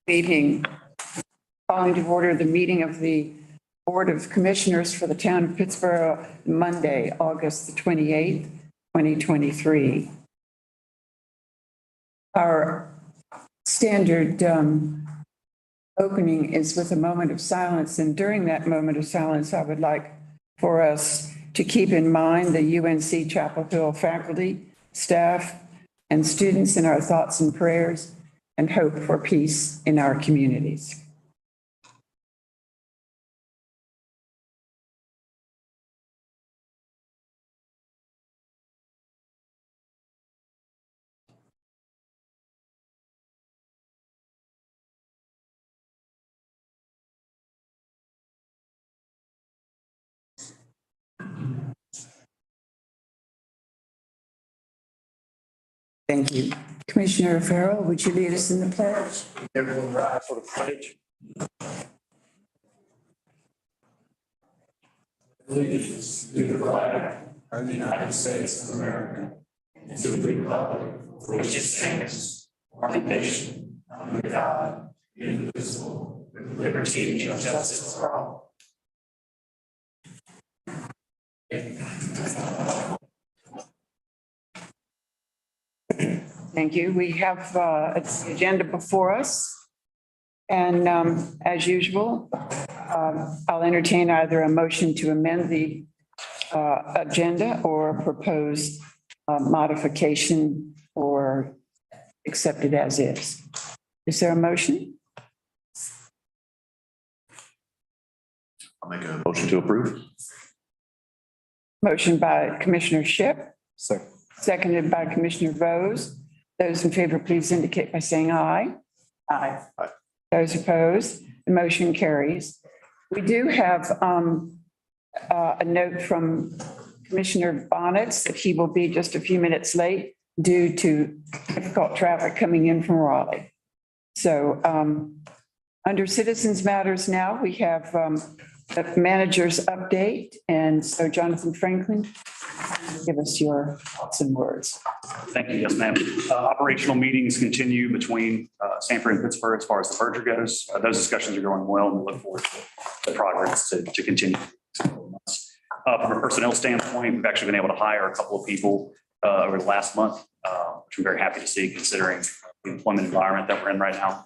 Meeting, calling to order the meeting of the Board of Commissioners for the town of Pittsburgh, Monday, August the 28th, 2023. Our standard opening is with a moment of silence, and during that moment of silence, I would like for us to keep in mind the UNC Chapel Hill faculty, staff, and students in our thoughts and prayers, and hope for peace in our communities. Thank you. Commissioner Farrell, would you lead us in the pledge? Everyone rise for the pledge. Allegiance to the flag of the United States of America and to the republic for which it stands, one nation, under God, indivisible, with liberty and justice for all. Thank you. We have its agenda before us. And as usual, I'll entertain either a motion to amend the agenda or propose modification or accept it as is. Is there a motion? I'll make a motion to approve. Motion by Commissioner Shipp, Sir. seconded by Commissioner Vose. Those in favor, please indicate by saying aye. Aye. Aye. Those opposed, the motion carries. We do have a note from Commissioner Bonitz that he will be just a few minutes late due to difficult traffic coming in from Raleigh. So under citizens matters now, we have the manager's update. And so Jonathan Franklin, give us your thoughts and words. Thank you. Yes, ma'am. Operational meetings continue between Sanford and Pittsburgh as far as the merger goes. Those discussions are going well, and we look forward to the progress to continue. From a personnel standpoint, we've actually been able to hire a couple of people over the last month, which I'm very happy to see considering the employment environment that we're in right now.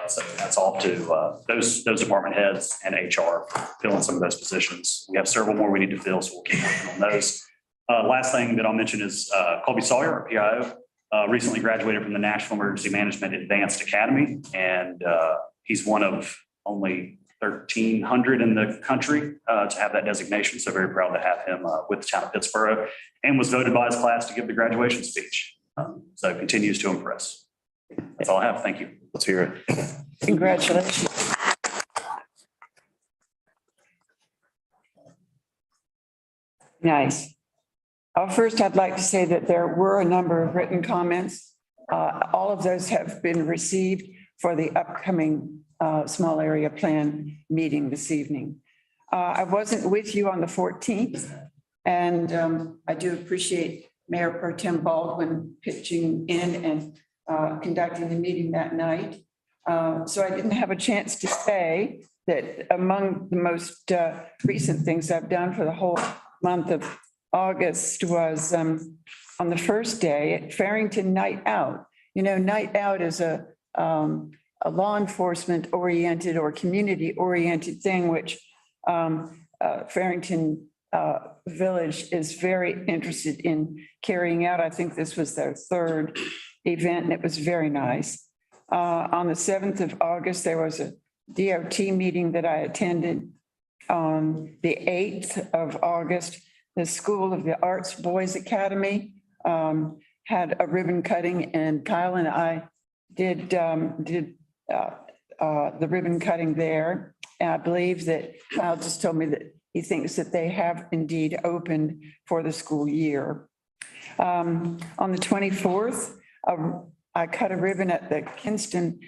So that's off to those department heads and HR filling some of those positions. We have several more we need to fill, so we'll keep working on those. Last thing that I'll mention is Colby Sawyer, our PIO, recently graduated from the National Emergency Management Advanced Academy, and he's one of only 1,300 in the country to have that designation. So very proud to have him with the town of Pittsburgh, and was voted by his class to give the graduation speech. So continues to impress. That's all I have. Thank you. Let's hear it. Congratulations. Nice. First, I'd like to say that there were a number of written comments. All of those have been received for the upcoming small area plan meeting this evening. I wasn't with you on the 14th, and I do appreciate Mayor Pro-Tem Baldwin pitching in and conducting the meeting that night. So I didn't have a chance to say that among the most recent things I've done for the whole month of August was on the first day at Farrington Night Out. You know, Night Out is a law enforcement oriented or community oriented thing, which Farrington Village is very interested in carrying out. I think this was their third event, and it was very nice. On the 7th of August, there was a DOT meeting that I attended. On the 8th of August, the School of the Arts Boys Academy had a ribbon cutting, and Kyle and I did the ribbon cutting there. And I believe that Kyle just told me that he thinks that they have indeed opened for the school year. On the 24th, I cut a ribbon at the Kinston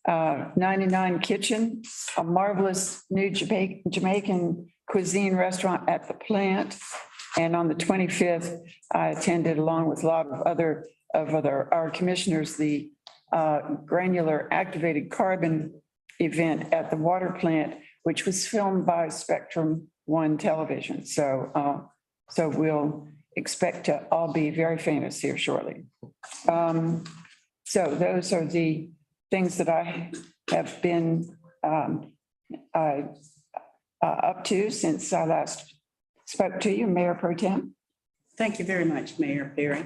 99 Kitchen, a marvelous new Jamaican cuisine restaurant at the plant. And on the 25th, I attended, along with a lot of our commissioners, the granular activated carbon event at the water plant, which was filmed by Spectrum One Television. So we'll expect to all be very famous here shortly. So those are the things that I have been up to since I last spoke to you, Mayor Pro-Tem. Thank you very much, Mayor Perry.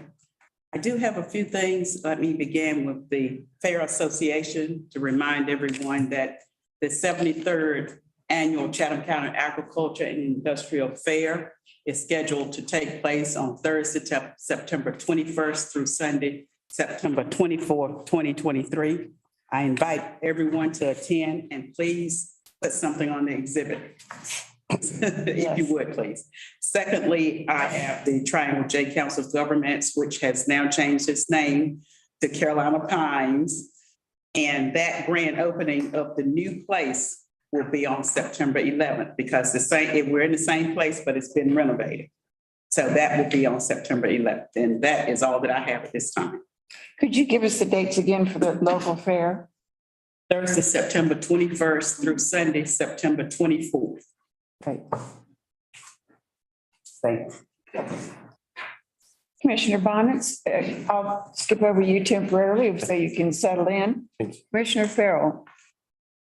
I do have a few things. Let me begin with the Fair Association to remind everyone that the 73rd Annual Chatham County Agriculture and Industrial Fair is scheduled to take place on Thursday, September 21st through Sunday, September 24th, 2023. I invite everyone to attend and please put something on the exhibit. If you would, please. Secondly, I have the Triangle J Council of Governments, which has now changed its name to Carolina Pines. And that grand opening of the new place will be on September 11th because we're in the same place, but it's been renovated. So that will be on September 11th. And that is all that I have at this time. Could you give us the dates again for the local fair? Thursday, September 21st through Sunday, September 24th. Right. Thanks. Commissioner Bonitz, I'll skip over you temporarily so you can settle in. Commissioner Farrell.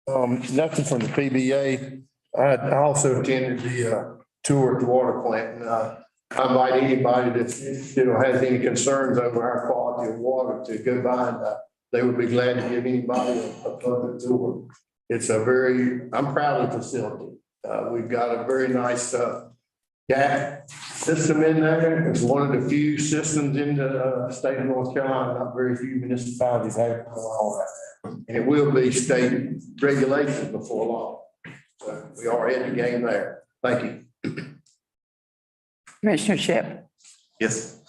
Nothing from the PBA. I also attended the tour at the water plant, and I invite anybody that has any concerns over our quality of water to go by, and they would be glad to give anybody a public tour. It's I'm proud of the facility. We've got a very nice gas system in there. It's one of the few systems in the state of North Carolina. Not very few municipalities have all that. And it will be state regulations before long. So we are in the game there. Thank you. Commissioner Shipp. Yes.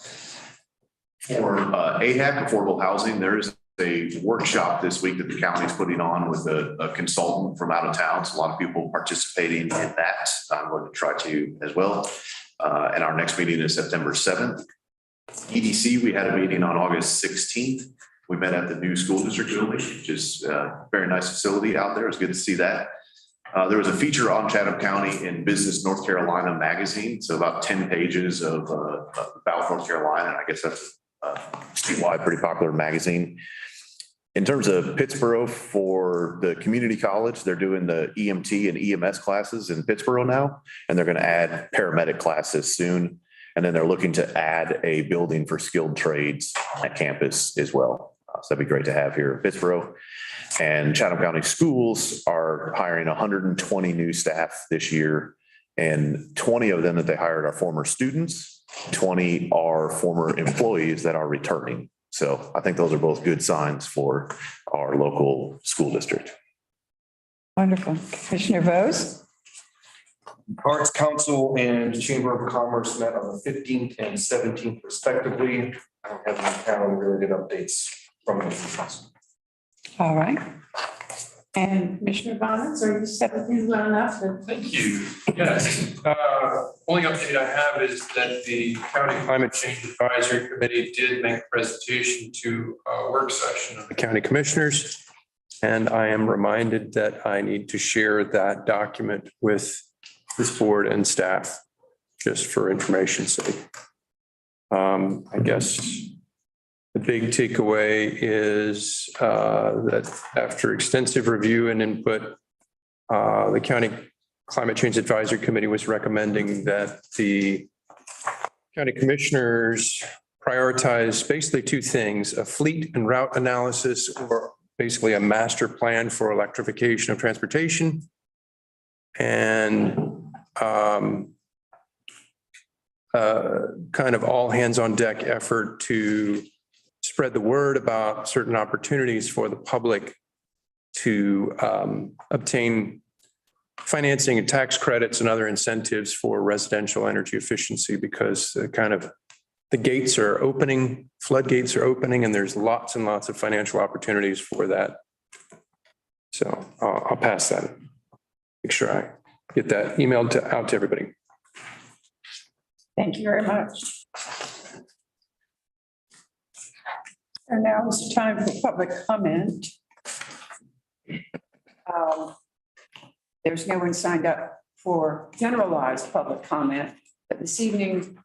For AHAC, affordable housing, there is a workshop this week that the county is putting on with a consultant from out of town. So a lot of people participating in that. I'm going to try to as well. And our next meeting is September 7th. EDC, we had a meeting on August 16th. We met at the new school district building, which is a very nice facility out there. It's good to see that. There was a feature on Chatham County in Business North Carolina magazine. So about 10 pages of about North Carolina. I guess that's statewide, pretty popular magazine. In terms of Pittsboro, for the community college, they're doing the EMT and EMS classes in Pittsboro now, and they're going to add paramedic classes soon. And then they're looking to add a building for skilled trades at campus as well. So that'd be great to have here in Pittsboro. And Chatham County Schools are hiring 120 new staff this year, and 20 of them that they hired are former students, 20 are former employees that are returning. So I think those are both good signs for our local school district. Wonderful. Commissioner Vose. Arts Council and Chamber of Commerce met on the 15th and 17th respectively. I don't have any town really good updates from those. All right. And Commissioner Bonitz, are you stepping well enough? Thank you. Yes. Only update I have is that the County Climate Change Advisory Committee did make a presentation to a work session of the county commissioners. And I am reminded that I need to share that document with this board and staff, just for information's sake. I guess the big takeaway is that after extensive review and input, the County Climate Change Advisory Committee was recommending that the county commissioners prioritize basically two things: a fleet and route analysis, or basically a master plan for electrification of transportation, and kind of all hands on deck effort to spread the word about certain opportunities for the public to obtain financing and tax credits and other incentives for residential energy efficiency, because the gates are opening, floodgates are opening, and there's lots and lots of financial opportunities for that. So I'll pass that. Make sure I get that emailed out to everybody. Thank you very much. And now it's time for public comment. There's no one signed up for generalized public comment, but this evening,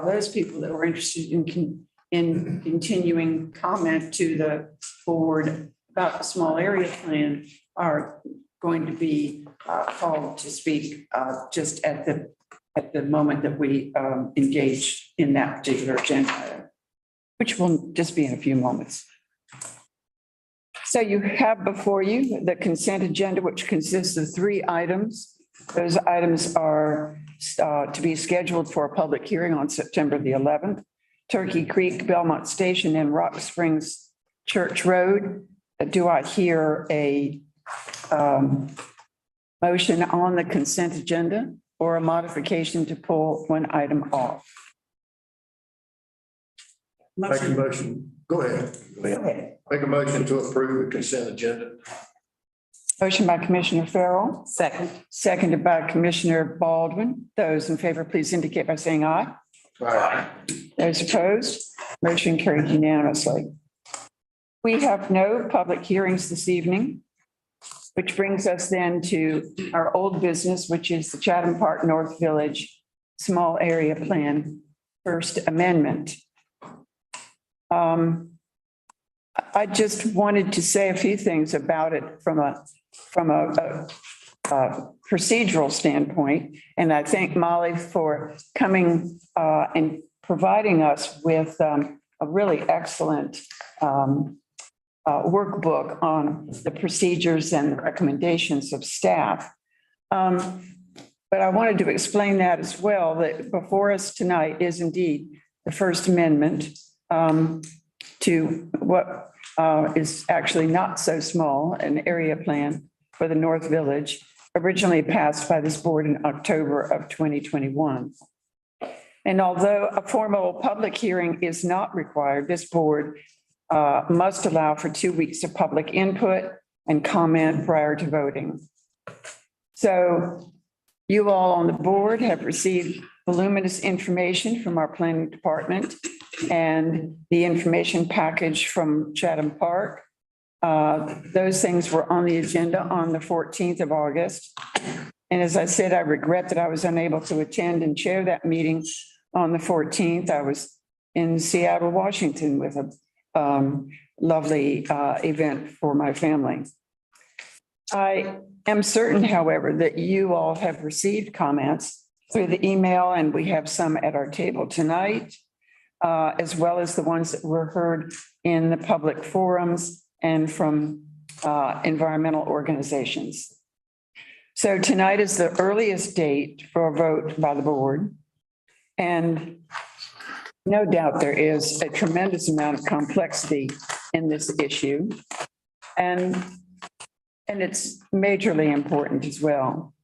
those people that were interested in continuing comment to the board about the small area plan are going to be called to speak just at the moment that we engage in that particular agenda item, which will just be in a few moments. So you have before you the consent agenda, which consists of 3 items. Those items are to be scheduled for a public hearing on September the 11th. Turkey Creek, Belmont Station, and Rock Springs Church Road. Do I hear a motion on the consent agenda or a modification to pull one item off? Make a motion. Go ahead. Make a motion to approve the consent agenda. Motion by Commissioner Farrell, Second. seconded by Commissioner Baldwin. Those in favor, please indicate by saying aye. Aye. Those opposed, motion carried unanimously. We have no public hearings this evening, which brings us then to our old business, which is the Chatham Park North Village Small Area Plan First Amendment. I just wanted to say a few things about it from a procedural standpoint. And I thank Molly for coming and providing us with a really excellent workbook on the procedures and recommendations of staff. But I wanted to explain that as well, that before us tonight is indeed the First Amendment to what is actually not so small, an area plan for the North Village, originally passed by this board in October of 2021. And although a formal public hearing is not required, this board must allow for 2 weeks of public input and comment prior to voting. So you all on the board have received voluminous information from our planning department and the information package from Chatham Park. Those things were on the agenda on the 14th of August. And as I said, I regret that I was unable to attend and chair that meeting on the 14th. I was in Seattle, Washington with a lovely event for my family. I am certain, however, that you all have received comments through the email, and we have some at our table tonight, as well as the ones that were heard in the public forums and from environmental organizations. So tonight is the earliest date for a vote by the board. And no doubt there is a tremendous amount of complexity in this issue. And it's majorly important as well.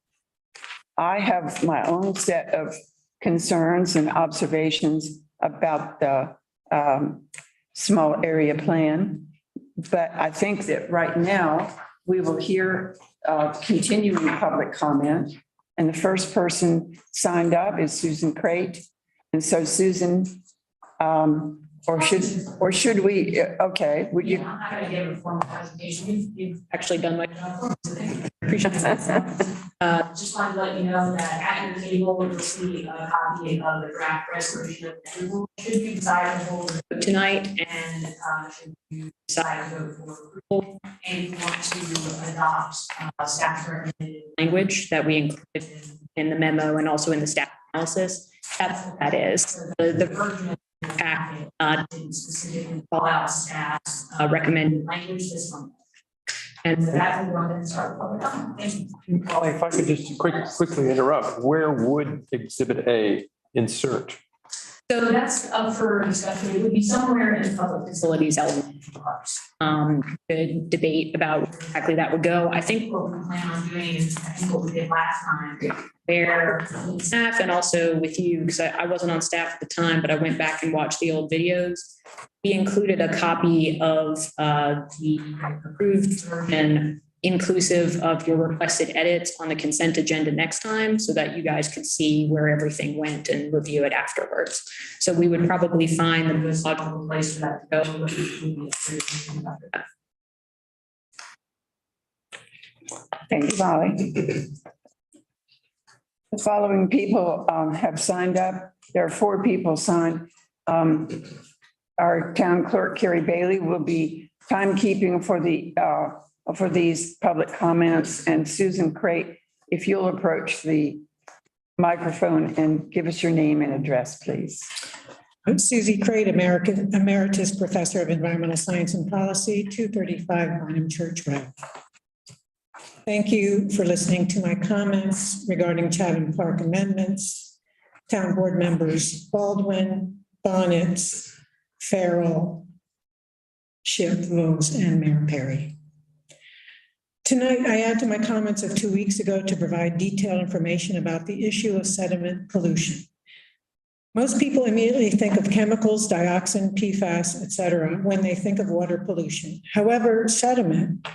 I have my own set of concerns and observations about the small area plan. But I think that right now we will hear continuing public comment. And the first person signed up is Susan Crate. And so Susan, or should we, okay, would you? I'm not going to give a formal presentation. You've actually done my job. Appreciate that. Just wanted to let you know that at your table, you'll see a copy of the draft resolution. Should you decide to hold a vote tonight and should you decide to vote for approval and you want to adopt staff recommended language that we included in the memo and also in the staff analysis, that's what that is. The version of the packet didn't specifically call out staff's recommended language this month. And so that will go ahead and start public comment. Thank you. Molly, if I could just quickly interrupt, where would Exhibit A insert? So that's up for discussion. It would be somewhere in public facilities element of parks. The debate about where exactly that would go. I think what we plan on doing is, I think what we did last time, where staff and also with you, because I wasn't on staff at the time, but I went back and watched the old videos. We included a copy of the approved version inclusive of your requested edits on the consent agenda next time so that you guys could see where everything went and review it afterwards. So we would probably find the most logical place for that to go. Thank you, Molly. The following people have signed up. There are 4 people signed. Our town clerk, Carrie Bailey, will be timekeeping for these public comments. And Susan Crate, if you'll approach the microphone and give us your name and address, please. I'm Susie Crate, Emeritus Professor of Environmental Science and Policy, 235 Barnum Church Road. Thank you for listening to my comments regarding Chatham Park amendments. Town board members Baldwin, Bonitz, Farrell, Shipp, Vose, and Mayor Perry. Tonight, I add to my comments of 2 weeks ago to provide detailed information about the issue of sediment pollution. Most people immediately think of chemicals, dioxin, PFAS, et cetera, when they think of water pollution. However, sediment,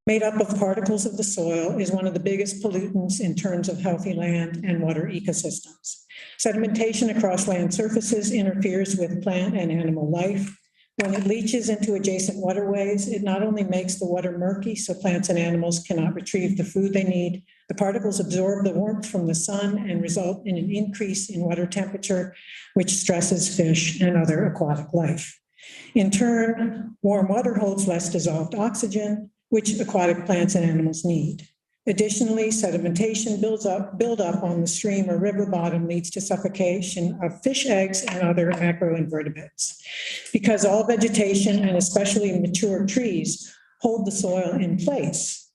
made up of particles of the soil, is one of the biggest pollutants in terms of healthy land and water ecosystems. Sedimentation across land surfaces interferes with plant and animal life. When it leaches into adjacent waterways, it not only makes the water murky so plants and animals cannot retrieve the food they need, the particles absorb the warmth from the sun and result in an increase in water temperature, which stresses fish and other aquatic life. In turn, warm water holds less dissolved oxygen, which aquatic plants and animals need. Additionally, sedimentation build up on the stream or river bottom leads to suffocation of fish eggs and other macroinvertebrates. Because all vegetation, and especially mature trees, hold the soil in place.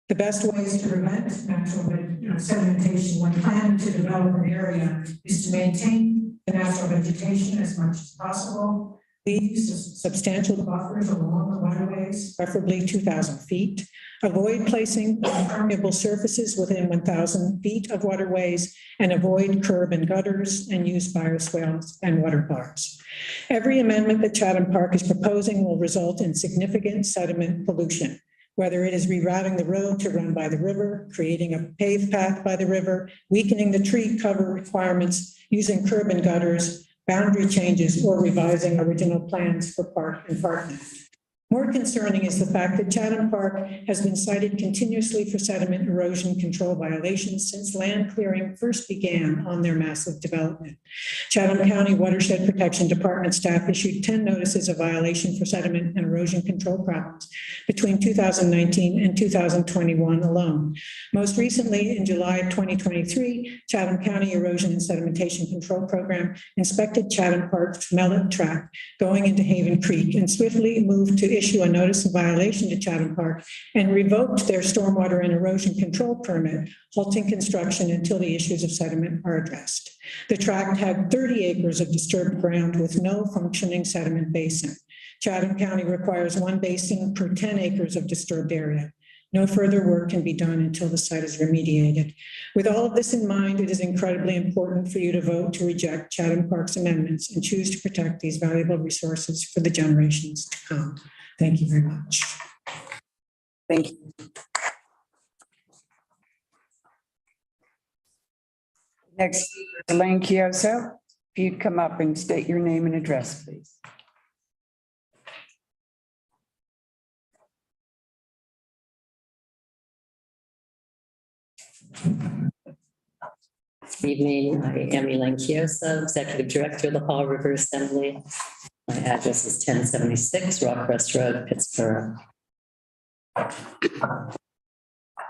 The best ways to prevent natural sedimentation when planning to develop an area is to maintain the natural vegetation as much as possible. Leave substantial buffers along the waterways, preferably 2,000 feet. Avoid placing impermeable surfaces within 1,000 feet of waterways, and avoid curb and gutters, and use bioswales and water bars. Every amendment that Chatham Park is proposing will result in significant sediment pollution, whether it is rerouting the road to run by the river, creating a paved path by the river, weakening the tree cover requirements, using curb and gutters, boundary changes, or revising original plans for park and parkland. More concerning is the fact that Chatham Park has been cited continuously for sediment erosion control violations since land clearing first began on their massive development. Chatham County Watershed Protection Department staff issued 10 notices of violation for sediment and erosion control problems between 2019 and 2021 alone. Most recently, in July 2023, Chatham County Erosion and Sedimentation Control Program inspected Chatham Park's Mellet Tract going into Haven Creek and swiftly moved to issue a notice of violation to Chatham Park and revoked their stormwater and erosion control permit, halting construction until the issues of sediment are addressed. The tract had 30 acres of disturbed ground with no functioning sediment basin. Chatham County requires 1 basin per 10 acres of disturbed area. No further work can be done until the site is remediated. With all of this in mind, it is incredibly important for you to vote to reject Chatham Park's amendments and choose to protect these valuable resources for the generations to come. Thank you very much. Thank you. Next, Elaine Chioso, if you'd come up and state your name and address, please. Good evening. I am Elaine Chioso, Executive Director of the Fall River Assembly. My address is 1076 Rockcrest Road, Pittsburgh.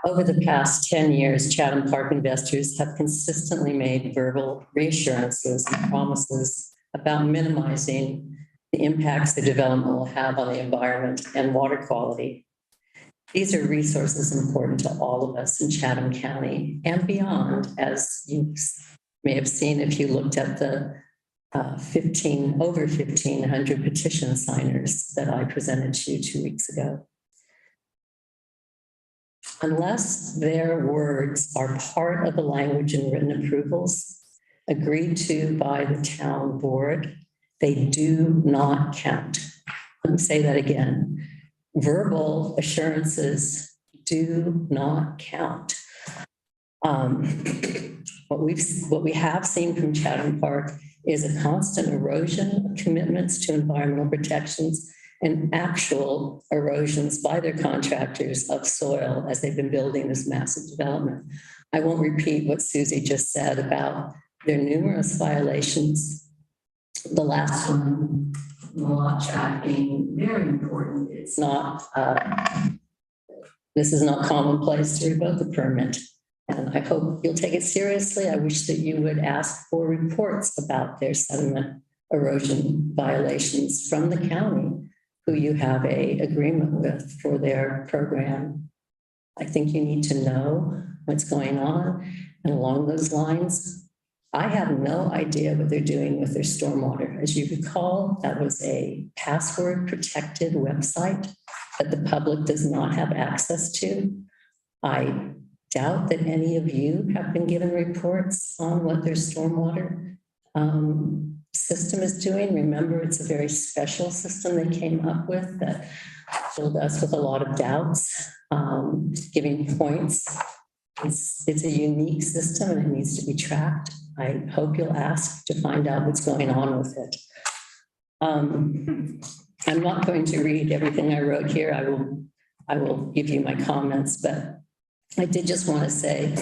Over the past 10 years, Chatham Park investors have consistently made verbal reassurances and promises about minimizing the impacts the development will have on the environment and water quality. These are resources important to all of us in Chatham County and beyond, as you may have seen if you looked at the over 1,500 petition signers that I presented to you 2 weeks ago. Unless their words are part of the language in written approvals agreed to by the town board, they do not count. Let me say that again. Verbal assurances do not count. What we have seen from Chatham Park is a constant erosion of commitments to environmental protections and actual erosions by their contractors of soil as they've been building this massive development. I won't repeat what Susie just said about their numerous violations. The last one, lot track being very important. It's not, this is not commonplace to revoke a permit. And I hope you'll take it seriously. I wish that you would ask for reports about their sediment erosion violations from the county, who you have a agreement with for their program. I think you need to know what's going on. And along those lines, I have no idea what they're doing with their stormwater. As you recall, that was a password protected website that the public does not have access to. I doubt that any of you have been given reports on what their stormwater system is doing. Remember, it's a very special system they came up with that filled us with a lot of doubts, giving points. It's a unique system and it needs to be tracked. I hope you'll ask to find out what's going on with it. I'm not going to read everything I wrote here. I will give you my comments, but I did just want to say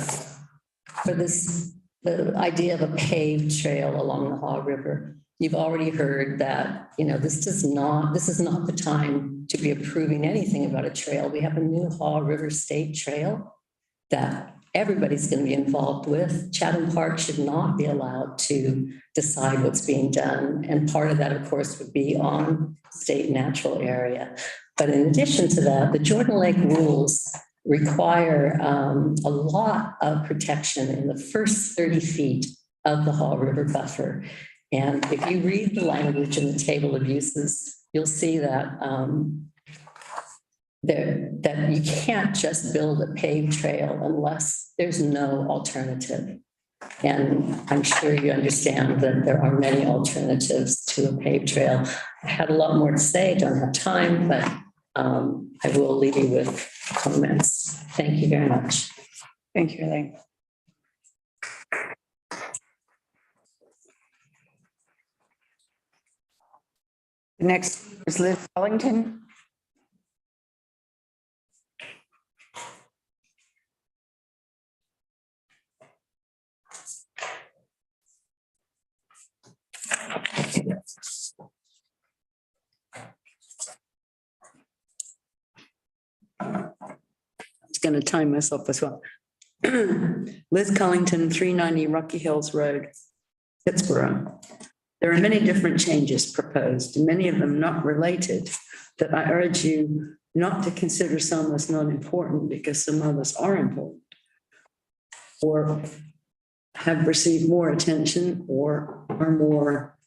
for this, the idea of a paved trail along the Haw River, you've already heard that, this is not the time to be approving anything about a trail. We have a new Haw River State Trail that everybody's going to be involved with. Chatham Park should not be allowed to decide what's being done. And part of that, of course, would be on state natural area. But in addition to that, the Jordan Lake rules require a lot of protection in the first 30 feet of the Haw River buffer. And if you read the language in the table of uses, you'll see that that you can't just build a paved trail unless there's no alternative. And I'm sure you understand that there are many alternatives to a paved trail. I had a lot more to say, don't have time, but I will leave you with comments. Thank you very much. Thank you, Elaine. Next is Liz Ellington. Going to time myself as well. Liz Cullington, 390 Rocky Hills Road, Pittsburgh. There are many different changes proposed, many of them not related, that I urge you not to consider some as not important because some of us are important or have received more attention or are more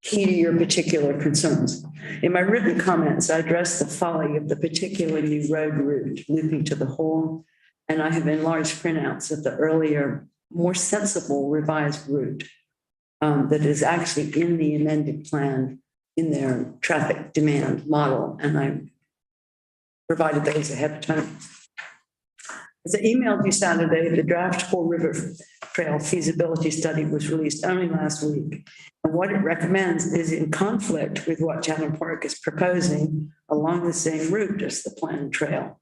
key to your particular concerns. In my written comments, I addressed the folly of the particular new road route looping to the Hall, and I have enlarged printouts of the earlier, more sensible revised route that is actually in the amended plan in their traffic demand model, and I provided those ahead of time. As I emailed you Saturday, the draft Haw River Trail feasibility study was released only last week. And what it recommends is in conflict with what Chatham Park is proposing along the same route as the planned trail.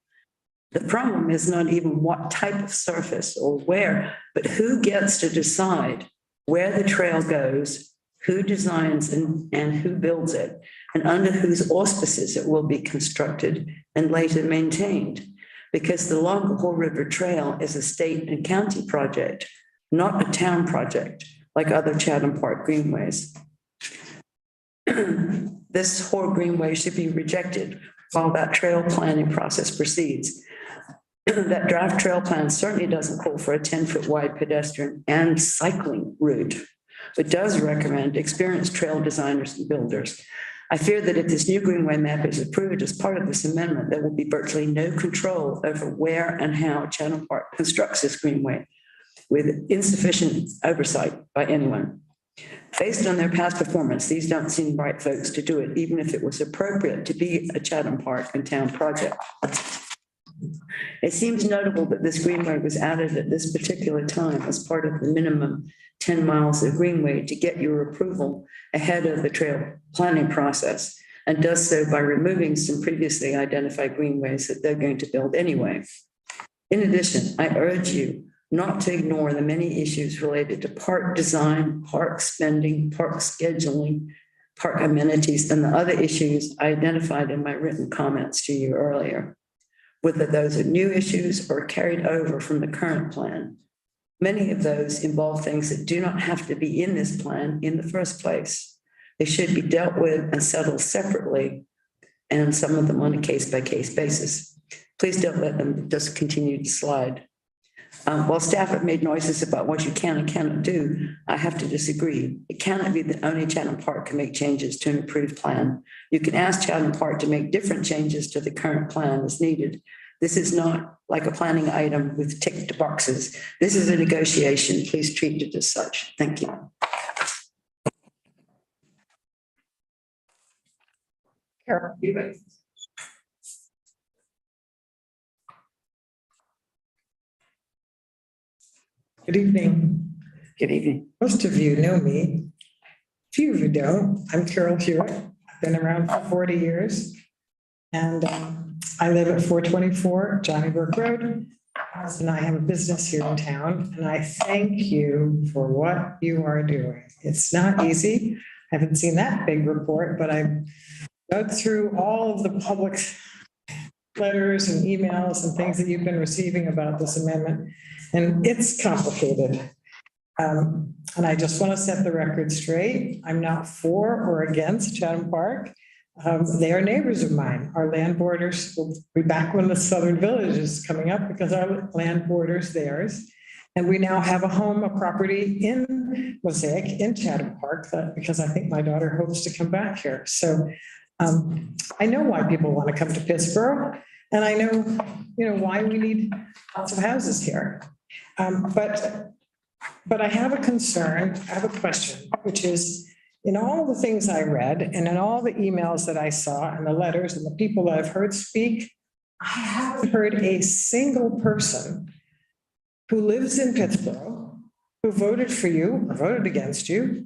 The problem is not even what type of surface or where, but who gets to decide where the trail goes, who designs and who builds it, and under whose auspices it will be constructed and later maintained. Because the Long Haw River Trail is a state and county project, not a town project like other Chatham Park greenways. This Haw Greenway should be rejected while that trail planning process proceeds. That draft trail plan certainly doesn't call for a 10-foot wide pedestrian and cycling route, but does recommend experienced trail designers and builders. I fear that if this new greenway map is approved as part of this amendment, there will be virtually no control over where and how Chatham Park constructs this greenway, with insufficient oversight by anyone. Based on their past performance, these don't seem right folks to do it, even if it was appropriate to be a Chatham Park and town project. It seems notable that this greenway was added at this particular time as part of the minimum 10 miles of greenway to get your approval ahead of the trail planning process, and does so by removing some previously identified greenways that they're going to build anyway. In addition, I urge you not to ignore the many issues related to park design, park spending, park scheduling, park amenities, and the other issues I identified in my written comments to you earlier, whether those are new issues or carried over from the current plan. Many of those involve things that do not have to be in this plan in the first place. They should be dealt with and settled separately, and some of them on a case-by-case basis. Please don't let them just continue to slide. While staff have made noises about what you can and cannot do, I have to disagree. It cannot be that only Chatham Park can make changes to an approved plan. You can ask Chatham Park to make different changes to the current plan as needed. This is not like a planning item with ticked boxes. This is a negotiation. Please treat it as such. Thank you. Carol. Good evening. Good evening. Most of you know me. Few of you don't. I'm Carol Hewitt. I've been around for 40 years. And I live at 424 Johnny Brook Road. And I have a business here in town. And I thank you for what you are doing. It's not easy. I haven't seen that big report, but I've dug through all of the public letters and emails and things that you've been receiving about this amendment. And it's complicated. And I just want to set the record straight. I'm not for or against Chatham Park. They are neighbors of mine. Our land borders will be back when the Southern Village is coming up because our land borders theirs. And we now have a home, a property in Mosaic in Chatham Park because I think my daughter hopes to come back here. So I know why people want to come to Pittsburgh, and I know, why we need lots of houses here. But I have a concern, I have a question, which is in all the things I read and in all the emails that I saw and the letters and the people that I've heard speak, I haven't heard a single person who lives in Pittsburgh, who voted for you or voted against you,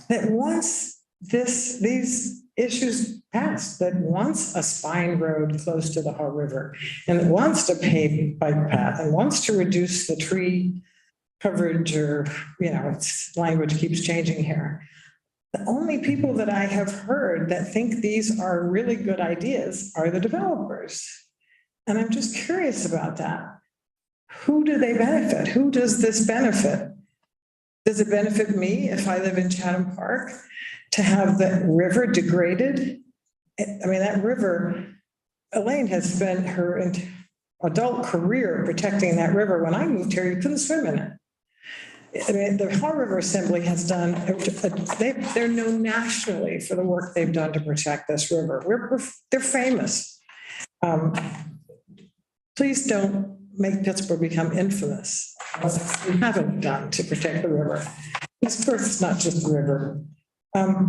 that wants these issues passed, that wants a spine road close to the Haw River, and that wants to pave bike path and wants to reduce the tree coverage, or, its language keeps changing here. The only people that I have heard that think these are really good ideas are the developers. And I'm just curious about that. Who do they benefit? Who does this benefit? Does it benefit me if I live in Chatham Park to have the river degraded? I mean, that river, Elaine has spent her adult career protecting that river. When I moved here, you couldn't swim in it. I mean, the Haw River Assembly has done, they're known nationally for the work they've done to protect this river. They're famous. Please don't make Pittsburgh become infamous. We haven't done to protect the river. Pittsburgh is not just a river.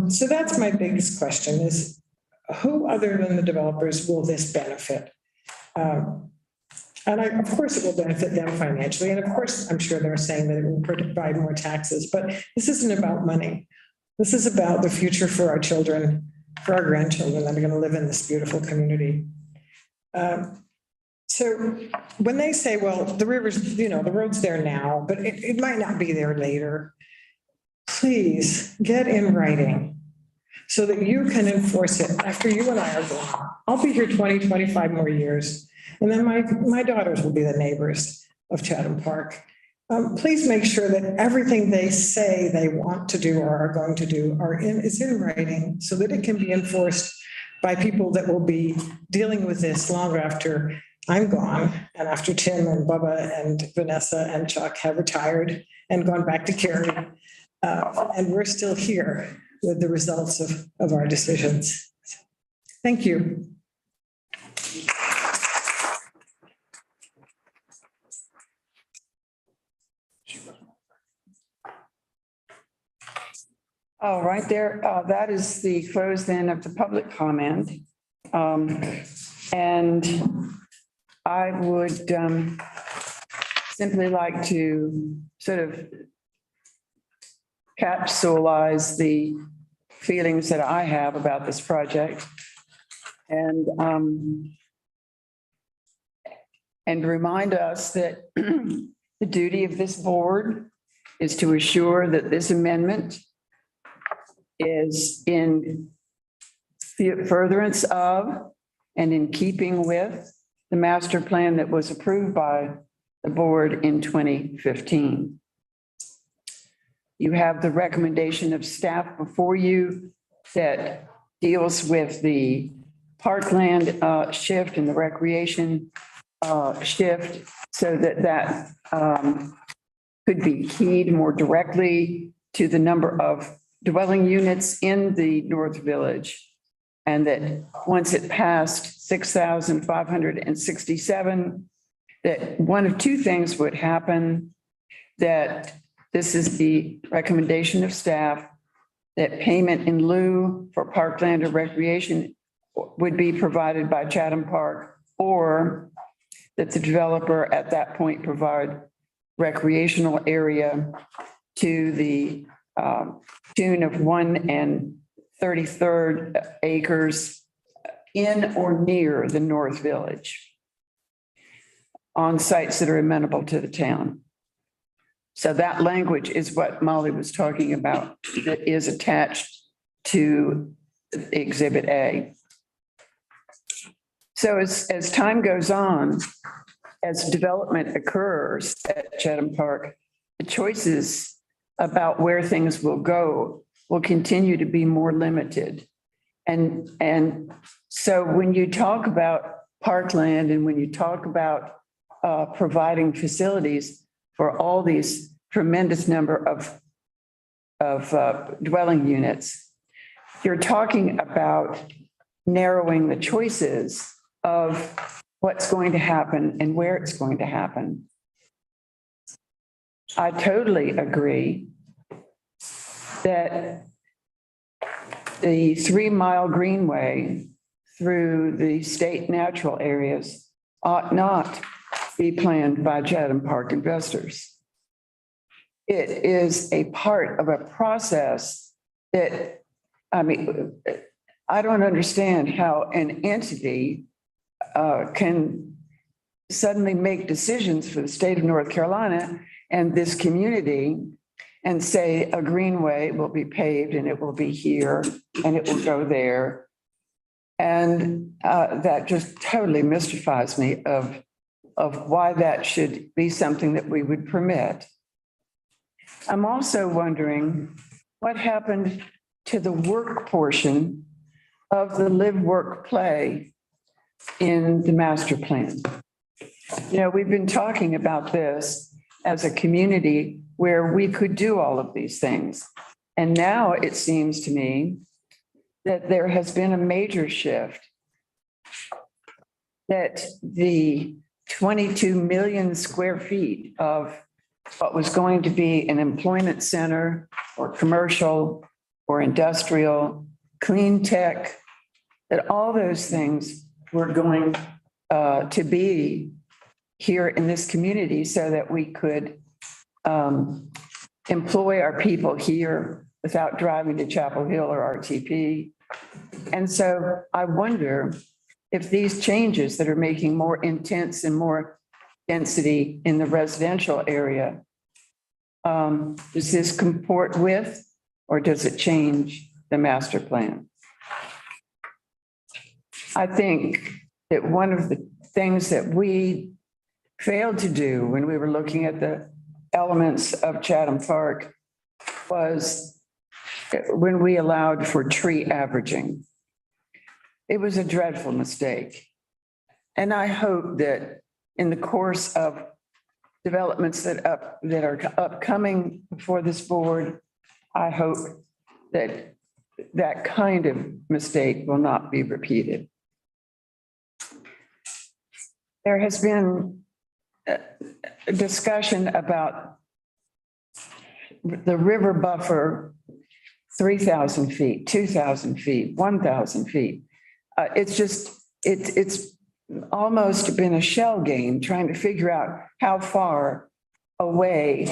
So that's my biggest question is, who other than the developers will this benefit? And of course, it will benefit them financially. And of course, I'm sure they're saying that it will provide more taxes, but this isn't about money. This is about the future for our children, for our grandchildren that are going to live in this beautiful community. So when they say, well, the river's, the road's there now, but it might not be there later, please get in writing so that you can enforce it after you and I are gone. I'll be here 20, 25 more years. And then my daughters will be the neighbors of Chatham Park. Please make sure that everything they say they want to do or are going to do is in writing so that it can be enforced by people that will be dealing with this long after I'm gone and after Tim and Bubba and Vanessa and Chuck have retired and gone back to Cary. And we're still here with the results of our decisions. Thank you. Oh, right there. That is the close then of the public comment. And I would simply like to sort of capsulize the feelings that I have about this project and remind us that the duty of this board is to assure that this amendment is in furtherance of and in keeping with the master plan that was approved by the board in 2015. You have the recommendation of staff before you that deals with the parkland shift and the recreation shift so that could be keyed more directly to the number of dwelling units in the North Village. And that once it passed 6,567, that one of two things would happen, that this is the recommendation of staff, that payment in lieu for parkland or recreation would be provided by Chatham Park, or that the developer at that point provide recreational area to the tune of 1/33 acres in or near the North Village on sites that are amenable to the town. So that language is what Molly was talking about, that is attached to Exhibit A. So as time goes on, as development occurs at Chatham Park, the choices about where things will go will continue to be more limited. And so when you talk about parkland and when you talk about providing facilities for all these tremendous number of dwelling units, you're talking about narrowing the choices of what's going to happen and where it's going to happen. I totally agree that the 3-mile greenway through the state natural areas ought not be planned by Chatham Park investors. It is a part of a process that, I mean, I don't understand how an entity can suddenly make decisions for the state of North Carolina and this community and say a greenway will be paved and it will be here and it will go there. And that just totally mystifies me of why that should be something that we would permit. I'm also wondering what happened to the work portion of the live, work, play in the master plan. You know, we've been talking about this as a community where we could do all of these things. And now it seems to me that there has been a major shift, that the 22 million square feet of what was going to be an employment center or commercial or industrial, clean tech, that all those things were going to be here in this community so that we could employ our people here without driving to Chapel Hill or RTP. And so I wonder if these changes that are making more intense and more density in the residential area, does this comport with, or does it change the master plan? I think that one of the things that we failed to do when we were looking at the elements of Chatham Park was when we allowed for tree averaging. It was a dreadful mistake. And I hope that in the course of developments that are upcoming before this board, I hope that that kind of mistake will not be repeated. There has been a discussion about the river buffer, 3,000 feet, 2,000 feet, 1,000 feet. It's just, it's almost been a shell game, trying to figure out how far away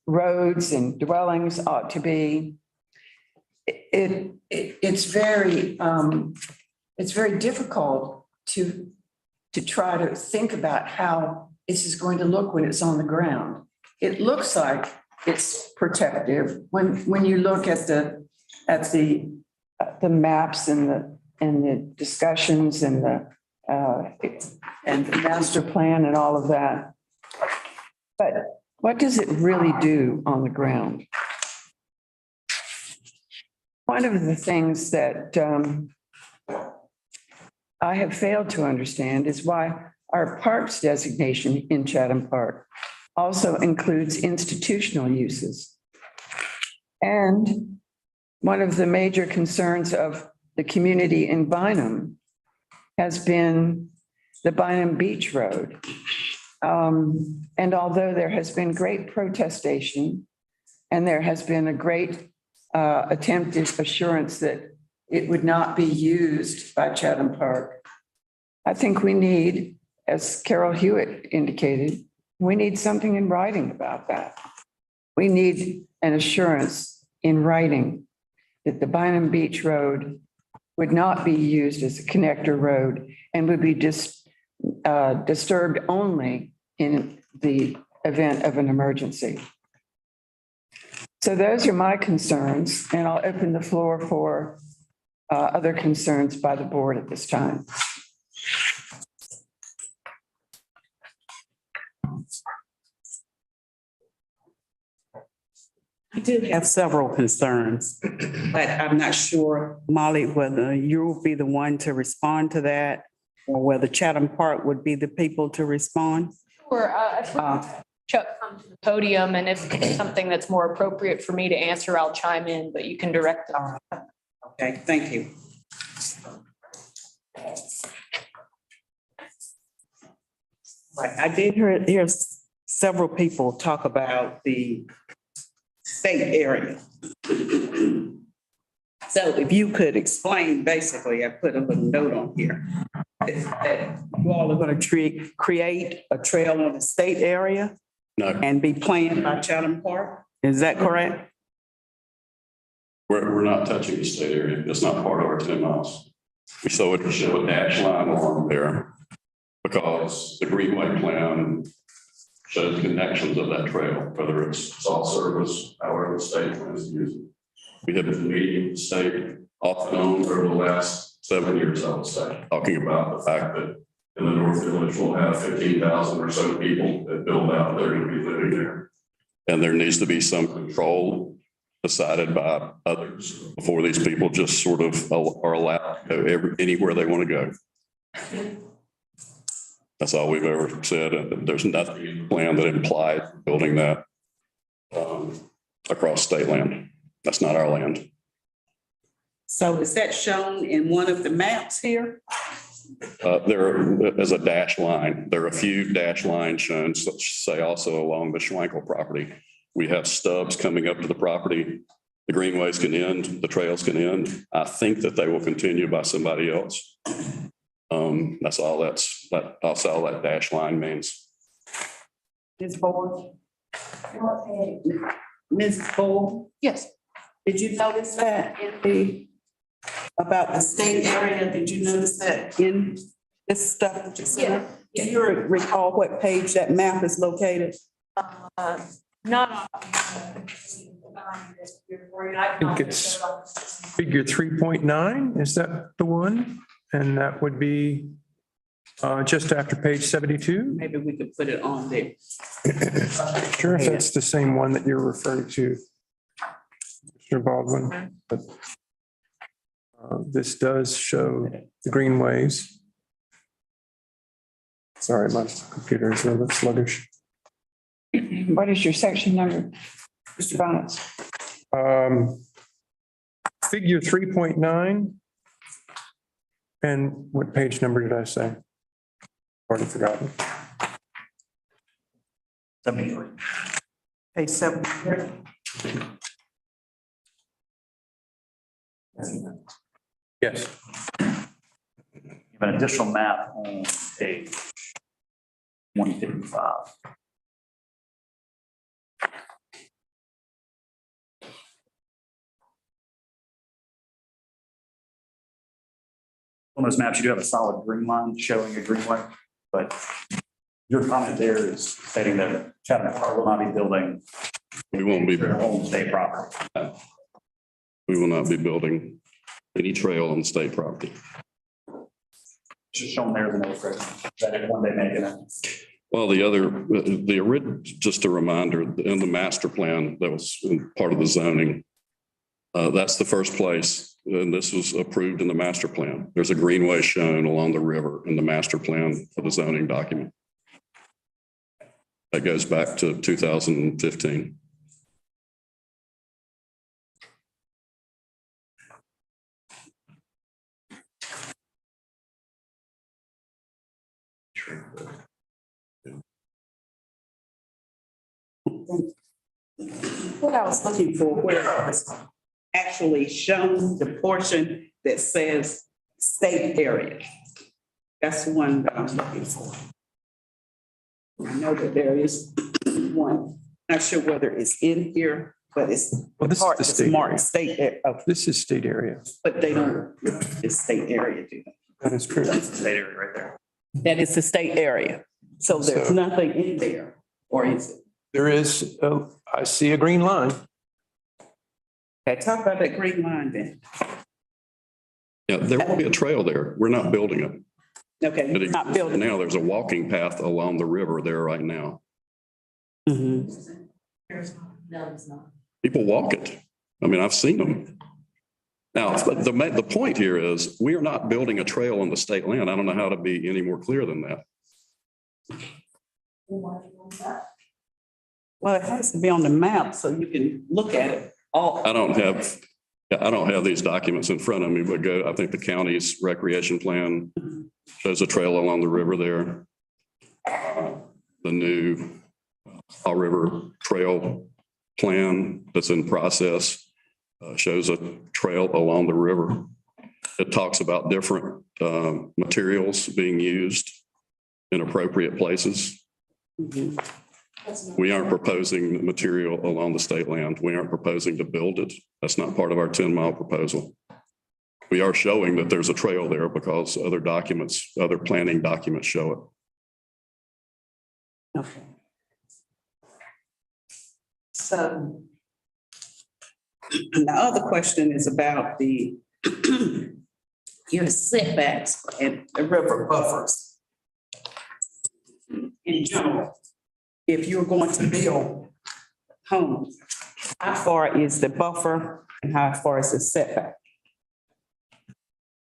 roads and dwellings ought to be. It's very difficult to try to think about how this is going to look when it's on the ground. It looks like it's protective when you look at the maps and the discussions and the master plan and all of that. But what does it really do on the ground? One of the things that I have failed to understand is why our parks designation in Chatham Park also includes institutional uses. And one of the major concerns of the community in Bynum has been the Bynum Beach Road. And although there has been great protestation and there has been a great attempted assurance that it would not be used by Chatham Park, I think we need, as Carol Hewitt indicated, we need something in writing about that. We need an assurance in writing that the Bynum Beach Road would not be used as a connector road and would be disturbed only in the event of an emergency. So those are my concerns, and I'll open the floor for other concerns by the board at this time. I do have several concerns, but I'm not sure, Molly, whether you will be the one to respond to that or whether Chatham Park would be the people to respond. Or Chuck come to the podium, and if it's something that's more appropriate for me to answer, I'll chime in, but you can direct them. Okay, thank you. Right, I did hear several people talk about the state area. So if you could explain, basically, I put a little note on here. That you all are going to create a trail on the state area? No, And be planned by Chatham Park? Is that correct? we're not touching the state area. That's not part of our 10 miles. We show a dash line along there because the Greenway plan shows connections of that trail, whether it's salt service, however the state plans to use it. We have been meeting with the state off and on over the last 7 years, I would say, talking about the fact that in the North Village, we'll have 15,000 or so people that build out, they're going to be living there. And there needs to be some control decided by others before these people just sort of are allowed to go anywhere they want to go. That's all we've ever said. And there's nothing in the plan that implies building that across state land. That's not our land. So is that shown in one of the maps here? There is a dash line. There are a few dash lines shown, say also along the Schwankel property. We have stubs coming up to the property. The greenways can end, the trails can end. I think that they will continue by somebody else. That's all that's all that dash line means. Ms. Board? Ms. Board? Yes. Did you notice that about the state area? Did you notice that in this stuff that you said? Yeah. Do you recall what page that map is located? Not. I think it's figure 3.9. Is that the one? And that would be just after page 72. Maybe we could put it on there. Sure, if that's the same one that you're referring to, Mr. Baldwin. But this does show the greenways. Sorry, my computer is a little bit sluggish. What is your section number, Mr. Bonitz? Figure 3.9. And what page number did I say? Already forgotten. 73. Page 73. Yes. An additional map on page 155. On those maps, you do have a solid green line showing a greenway, but your comment there is stating that Chatham Park will not be building We won't be, their own state property. we will not be building any trail on state property. It's just shown there as an illustration that if one day making it. Well, just a reminder, in the master plan that was part of the zoning, that's the first place, and this was approved in the master plan. There's a greenway shown along the river in the master plan for the zoning document. That goes back to 2015. What I was looking for, where it was actually shown the portion that says state area. That's the one that I'm looking for. I know that there is one, not sure whether it's in here, but it's Well, this is part the that's state marked state, This is state area. but they don't, it's state area, do they? That is true. That's the state area right there. That is the state area. So there's So- nothing in there, or is it? There is, I see a green line. Okay, talk about that green line then. Yeah, there will be a trail there. We're not building it. Okay, But not building. now there's a walking path along the river there right now. Mhm. No, it's not. People walk it. I mean, I've seen them. Now, the point here is we are not building a trail on the state land. I don't know how to be any more clear than that. Well, it has to be on the map so you can look at it all. I don't have these documents in front of me, but I think the county's recreation plan shows a trail along the river there. The new Fall River Trail plan that's in process shows a trail along the river. It talks about different materials being used in appropriate places. Mhm. We aren't proposing material along the state land. We aren't proposing to build it. That's not part of our 10-mile proposal. We are showing that there's a trail there because other documents, other planning documents show it. Okay. So the other question is about the your setbacks and the river buffers. In general, if you're going to build homes, how far is the buffer and how far is the setback?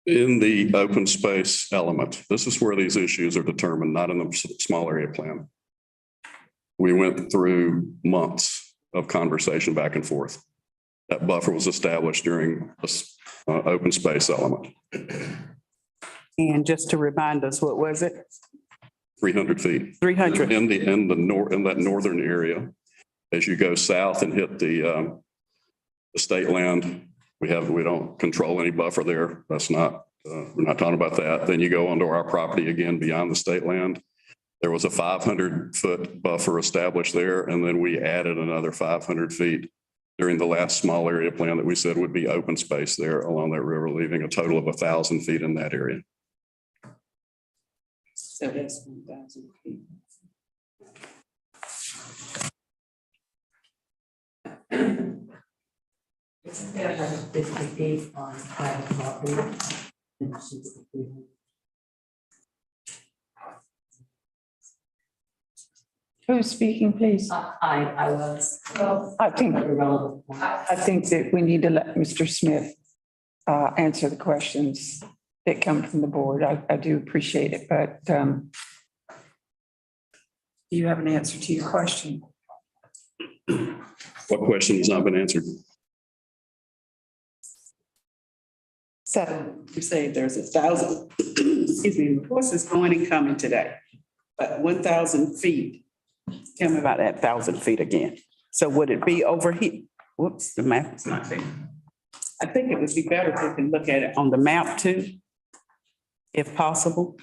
In the open space element, this is where these issues are determined, not in the small area plan. We went through months of conversation back and forth. That buffer was established during this open space element. And just to remind us, what was it? 300 feet. 300. In that northern area, as you go south and hit the state land, we don't control any buffer there. That's not, we're not talking about that. Then you go onto our property again beyond the state land. There was a 500-foot buffer established there, and then we added another 500 feet during the last small area plan that we said would be open space there along that river, leaving a total of 1,000 feet in that area. So that's 1,000 feet. Who's speaking, please? I was. I think that we need to let Mr. Smith answer the questions that come from the board. I do appreciate it, but do you have an answer to your question? What question has not been answered? So you say there's 1,000, excuse me, of course it's going and coming today, but 1,000 feet. Tell me about that 1,000 feet again. So would it be over here? Whoops, the map is not there. I think it would be better if we can look at it on the map too, if possible.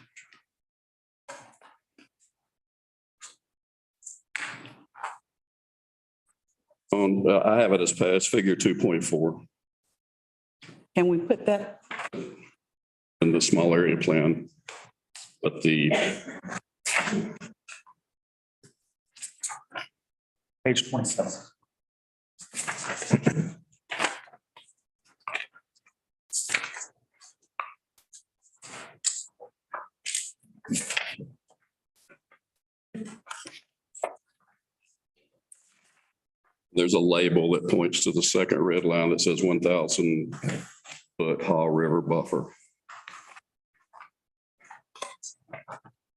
I have it as passed figure 2.4 Can we put that? in the small area plan. But the Page 27. there's a label that points to the second red line that says 1,000 foot Haw River buffer.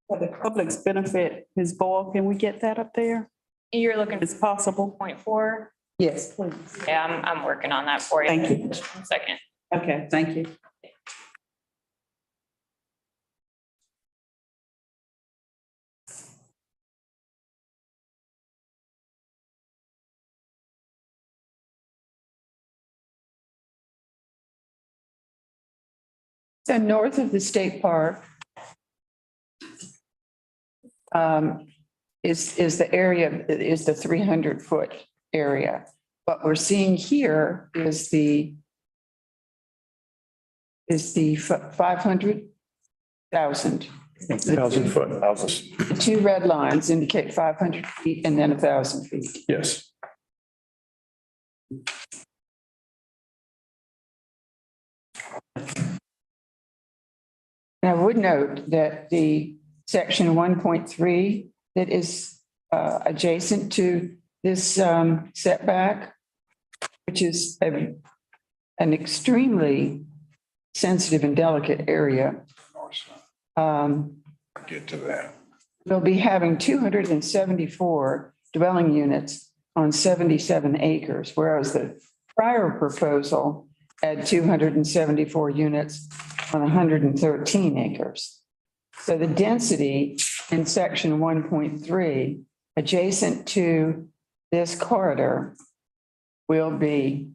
For the public's benefit, Ms. Boyle, can we get that up there? You're looking If it's possible? for 0.4? Yes, please. Yeah, I'm working on that for you. Thank you. Just 1 second. Okay, thank you. So north of the state park is the area, is the 300-foot area. What we're seeing here is the 500,000. 1,000 foot. The two red lines indicate 500 feet and then 1,000 feet. Yes. And I would note that the section 1.3 that is adjacent to this setback, which is an extremely sensitive and delicate area. Get to that. We'll be having 274 dwelling units on 77 acres, whereas the prior proposal had 274 units on 113 acres. So the density in section 1.3 adjacent to this corridor will be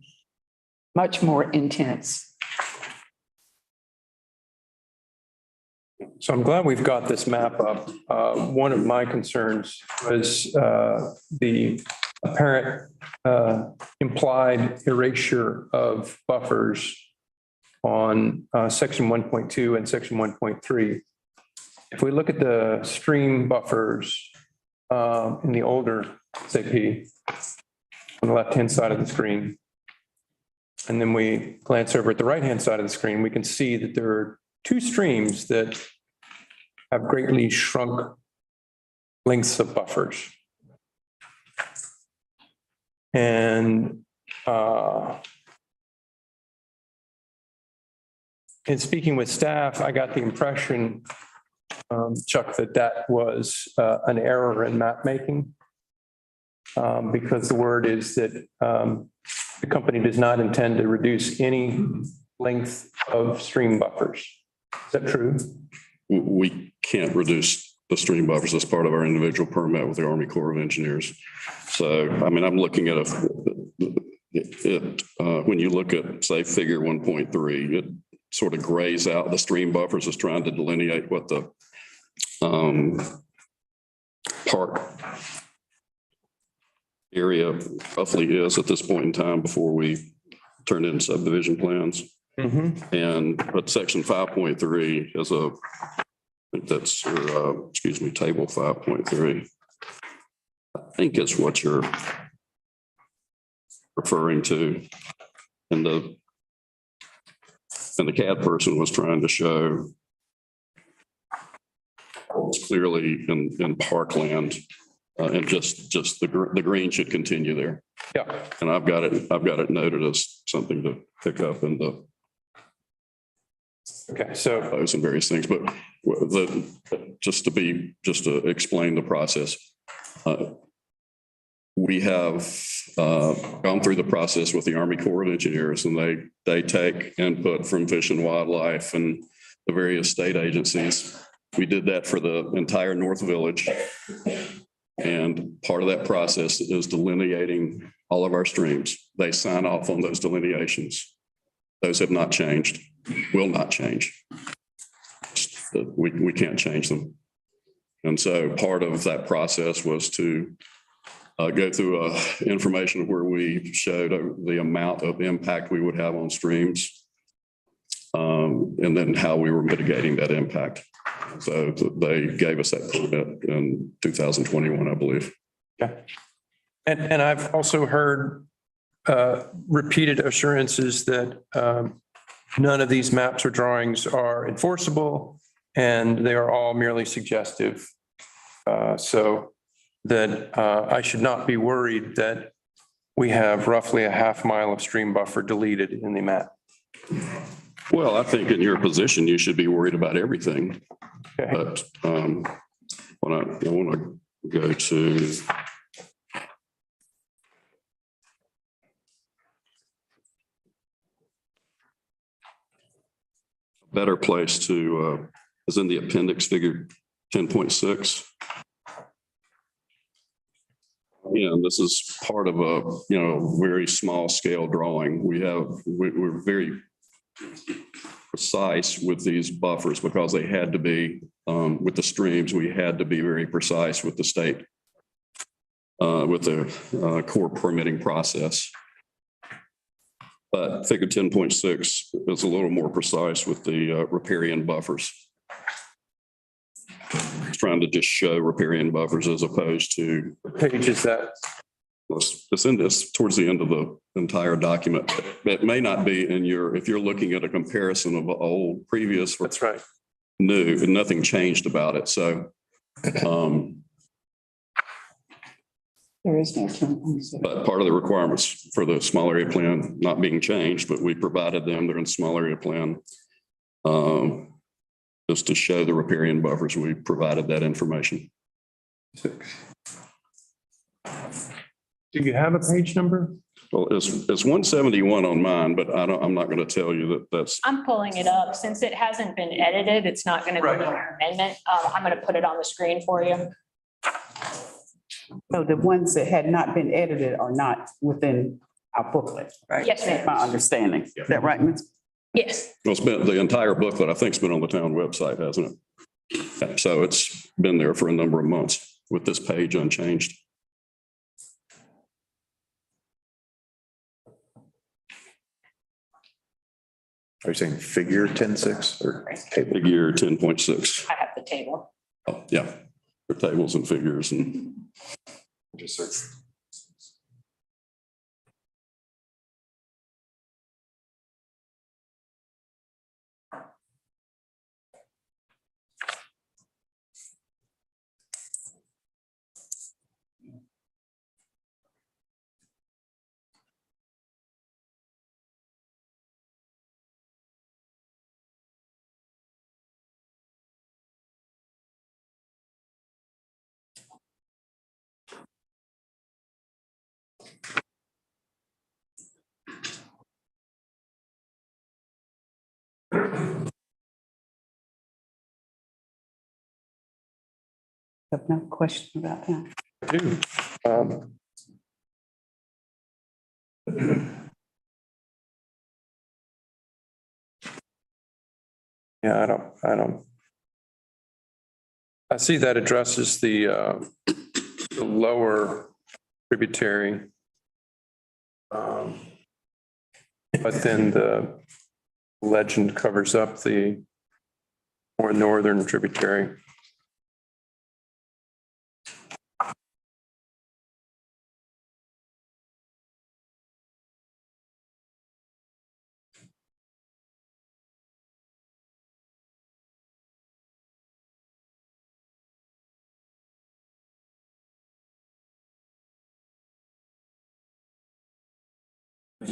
much more intense. So I'm glad we've got this map up. One of my concerns was the apparent implied erasure of buffers on section 1.2 and section 1.3. If we look at the stream buffers in the older CP on the left-hand side of the screen, and then we glance over at the right-hand side of the screen, we can see that there are two streams that have greatly shrunk lengths of buffers. And in speaking with staff, I got the impression, Chuck, that was an error in map making. Because the word is that the company does not intend to reduce any length of stream buffers. Is that true? We can't reduce the stream buffers as part of our individual permit with the Army Corps of Engineers. So, I mean, I'm looking at when you look at, say, figure 1.3, it sort of grays out the stream buffers as trying to delineate what the park area roughly is at this point in time before we turn in subdivision plans. And but section 5.3 is I think that's your, excuse me, table 5.3. I think it's what you're referring to. And the CAD person was trying to show it's clearly in parkland and just the green should continue there. Yeah. And I've got it noted as something to pick up in the Okay, so some various things, but just to explain the process. We have gone through the process with the Army Corps of Engineers, and they take input from Fish and Wildlife and the various state agencies. We did that for the entire North Village. And part of that process is delineating all of our streams. They sign off on those delineations. Those have not changed, will not change. We can't change them. And so part of that process was to go through information where we showed the amount of impact we would have on streams. And then how we were mitigating that impact. So they gave us that permit in 2021, I believe. Okay. And I've also heard repeated assurances that none of these maps or drawings are enforceable and they are all merely suggestive. So that I should not be worried that we have roughly a half mile of stream buffer deleted in the map. Well, I think in your position, you should be worried about everything. Okay. But when I want to go to a better place to is in the appendix figure 10.6. Yeah, and this is part of a, very small scale drawing. We're very precise with these buffers because they had to be, with the streams, we had to be very precise with the state, with the core permitting process. But figure 10.6 is a little more precise with the riparian buffers. It's trying to just show riparian buffers as opposed to. What page is that? It's in this towards the end of the entire document. It may not be in your, if you're looking at a comparison of old, previous. That's right. New, and nothing changed about it. So, There is no term. but part of the requirements for the small area plan not being changed, but we provided them, they're in small area plan. Just to show the riparian buffers, we provided that information. Do you have a page number? Well, it's 171 on mine, but I'm not going to tell you that that's. I'm pulling it up. Since it hasn't been edited, it's not going to be an amendment. I'm going to put it on the screen for you. So the ones that had not been edited are not within our booklet, right? Yes, ma'am. My understanding. Is that right, Ms.? Yes. Well, it's been, the entire booklet, I think, has been on the town website, hasn't it? So it's been there for a number of months with this page unchanged. Are you saying figure 10.6 or table? Figure 10.6. I have the table. Oh, yeah, the tables and figures and. Just search. Have no question about that. I do. Yeah, I see that addresses the lower tributary. But then the legend covers up the more northern tributary.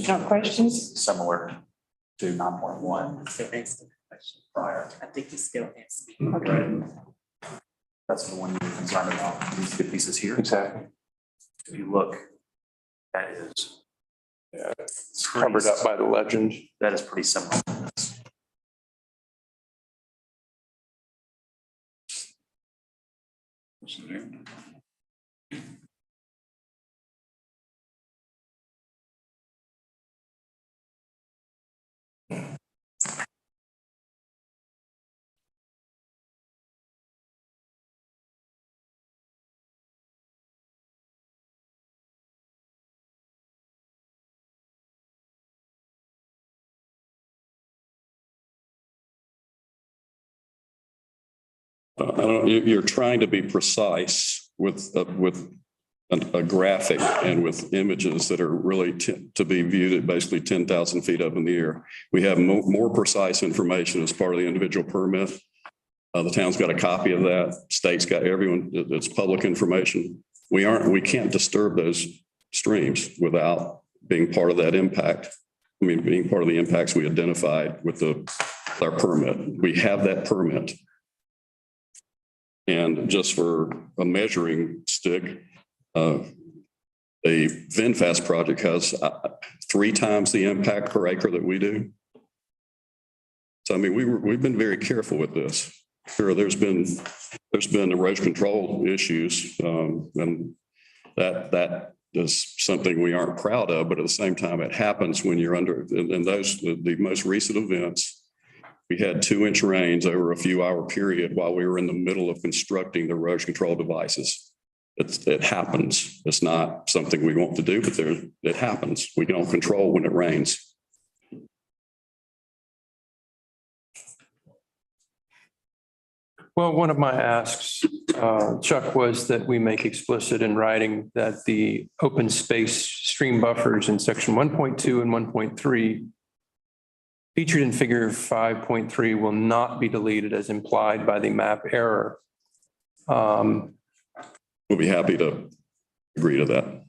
No questions? Similar to 9.1 prior. I think he still has. Okay. That's the one you're concerned about, these two pieces here. Exactly. If you look, that is. Yeah, it's covered up by the legend. That is pretty similar. I don't, you're trying to be precise with a graphic and with images that are really to be viewed at basically 10,000 feet up in the air. We have more precise information as part of the individual permit. The town's got a copy of that. State's got everyone. It's public information. We can't disturb those streams without being part of that impact. I mean, being part of the impacts we identified with our permit. We have that permit. And just for a measuring stick, a VinFast project has 3 times the impact per acre that we do. So, I mean, we've been very careful with this. Sure, there's been erosion control issues, and that is something we aren't proud of, but at the same time, it happens when you're under, and those, the most recent events, we had 2-inch rains over a few hour period while we were in the middle of constructing the erosion control devices. It happens. It's not something we want to do, but it happens. We don't control when it rains. Well, one of my asks, Chuck, was that we make explicit in writing that the open space stream buffers in section 1.2 and 1.3 featured in figure 5.3 will not be deleted as implied by the map error. We'll be happy to agree to that.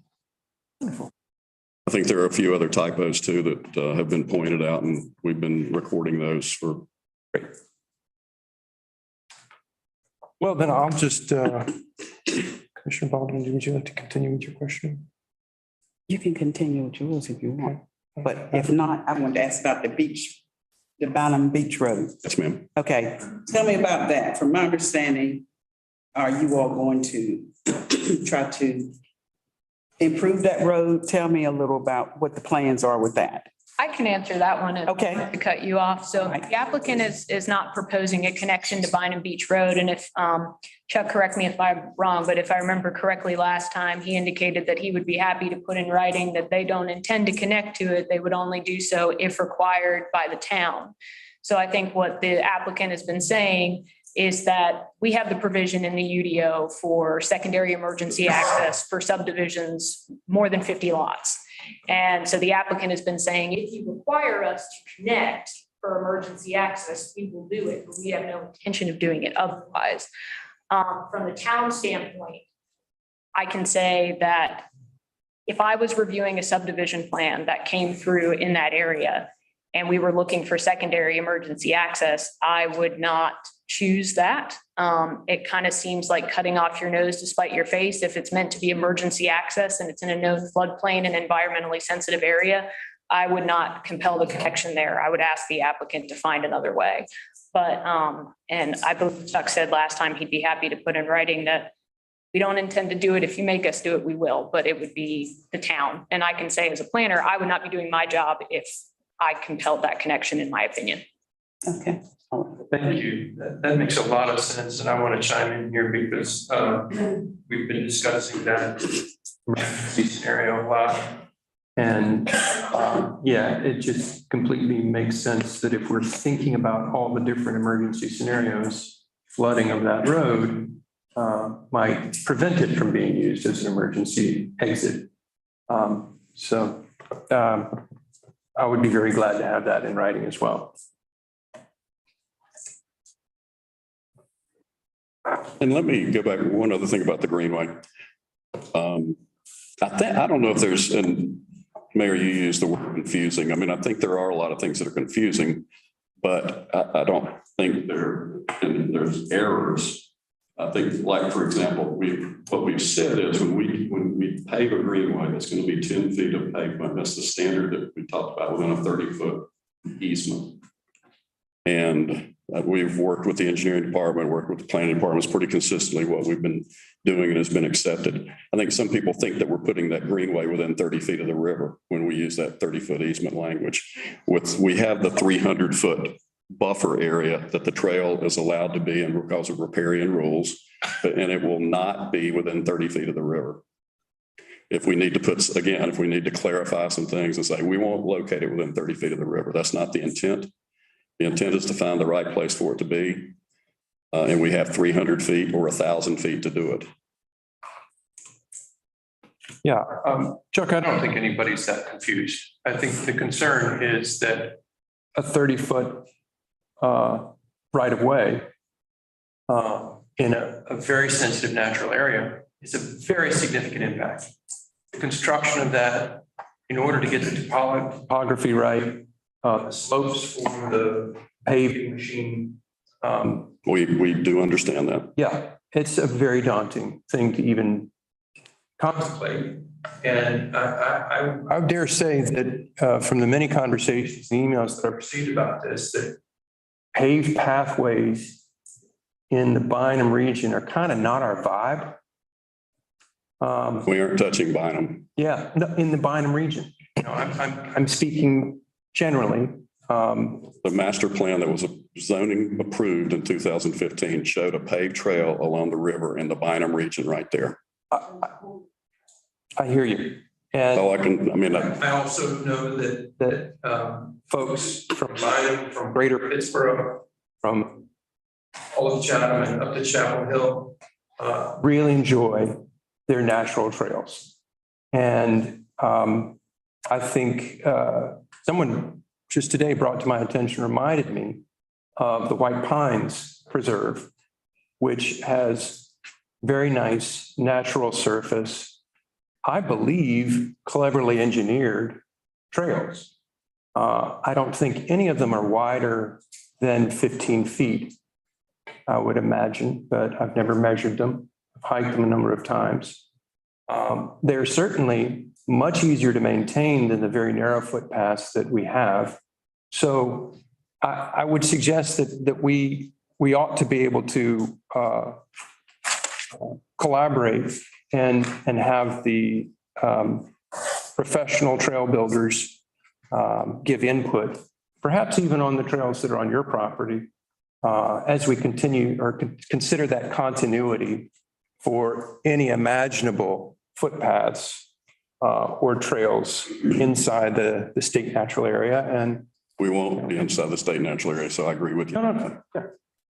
I think there are a few other typos too that have been pointed out, and we've been recording those for. Well, then I'll just, Commissioner Baldwin, would you like to continue with your question? You can continue with yours if you want, but if not, I want to ask about the beach, the Bottom Beach Road. Yes, ma'am. Okay, tell me about that. From my understanding, are you all going to try to improve that road? Tell me a little about what the plans are with that. I can answer that one. Okay. To cut you off. So the applicant is not proposing a connection to Bynum Beach Road. And if, Chuck, correct me if I'm wrong, but if I remember correctly, last time he indicated that he would be happy to put in writing that they don't intend to connect to it. They would only do so if required by the town. So I think what the applicant has been saying is that we have the provision in the UDO for secondary emergency access for subdivisions more than 50 lots. And so the applicant has been saying, if you require us to connect for emergency access, we will do it, but we have no intention of doing it otherwise. From the town standpoint, I can say that if I was reviewing a subdivision plan that came through in that area and we were looking for secondary emergency access, I would not choose that. It kind of seems like cutting off your nose to spite your face. If it's meant to be emergency access and it's in a known floodplain and environmentally sensitive area, I would not compel the connection there. I would ask the applicant to find another way. But, and I believe Chuck said last time he'd be happy to put in writing that we don't intend to do it. If you make us do it, we will, but it would be the town. And I can say as a planner, I would not be doing my job if I compelled that connection, in my opinion. Okay. Thank you. That makes a lot of sense. And I want to chime in here because we've been discussing that scenario a lot. And yeah, it just completely makes sense that if we're thinking about all the different emergency scenarios, flooding of that road might prevent it from being used as an emergency exit. So I would be very glad to have that in writing as well. And let me go back to one other thing about the Greenway. I don't know if there's, and Mayor, you used the word confusing. I mean, I think there are a lot of things that are confusing, but I don't think there's errors. I think, like, for example, what we've said is when we pave a Greenway, that's going to be 10 feet of pavement. That's the standard that we talked about within a 30-foot easement. And we've worked with the engineering department, worked with the planning departments pretty consistently what we've been doing and has been accepted. I think some people think that we're putting that Greenway within 30 feet of the river when we use that 30-foot easement language. We have the 300-foot buffer area that the trail is allowed to be in because of riparian rules, and it will not be within 30 feet of the river. If we need to if we need to clarify some things and say, we won't locate it within 30 feet of the river, that's not the intent. The intent is to find the right place for it to be. And we have 300 feet or 1,000 feet to do it. Yeah, Chuck, I don't think anybody's that confused. I think the concern is that a 30-foot right of way in a very sensitive natural area is a very significant impact. The construction of that, in order to get the topography right, the slopes for the paving machine. We do understand that. Yeah, it's a very daunting thing to even contemplate. And I would dare say that from the many conversations and emails that I've received about this, that paved pathways in the Bynum region are kind of not our vibe. We aren't touching Bynum. Yeah, no, in the Bynum region. You know, I'm speaking generally. The master plan that was zoning approved in 2015 showed a paved trail along the river in the Bynum region right there. I hear you. And I also know that folks from Bynum, from greater Pittsburgh, from all of Chatham and up to Chapel Hill, really enjoy their natural trails. And I think someone just today brought to my attention, reminded me of the White Pines Preserve, which has very nice natural surface, I believe cleverly engineered trails. I don't think any of them are wider than 15 feet, I would imagine, but I've never measured them. I've hiked them a number of times. They're certainly much easier to maintain than the very narrow footpaths that we have. So I would suggest that we ought to be able to collaborate and have the professional trail builders give input, perhaps even on the trails that are on your property, as we continue or consider that continuity for any imaginable footpaths or trails inside the state natural area. And we won't be inside the state natural area, so I agree with you. No. Yeah.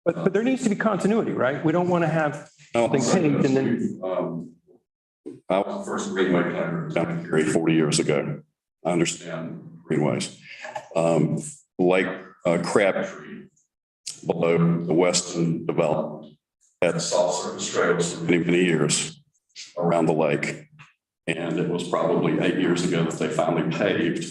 But there needs to be continuity, right? We don't want to have something paved and then. I was the first greenway planner down here 40 years ago. I understand greenways. Lake Crabtree below the Weston development had soft surface trails for many years around the lake. And it was probably 8 years ago that they finally paved,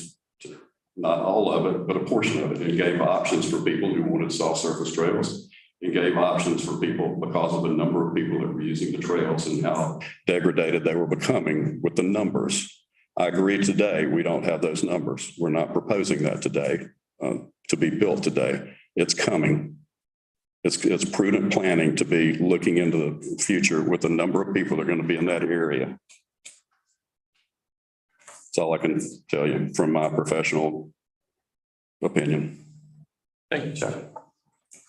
not all of it, but a portion of it, and gave options for people who wanted soft surface trails. It gave options for people because of the number of people that were using the trails and how degraded they were becoming with the numbers. I agree today, we don't have those numbers. We're not proposing that today to be built today. It's coming. It's prudent planning to be looking into the future with the number of people that are going to be in that area. That's all I can tell you from my professional opinion. Thank you, Chuck.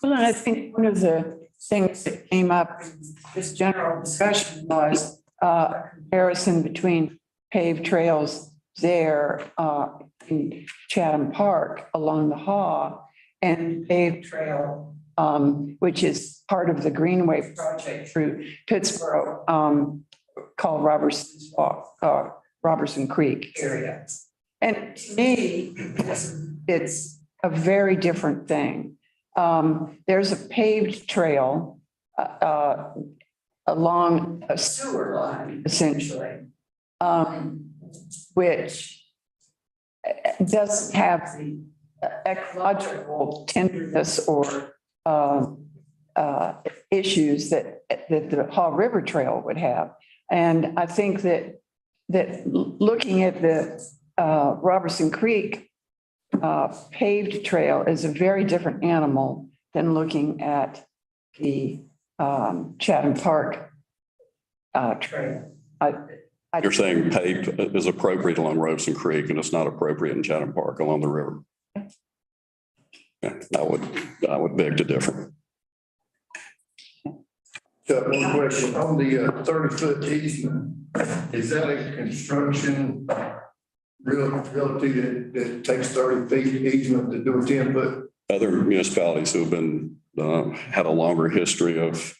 Well, I think one of the things that came up in this general discussion was comparison between paved trails there in Chatham Park along the Haw and paved trail, which is part of the Greenway project through Pittsburgh, called Robertson's Walk, Robertson Creek area. And to me, it's a very different thing. There's a paved trail along a sewer line, essentially, which doesn't have the ecological tenderness or issues that the Haw River Trail would have. And I think that looking at the Robertson Creek paved trail is a very different animal than looking at the Chatham Park trail. You're saying paved is appropriate along Robeson Creek and it's not appropriate in Chatham Park along the river. Yeah, I would beg to differ. Chuck, one question on the 30-foot easement. Is that a construction realty that takes 30 feet easement to do a 10-foot? Other municipalities who have been had a longer history of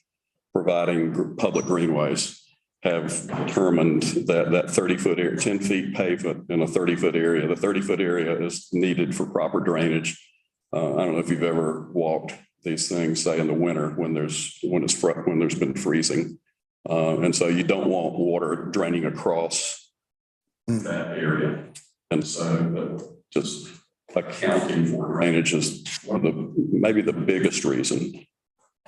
providing public greenways have determined that 30-foot area, 10 feet pavement in a 30-foot area, the 30-foot area is needed for proper drainage. I don't know if you've ever walked these things, say in the winter when there's been freezing. And so you don't want water draining across that area. And so just accounting for drainage is one of maybe the biggest reason.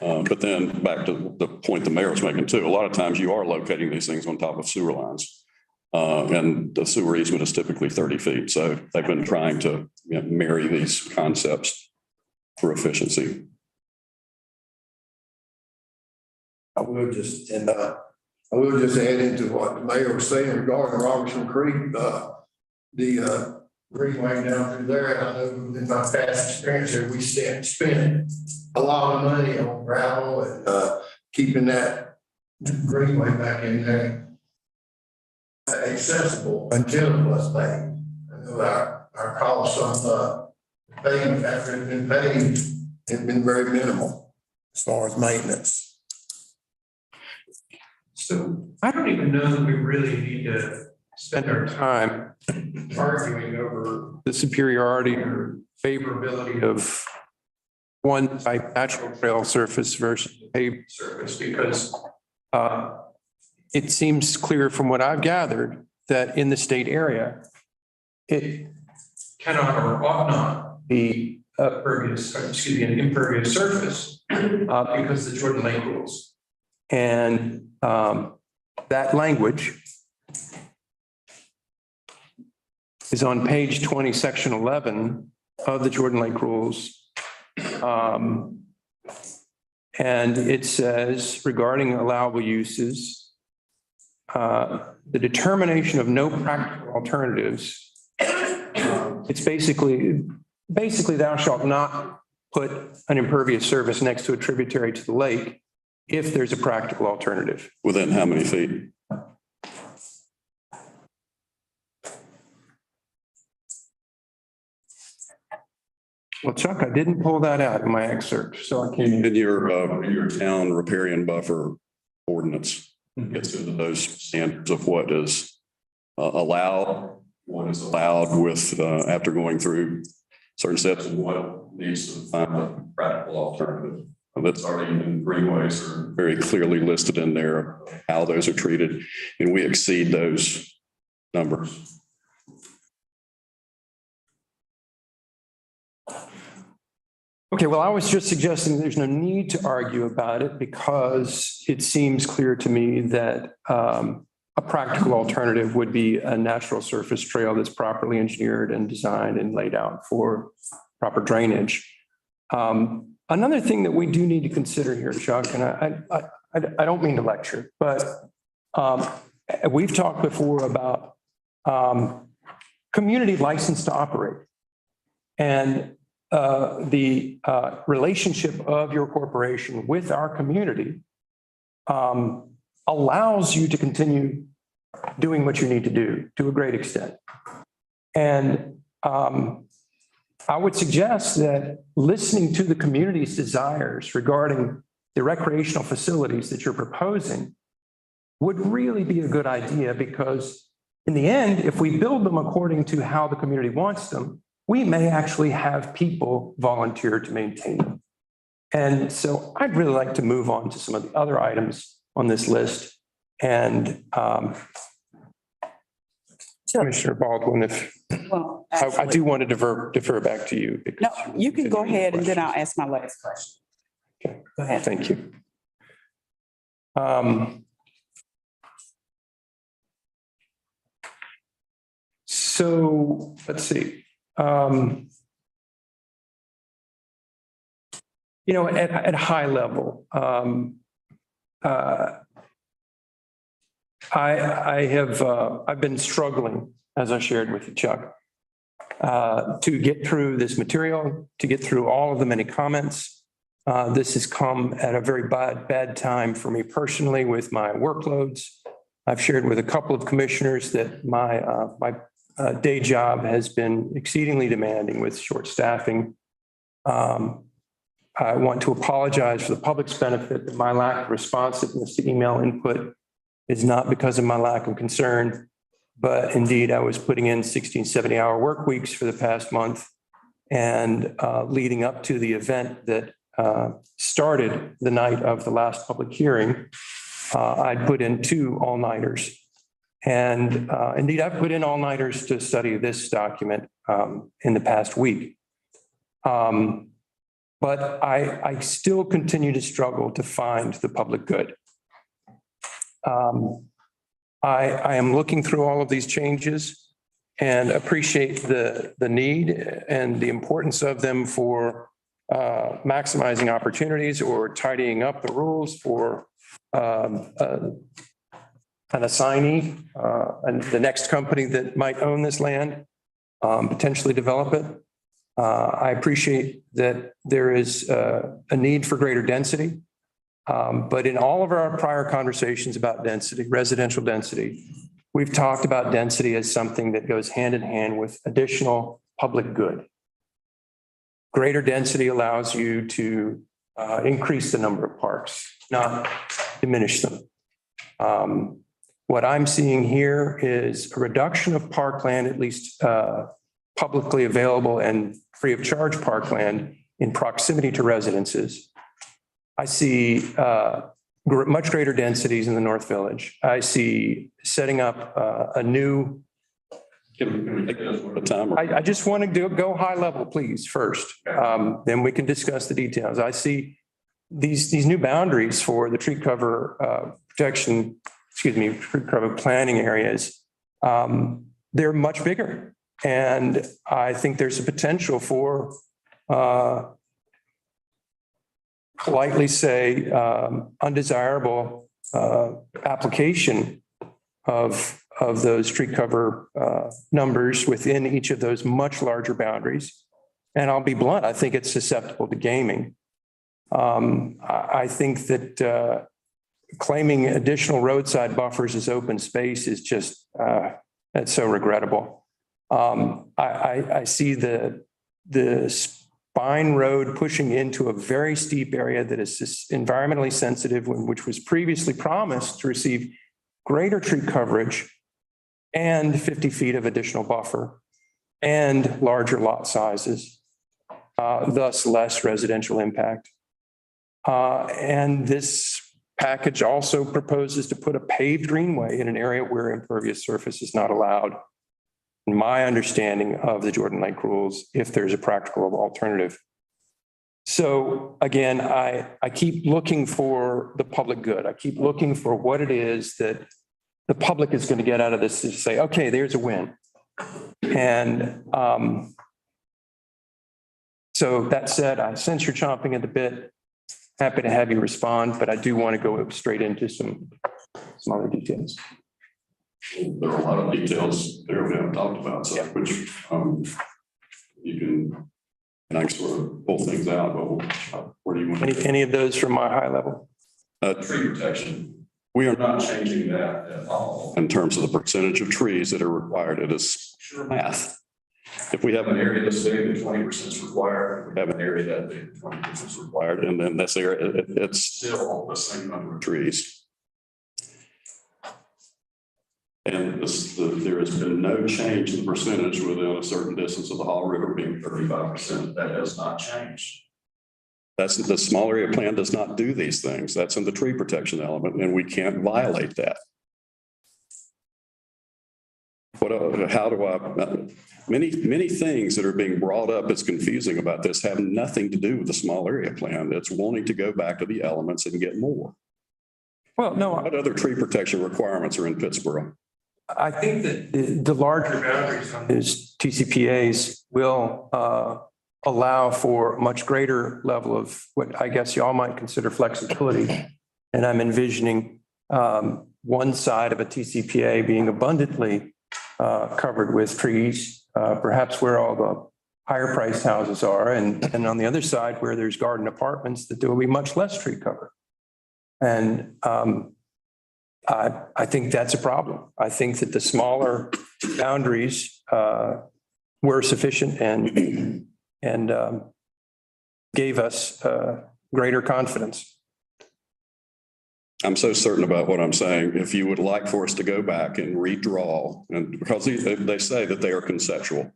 But then back to the point the mayor was making too, a lot of times you are locating these things on top of sewer lines. And the sewer easement is typically 30 feet. So they've been trying to marry these concepts for efficiency. I will just add into what the mayor was saying regarding Robertson Creek, the greenway down through there. I know in my past experience there, we spent a lot of money on gravel and keeping that greenway back in there accessible until it was paid. I know our costs on paying after it's been paid have been very minimal as far as maintenance. So I don't even know that we really need to spend our time arguing over the superiority or favorability of one type natural trail surface versus paved surface, because it seems clear from what I've gathered that in the state area, it cannot or ought not be an impervious surface because of the Jordan Lake rules. And that language is on page 20, section 11 of the Jordan Lake rules. And it says regarding allowable uses, the determination of no practical alternatives. It's basically thou shalt not put an impervious surface next to a tributary to the lake if there's a practical alternative. Within how many feet? Well, Chuck, I didn't pull that out in my excerpt, so I can't. In your town riparian buffer ordinance gets into those standards of what is allowed, what is allowed with after going through certain steps and what needs to find a practical alternative. That's already in greenways are very clearly listed in there, how those are treated, and we exceed those numbers. Okay, well, I was just suggesting there's no need to argue about it because it seems clear to me that a practical alternative would be a natural surface trail that's properly engineered and designed and laid out for proper drainage. Another thing that we do need to consider here, Chuck, and I don't mean to lecture, but we've talked before about community license to operate. And the relationship of your corporation with our community allows you to continue doing what you need to do to a great extent. And I would suggest that listening to the community's desires regarding the recreational facilities that you're proposing would really be a good idea, because in the end, if we build them according to how the community wants them, we may actually have people volunteer to maintain them. And so I'd really like to move on to some of the other items on this list. And Commissioner Baldwin, if I do want to defer back to you. No, you can go ahead and then I'll ask my last question. Okay. Go ahead. Thank you. So let's see. At a high level, I've been struggling, as I shared with you, Chuck, to get through this material, to get through all of the many comments. This has come at a very bad time for me personally with my workloads. I've shared with a couple of commissioners that my day job has been exceedingly demanding with short staffing. I want to apologize for the public's benefit that my lack of responsiveness to email input is not because of my lack of concern, but indeed I was putting in 16, 70-hour work weeks for the past month and leading up to the event that started the night of the last public hearing. I'd put in 2 all-nighters. And indeed, I've put in all-nighters to study this document in the past week. But I still continue to struggle to find the public good. I am looking through all of these changes and appreciate the need and the importance of them for maximizing opportunities or tidying up the rules for an assignee and the next company that might own this land, potentially develop it. I appreciate that there is a need for greater density. But in all of our prior conversations about density, residential density, we've talked about density as something that goes hand in hand with additional public good. Greater density allows you to increase the number of parks, not diminish them. What I'm seeing here is a reduction of parkland, at least publicly available and free of charge parkland in proximity to residences. I see much greater densities in the North Village. I see setting up a new. Can we take this one at a time? I just want to go high level, please, first. Then we can discuss the details. I see these new boundaries for the tree cover protection, tree cover planning areas. They're much bigger. And I think there's a potential for, politely say, undesirable application of those tree cover numbers within each of those much larger boundaries. And I'll be blunt, I think it's susceptible to gaming. I think that claiming additional roadside buffers as open space is just, that's so regrettable. I see the spine road pushing into a very steep area that is environmentally sensitive, which was previously promised to receive greater tree coverage and 50 feet of additional buffer and larger lot sizes, thus less residential impact. And this package also proposes to put a paved greenway in an area where impervious surface is not allowed. In my understanding of the Jordan Lake rules, if there's a practical alternative. So again, I keep looking for the public good. I keep looking for what it is that the public is going to get out of this to say, okay, there's a win. And so that said, I sense you're chomping at the bit. Happy to have you respond, but I do want to go straight into some other details. There are a lot of details there we haven't talked about, so which you can, and I can sort of pull things out, but where do you want to? Any of those from my high level? Tree protection. We are not changing that at all in terms of the percentage of trees that are required. It is pure math. If we have an area that's big, then 20% is required. We have an area that big, 20% is required, and then this area, it's still the same number of trees. And there has been no change in the percentage within a certain distance of the Hall River being 35%. That has not changed. That's the small area plan does not do these things. That's in the tree protection element, and we can't violate that. How do I, many things that are being brought up as confusing about this have nothing to do with the small area plan. It's wanting to go back to the elements and get more. Well, no. What other tree protection requirements are in Pittsburgh? I think that the larger boundaries on these TCPAs will allow for a much greater level of what I guess y'all might consider flexibility. And I'm envisioning one side of a TCPA being abundantly covered with trees, perhaps where all the higher priced houses are, and on the other side where there's garden apartments, that there will be much less tree cover. And I think that's a problem. I think that the smaller boundaries were sufficient and gave us greater confidence. I'm so certain about what I'm saying. If you would like for us to go back and redraw, and because they say that they are conceptual.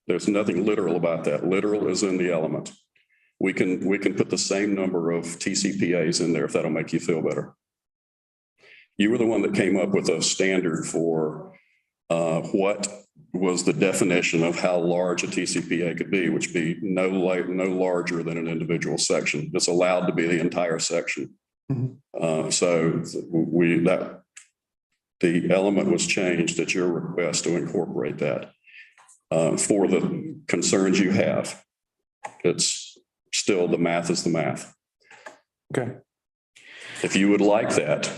There's nothing literal about that. Literal is in the element. We can put the same number of TCPAs in there if that'll make you feel better. You were the one that came up with a standard for what was the definition of how large a TCPA could be, which be no larger than an individual section. It's allowed to be the entire section. So the element was changed at your request to incorporate that for the concerns you have. It's still, the math is the math. Okay. If you would like that,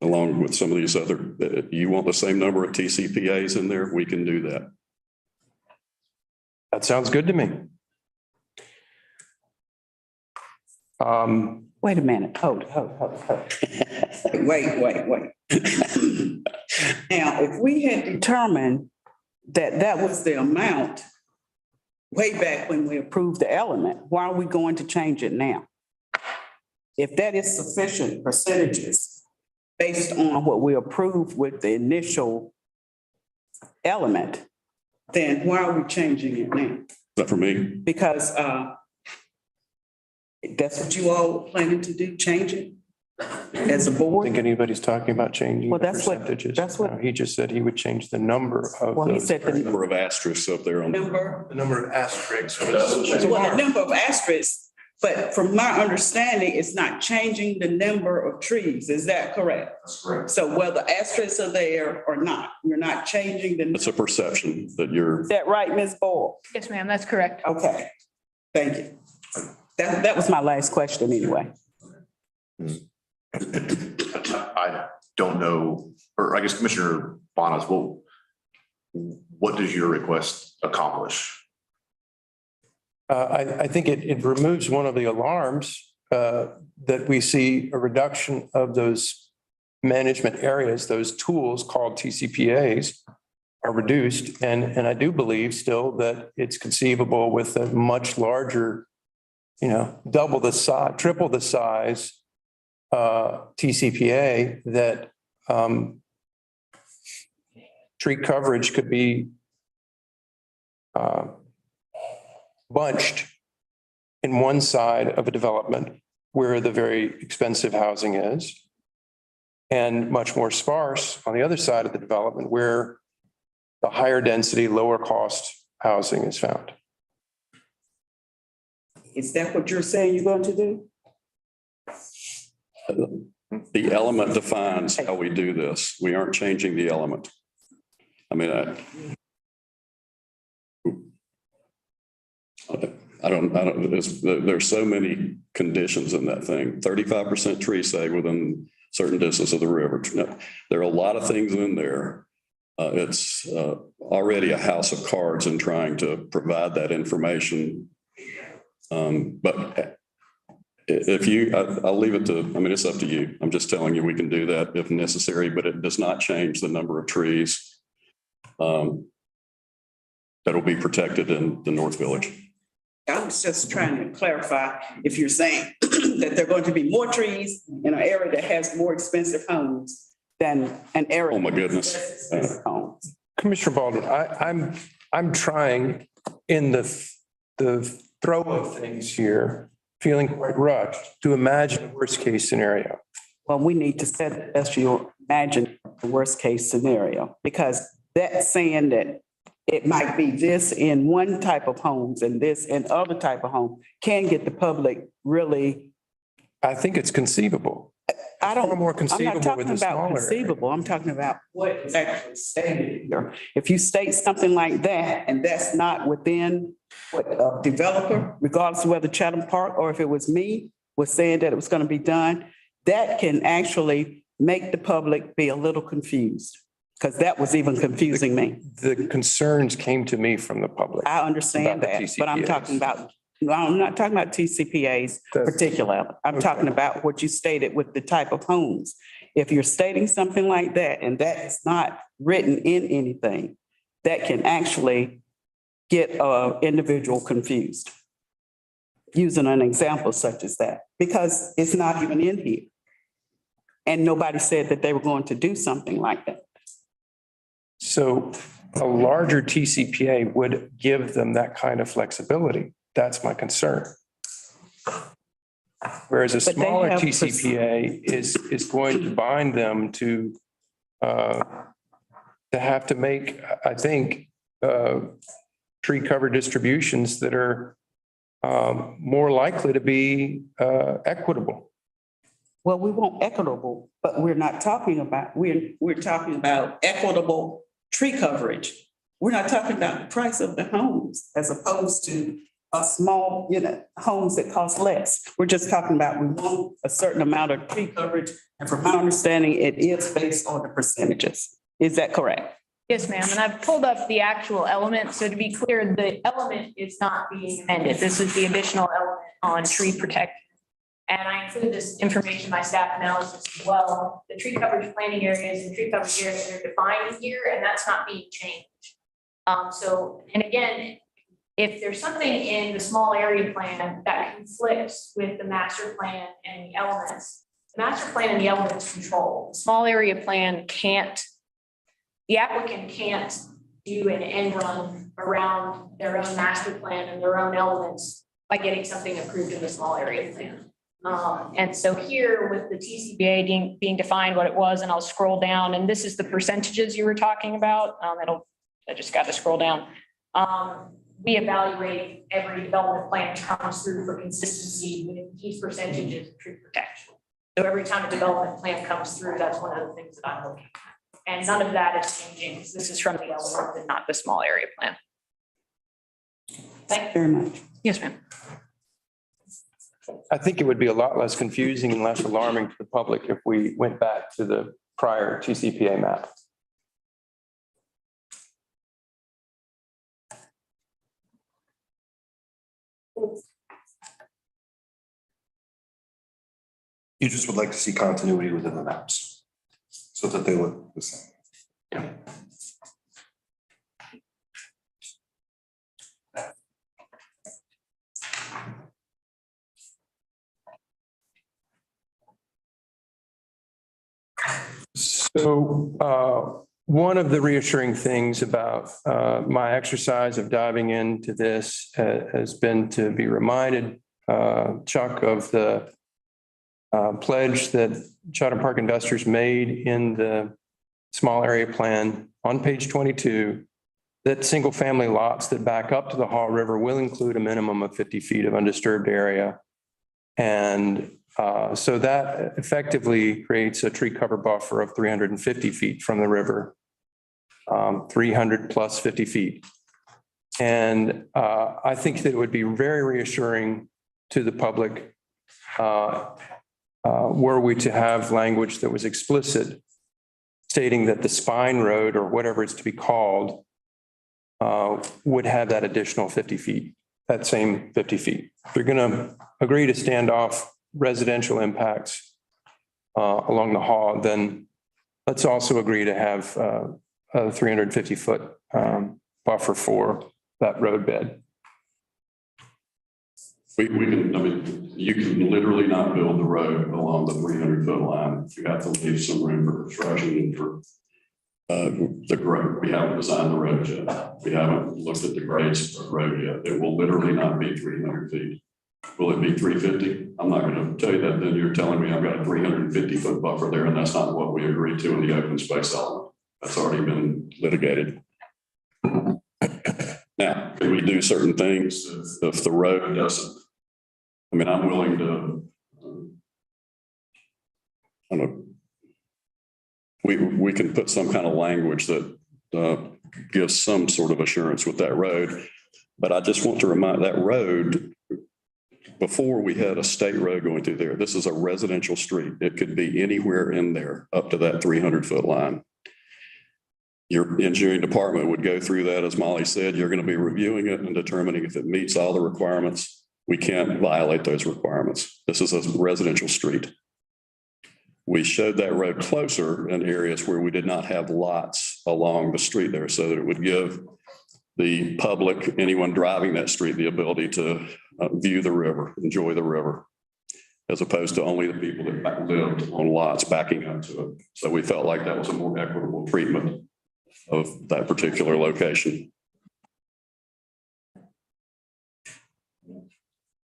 along with some of these other, you want the same number of TCPAs in there, we can do that. That sounds good to me. Wait a minute, hold. Wait. Now, if we had determined that that was the amount way back when we approved the element, why are we going to change it now? If that is sufficient percentages based on what we approved with the initial element, then why are we changing it now? Is that for me? Because that's what you all planning to do, change it as a I don't board? think anybody's talking about changing Well, the that's what- percentages. that's what- No, he just said he would change the number of Well, he those. said the Number of asterisks up there on. number, The number of asterisks. well, the number of asterisks, but from my understanding, it's not changing the number of trees. Is that correct? That's correct. So whether asterisks are there or not, you're not changing the. It's a perception that you're, Is that right, Ms. Boyle? Yes, ma'am, that's correct. Okay, thank you. That was my last question anyway. I don't know, or I guess Commissioner Bonitz, what does your request accomplish? I think it removes one of the alarms that we see a reduction of those management areas, those tools called TCPAs are reduced. And I do believe still that it's conceivable with a much larger, double the size, triple the size TCPA that tree coverage could be bunched in one side of a development where the very expensive housing is, and much more sparse on the other side of the development where the higher density, lower cost housing is found. Is that what you're saying you're going to do? the element defines how we do this. We aren't changing the element. I mean, there's so many conditions in that thing. 35% tree save within certain distance of the river. There are a lot of things in there. It's already a house of cards in trying to provide that information. But if you, I'll leave it to, I mean, it's up to you. I'm just telling you, we can do that if necessary, but it does not change the number of trees that will be protected in the North Village. I was just trying to clarify if you're saying that there are going to be more trees in an area that has more expensive homes than an area. Oh, my goodness. Homes. Commissioner Baldwin, I'm trying in the throw of things here, feeling quite rushed to imagine a worst case scenario. Well, we need to set as you imagine the worst case scenario, because that's saying that it might be this in one type of homes and this in other type of home can get the public really. I think it's conceivable. I don't, Far more I'm not conceivable talking with a about smaller conceivable. I'm talking about what is actually stated here. If you state something like that and that's not within what a developer, regardless of whether Chatham Park or if it was me, was saying that it was going to be done, that can actually make the public be a little confused. Because that was even confusing me. The concerns came to me from the public. I understand About the that, but I'm TCPAs. talking about, no, I'm not talking about TCPAs particularly. I'm talking about what you stated with the type of homes. If you're stating something like that and that is not written in anything, that can actually get an individual confused. using an example such as that, because it's not even in here. And nobody said that they were going to do something like that. So a larger TCPA would give them that kind of flexibility. That's my concern. Whereas a But they smaller have TCPA is going to bind them to have to make, I think, tree cover distributions that are more likely to be equitable. Well, we want equitable, but we're not talking about, we're talking about equitable tree coverage. We're not talking about the price of the homes as opposed to a small, homes that cost less. We're just talking about, we want a certain amount of tree coverage. And from my understanding, it is based on the percentages. Is that correct? Yes, ma'am. And I've pulled up the actual element. So to be clear, the element is not being amended. This is the additional element on tree protection. And I include this information in my staff analysis as well. The tree coverage planning areas and tree coverage areas are defined here, and that's not being changed. And again, if there's something in the small area plan that conflicts with the master plan and the elements, the master plan and the elements control. The small area plan the applicant can't do an end run around their own master plan and their own elements by getting something approved in the small area plan. And so here with the TCBA being defined what it was, and I'll scroll down, and this is the percentages you were talking about. I just got to scroll down. We evaluate every development plan that comes through for consistency with these percentages of tree protection. So every time a development plan comes through, that's one of the things that I'm looking at. And none of that is changing because this is from the element and not the small area plan. Thank you very much. Yes, ma'am. I think it would be a lot less confusing and less alarming to the public if we went back to the prior TCPA map. You just would like to see continuity within the maps so that they look the same. So one of the reassuring things about my exercise of diving into this has been to be reminded, Chuck, of the pledge that Chatham Park investors made in the small area plan on page 22, that single family lots that back up to the Haw River will include a minimum of 50 feet of undisturbed area. And so that effectively creates a tree cover buffer of 350 feet from the river, 300 plus 50 feet. And I think that it would be very reassuring to the public were we to have language that was explicit stating that the spine road or whatever it's to be called would have that additional 50 feet, that same 50 feet. If you're going to agree to stand off residential impacts along the Haw, then let's also agree to have a 350-foot buffer for that roadbed. We can, you can literally not build the road along the 300-foot line. You have to leave some room for construction and for the grade. We haven't designed the road yet. We haven't looked at the grades of the road yet. It will literally not be 300 feet. Will it be 350? I'm not going to tell you that. Then you're telling me I've got a 350-foot buffer there, and that's not what we agreed to in the open space element. That's already been litigated. Now, can we do certain things if the road doesn't? I mean, I'm willing to, I don't know, we can put some kind of language that gives some sort of assurance with that road. But I just want to remind that road, before we had a state road going through there, this is a residential street. It could be anywhere in there up to that 300-foot line. Your engineering department would go through that. As Molly said, you're going to be reviewing it and determining if it meets all the requirements. We can't violate those requirements. This is a residential street. We showed that road closer in areas where we did not have lots along the street there, so that it would give the public, anyone driving that street, the ability to view the river, enjoy the river, as opposed to only the people that lived on lots backing up to it. So we felt like that was a more equitable treatment of that particular location.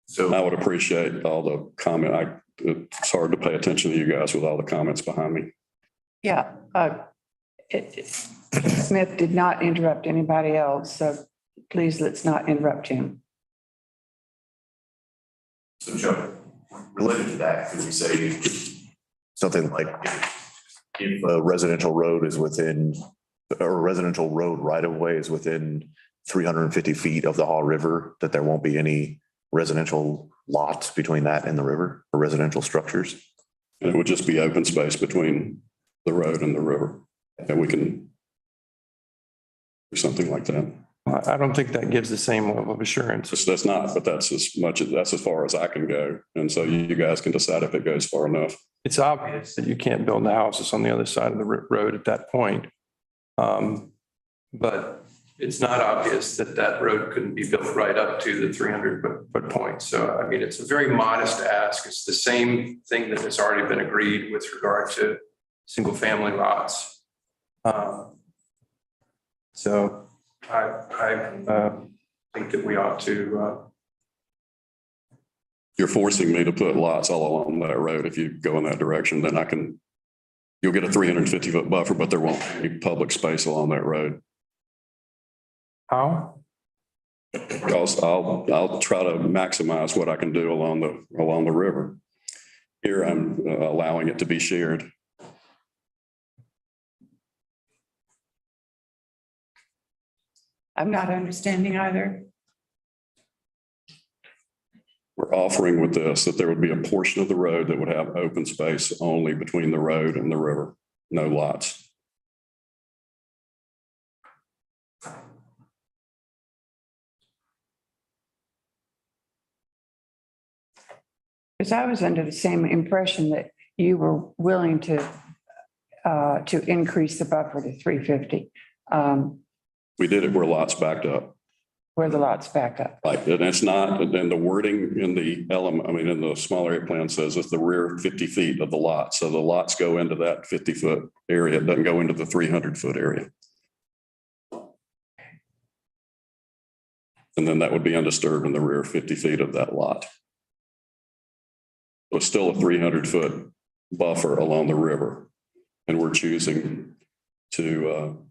So I would appreciate all the comment. It's hard to pay attention to you guys with all the comments behind me. Yeah, Smith did not interrupt anybody else, so please let's not interrupt him. So Joe, related to that, could we say something like if a residential road is within, or a residential road right of way is within 350 feet of the Haw River, that there won't be any residential lots between that and the river or residential structures? And it would just be open space between the road and the river. And we can do something like that. I don't think that gives the same level of assurance. That's not, but that's as far as I can go. And so you guys can decide if it goes far enough. It's obvious that you can't build the houses on the other side of the road at that point. But it's not obvious that that road couldn't be built right up to the 300-foot point. So, I mean, it's a very modest ask. It's the same thing that has already been agreed with regard to single-family lots. So I think that we ought to. You're forcing me to put lots all along that road. If you go in that direction, then you'll get a 350-foot buffer, but there won't be public space along that road. How? Because I'll try to maximize what I can do along the river. Here, I'm allowing it to be shared. I'm not understanding either. We're offering with this that there would be a portion of the road that would have open space only between the road and the river, no lots. Because I was under the same impression that you were willing to increase the buffer to 350. We did it where lots backed up. Where the lots back up. Like, and it's not, and the wording in the element, I mean, in the small area plan says it's the rear 50 feet of the lot. So the lots go into that 50-foot area. It doesn't go into the 300-foot area. And then that would be undisturbed in the rear 50 feet of that lot. It's still a 300-foot buffer along the river. And we're choosing to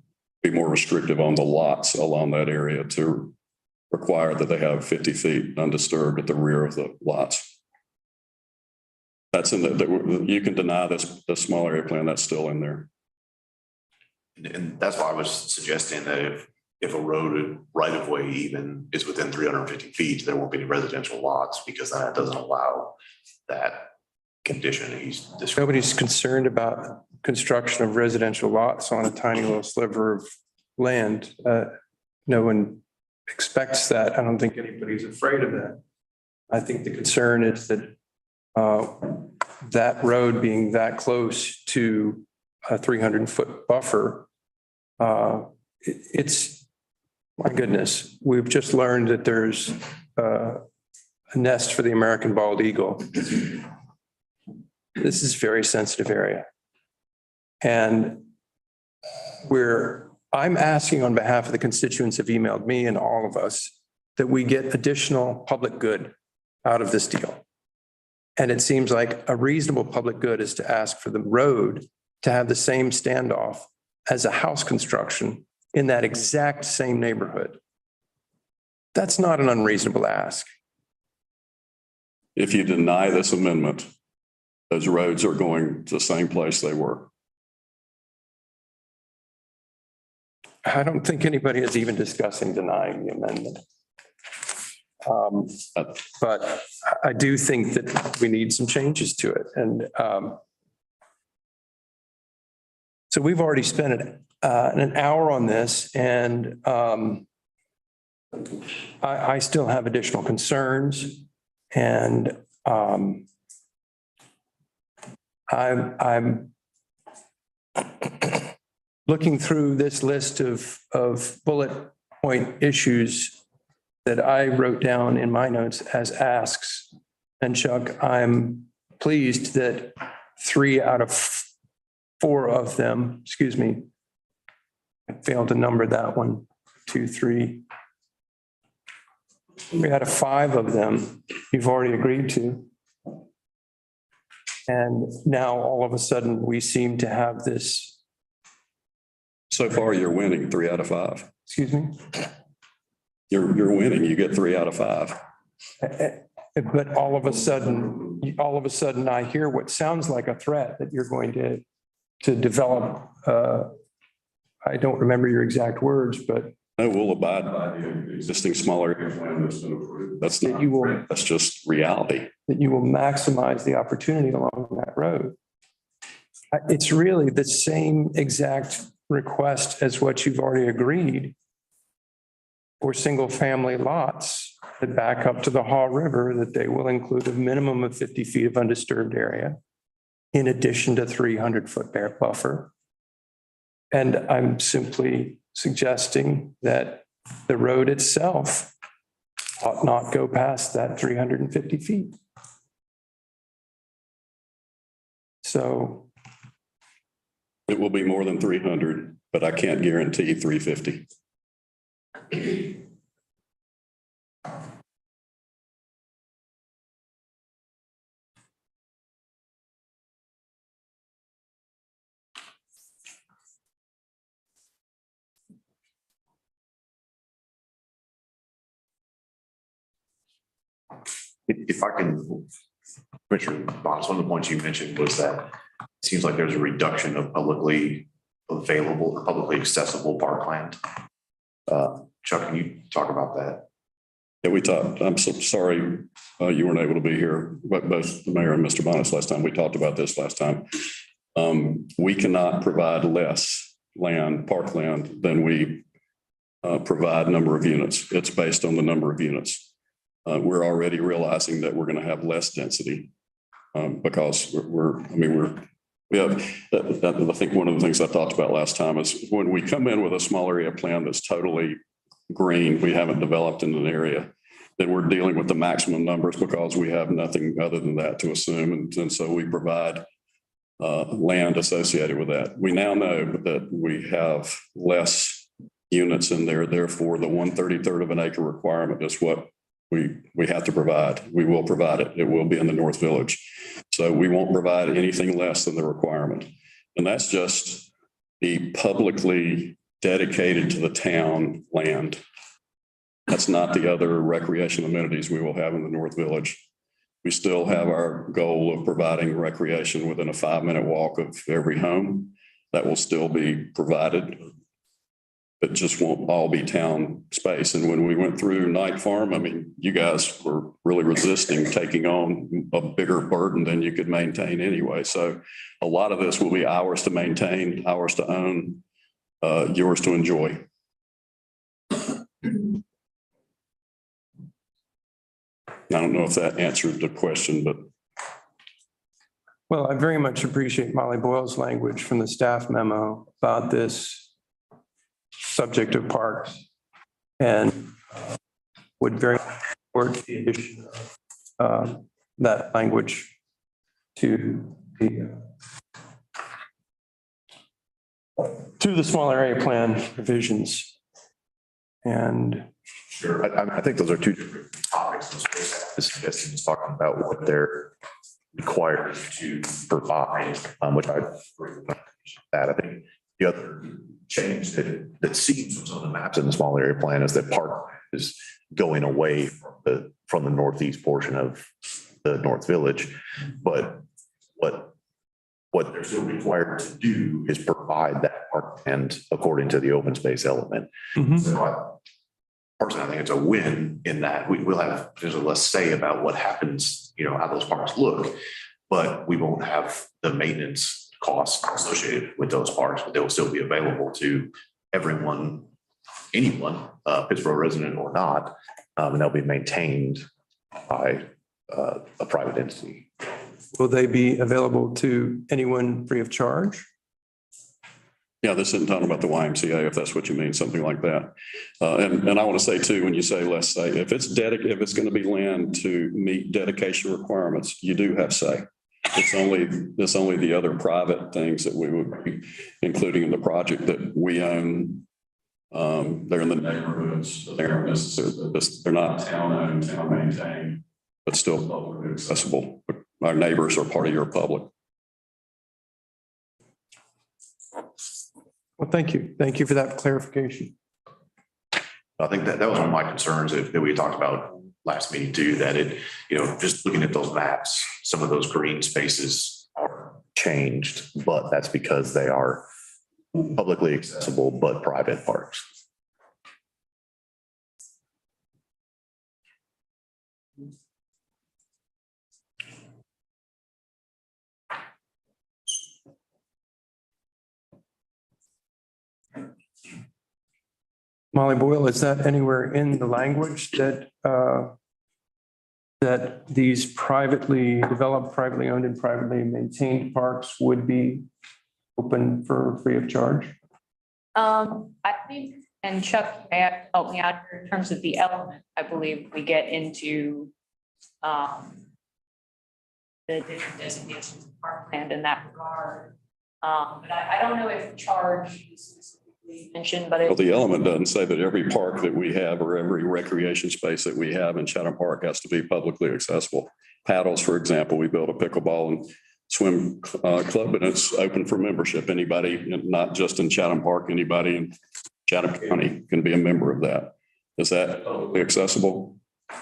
be more restrictive on the lots along that area to require that they have 50 feet undisturbed at the rear of the lots. That's in you can deny this, the small area plan, that's still in there. And that's why I was suggesting that if a road right of way even is within 350 feet, there won't be any residential lots because that doesn't allow that condition he's describing. Nobody's concerned about construction of residential lots on a tiny little sliver of land. No one expects that. I don't think anybody's afraid of that. I think the concern is that that road being that close to a 300-foot buffer, it's, my goodness, we've just learned that there's a nest for the American bald eagle. This is a very sensitive area. And I'm asking on behalf of the constituents who have emailed me and all of us that we get additional public good out of this deal. And it seems like a reasonable public good is to ask for the road to have the same standoff as a house construction in that exact same neighborhood. That's not an unreasonable ask. If you deny this amendment, those roads are going to the same place they were. I don't think anybody is even discussing denying the amendment. But I do think that we need some changes to it. And so we've already spent an hour on this, and I still have additional concerns. And I'm looking through this list of bullet point issues that I wrote down in my notes as asks. And Chuck, I'm pleased that 3 out of 4 of them, excuse me, I failed to number that one, 2, 3. 3 out of 5 of them you've already agreed to. And now all of a sudden we seem to have this. So far, you're winning 3 out of 5. Excuse me? You're winning. You get 3 out of 5. But all of a sudden I hear what sounds like a threat that you're going to develop. I don't remember your exact words, but. No, we'll abide by the existing smaller area plan that's been approved. That's not, You will, that's just reality. that you will maximize the opportunity along that road. It's really the same exact request as what you've already agreed for single-family lots that back up to the Haw River, that they will include a minimum of 50 feet of undisturbed area in addition to 300-foot bear buffer. And I'm simply suggesting that the road itself ought not go past that 350 feet. So It will be more than 300, but I can't guarantee 350. If I can, Commissioner Bonitz, one of the points you mentioned was that it seems like there's a reduction of publicly available or publicly accessible parkland. Chuck, can you talk about that? Yeah, we talked, I'm so sorry you weren't able to be here, but both the mayor and Mr. Bonitz last time, we talked about this last time. We cannot provide less land, parkland, than we provide number of units. It's based on the number of units. We're already realizing that we're going to have less density because we have, I think one of the things I talked about last time is when we come in with a small area plan that's totally green, we haven't developed in an area, then we're dealing with the maximum numbers because we have nothing other than that to assume. And so we provide land associated with that. We now know that we have less units in there. Therefore, the 1/33 of an acre requirement is what we have to provide. We will provide it. It will be in the North Village. So we won't provide anything less than the requirement. And that's just the publicly dedicated to the town land. That's not the other recreation amenities we will have in the North Village. We still have our goal of providing recreation within a 5-minute walk of every home. That will still be provided. It just won't all be town space. And when we went through Night Farm, I mean, you guys were really resisting taking on a bigger burden than you could maintain anyway. So a lot of this will be ours to maintain, ours to own, yours to enjoy. I don't know if that answered the question, but. well, I very much appreciate Molly Boyle's language from the staff memo about this subject of parks, and would very much support the addition of that language to the small area plan provisions. And Sure. I think those are two different topics. This is talking about what they're required to provide, which I agree with that. I think the other change that seems on the maps in the small area plan is that park is going away from the northeast portion of the North Village. But what they're still required to do is provide that parkland according to the open space element. So personally, I think it's a win in that we'll have there's a less say about what happens, how those parks look, but we won't have the maintenance costs associated with those parks, but they will still be available to everyone, anyone, Pittsburgh resident or not, and they'll be maintained by a private entity. will they be available to anyone free of charge? Yeah, this isn't talking about the YMCA, if that's what you mean, something like that. And I want to say too, when you say, let's say, if it's going to be land to meet dedication requirements, you do have say. It's only the other private things that we would be including in the project that we own. They're in the neighborhoods. They're not town owned, town maintained, but still publicly accessible. Our neighbors are part of your public. Well, thank you. Thank you for that clarification. I think that was one of my concerns that we talked about last meeting too, that just looking at those maps, some of those green spaces are changed, but that's because they are publicly accessible, but private parks. Molly Boyle, is that anywhere in the language that that these privately developed, privately owned and privately maintained parks would be open for free of charge? I think, and Chuck may have to help me out here in terms of the element, I believe we get into the different designations of parkland in that regard. But I don't know if charge is specifically mentioned, but Well, the element doesn't say that every park that we have or every recreation space that we have in Chatham Park has to be publicly accessible. Paddles, for example, we built a pickleball and swim club, and it's open for membership. Anybody, not just in Chatham Park, anybody in Chatham County can be a member of that. Is that publicly accessible?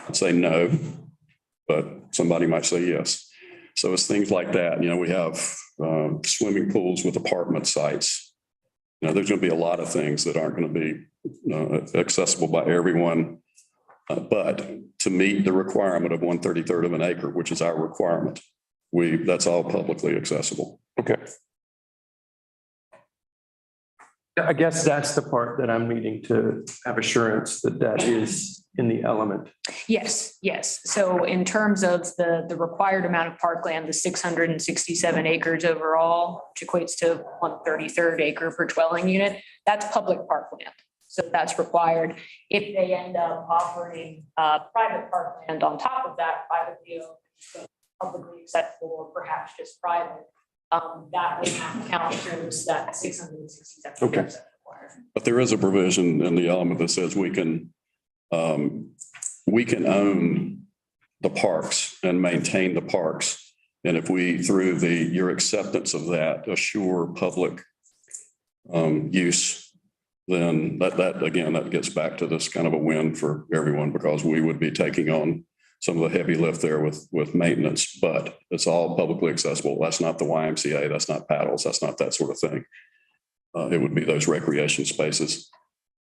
I'd say no, but somebody might say yes. So it's things like that. We have swimming pools with apartment sites. There's going to be a lot of things that aren't going to be accessible by everyone. But to meet the requirement of 1/33 of an acre, which is our requirement, that's all publicly accessible. Okay. I guess that's the part that I'm needing to have assurance that that is in the element. yes. So in terms of the required amount of parkland, the 667 acres overall, which equates to 1/33 acre per dwelling unit, that's public parkland. So that's required. If they end up offering private parkland on top of that, privately owned, publicly accessible, or perhaps just private, that would count towards that 667. Okay. But there is a provision in the element that says we can own the parks and maintain the parks. And if we, through your acceptance of that, assure public use, then that gets back to this kind of a win for everyone, because we would be taking on some of the heavy lift there with maintenance, but it's all publicly accessible. That's not the YMCA. That's not paddles. That's not that sort of thing. It would be those recreation spaces.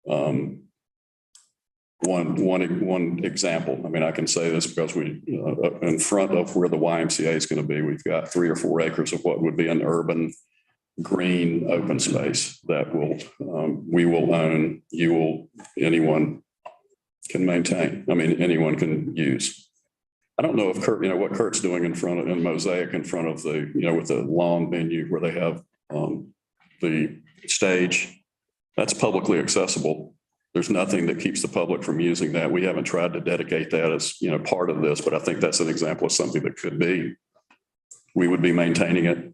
One example, I can say this because we, in front of where the YMCA is going to be, we've got 3 or 4 acres of what would be an urban green open space that we will own, anyone can maintain. Anyone can use. I don't know if what Kurt's doing in Mosaic in front of with the lawn venue where they have the stage, that's publicly accessible. There's nothing that keeps the public from using that. We haven't tried to dedicate that as, part of this, but I think that's an example of something that could be. We would be maintaining it.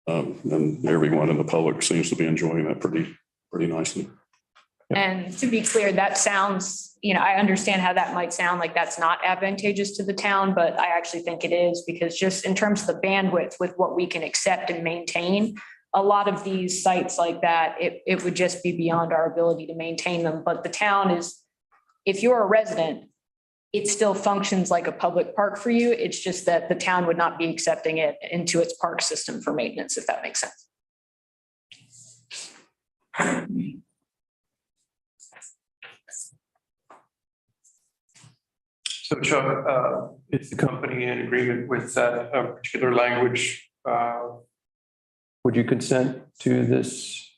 And everyone in the public seems to be enjoying that pretty nicely. And to be clear, that sounds, I understand how that might sound like that's not advantageous to the town, but I actually think it is, because just in terms of the bandwidth with what we can accept and maintain, a lot of these sites like that, it would just be beyond our ability to maintain them. But the town is, if you're a resident, it still functions like a public park for you. It's just that the town would not be accepting it into its park system for maintenance, if that makes sense. So Chuck, is the company in agreement with that particular language? Would you consent to this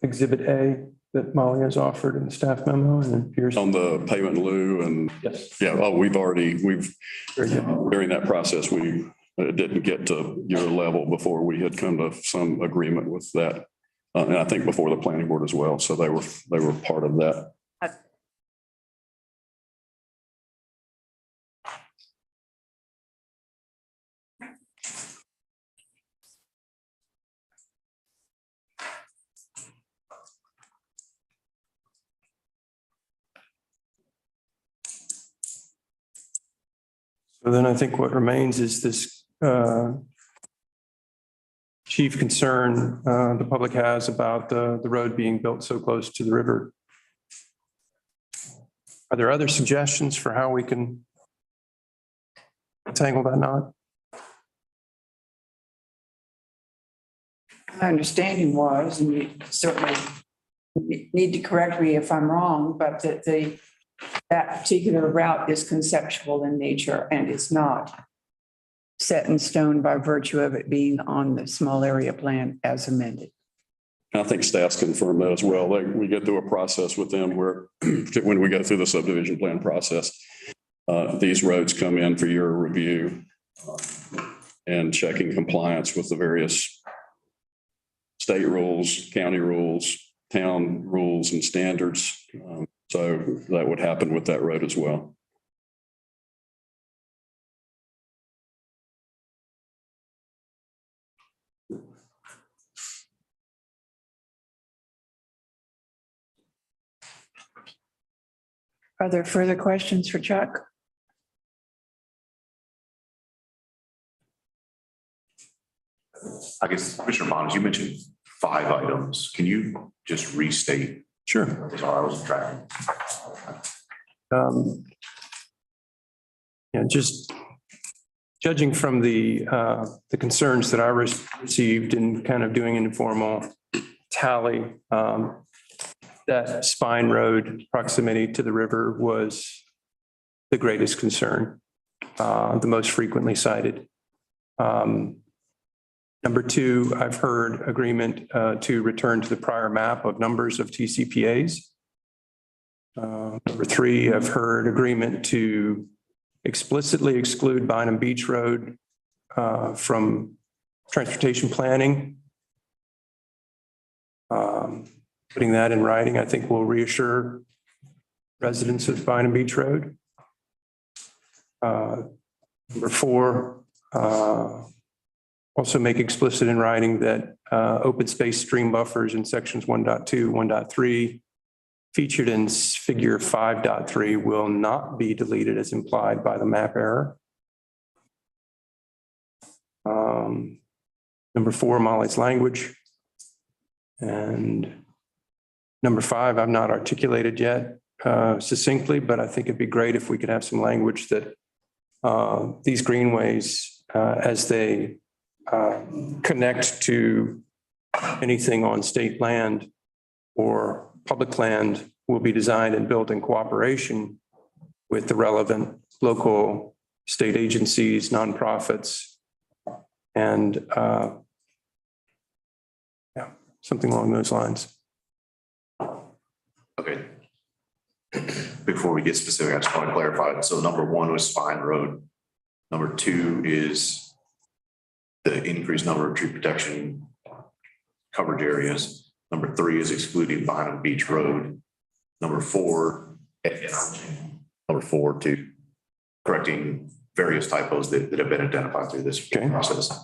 Exhibit A that Molly has offered in the staff memo and appears on the payment in lieu? And yes, yeah, we've during that process, we didn't get to your level before we had come to some agreement with that And I think before the planning board as well. So they were part of that. So then I think what remains is this chief concern the public has about the road being built so close to the river. Are there other suggestions for how we can tangle that knot? My understanding was, and you certainly need to correct me if I'm wrong, but that that particular route is conceptual in nature and is not set in stone by virtue of it being on the small area plan as amended. I think staff's confirmed that as well. We get through a process with them where when we go through the subdivision plan process, these roads come in for your review and checking compliance with the various state rules, county rules, town rules and standards. So that would happen with that road as well. Are there further questions for Chuck? I guess, Commissioner Bonitz, you mentioned 5 items. Can you just restate? Sure. Sorry, I wasn't tracking. Yeah, just judging from the concerns that I received and kind of doing an informal tally, that Spine Road proximity to the river was the greatest concern, the most frequently cited. Number 2, I've heard agreement to return to the prior map of numbers of TCPAs. Number 3, I've heard agreement to explicitly exclude Bynum Beach Road from transportation planning. Putting that in writing, I think will reassure residents of Bynum Beach Road. Number 4, also make explicit in writing that open space stream buffers in sections 1.2, 1.3 featured in figure 5.3 will not be deleted as implied by the map error. Number 4, Molly's language. And number 5, I've not articulated yet succinctly, but I think it'd be great if we could have some language that these greenways, as they connect to anything on state land or public land, will be designed and built in cooperation with the relevant local state agencies, nonprofits, and something along those lines. Okay. Before we get specific, I just want to clarify. So number 1 was Spine Road. Number 2 is the increased number of tree protection coverage areas. Number 3 is excluding Bynum Beach Road. Number 4, to correcting various typos that have been identified through this process.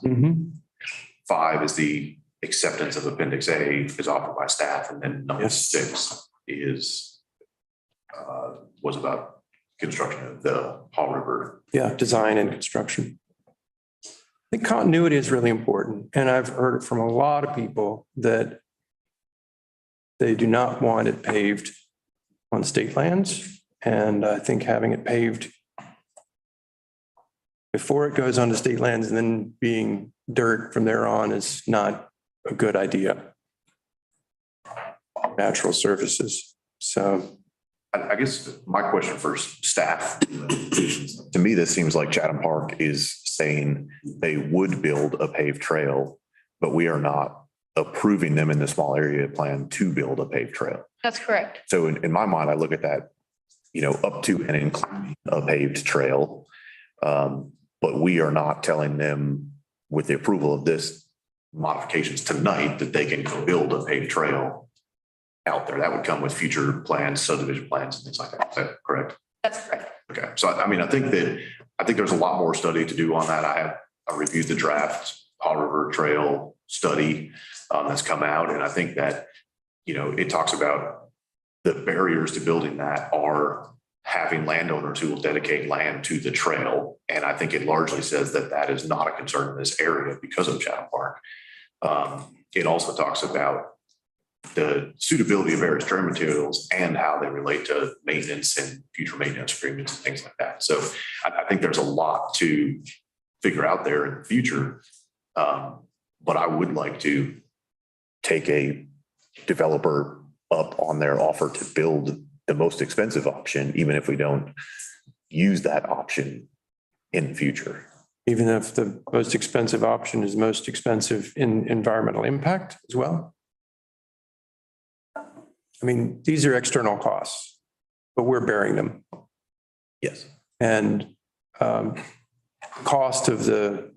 5 is the acceptance of Appendix A is offered by staff, and then number 6 is was about construction of the Paul River. Yeah, design and construction. I think continuity is really important, and I've heard it from a lot of people that they do not want it paved on state lands, and I think having it paved before it goes onto state lands and then being dirt from there on is not a good idea. Natural surfaces. So I guess my question for staff, to me, this seems like Chatham Park is saying they would build a paved trail, but we are not approving them in the small area plan to build a paved trail. That's correct. So in my mind, I look at that, up to and including a paved trail. But we are not telling them with the approval of this modifications tonight, that they can go build a paved trail out there. That would come with future plans, subdivision plans and things like that. Is that correct? That's correct. Okay, so I mean, I think there's a lot more study to do on that. I reviewed the draft Haw River Trail study that's come out, and I think that, you know, it talks about the barriers to building that are having landowners who will dedicate land to the trail. And I think it largely says that that is not a concern in this area because of Chatham Park. It also talks about the suitability of various trail materials and how they relate to maintenance and future maintenance agreements and things like that. So I think there's a lot to figure out there in the future. But I would like to take a developer up on their offer to build the most expensive option, even if we don't use that option in the future. Even if the most expensive option is most expensive in environmental impact as well? I mean, these are external costs, but we're bearing them. Yes. And cost of the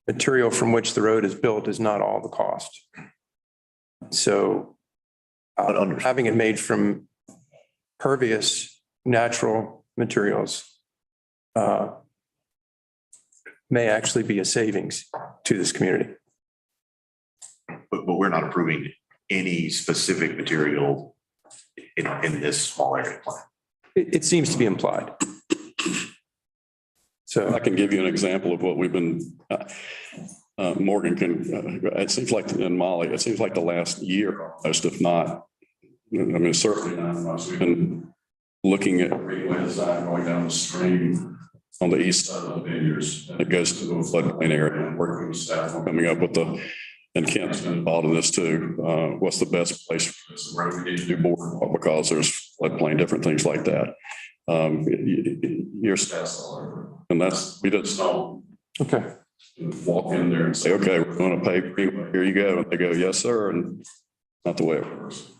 material from which the road is built is not all the cost. So having it made from pervious natural materials may actually be a savings to this community. But we're not approving any specific material in this small area plan. It seems to be implied. So I can give you an example of what we've been, Morgan can, it seems like in Molly, it seems like the last year, almost, if not, I mean, certainly 9 months, we've been looking at greenway design going down the stream on the east side of the vineyards. And it goes to the floodplain area and working with staff on coming up with and Kent's been involved in this too. What's the best place for this road? We need to do more because there's floodplain, different things like that. Your staff's all over. And we just don't walk in there and say, okay, we're going to pay greenway. Here you go. And they go, yes, sir. And not the way it works.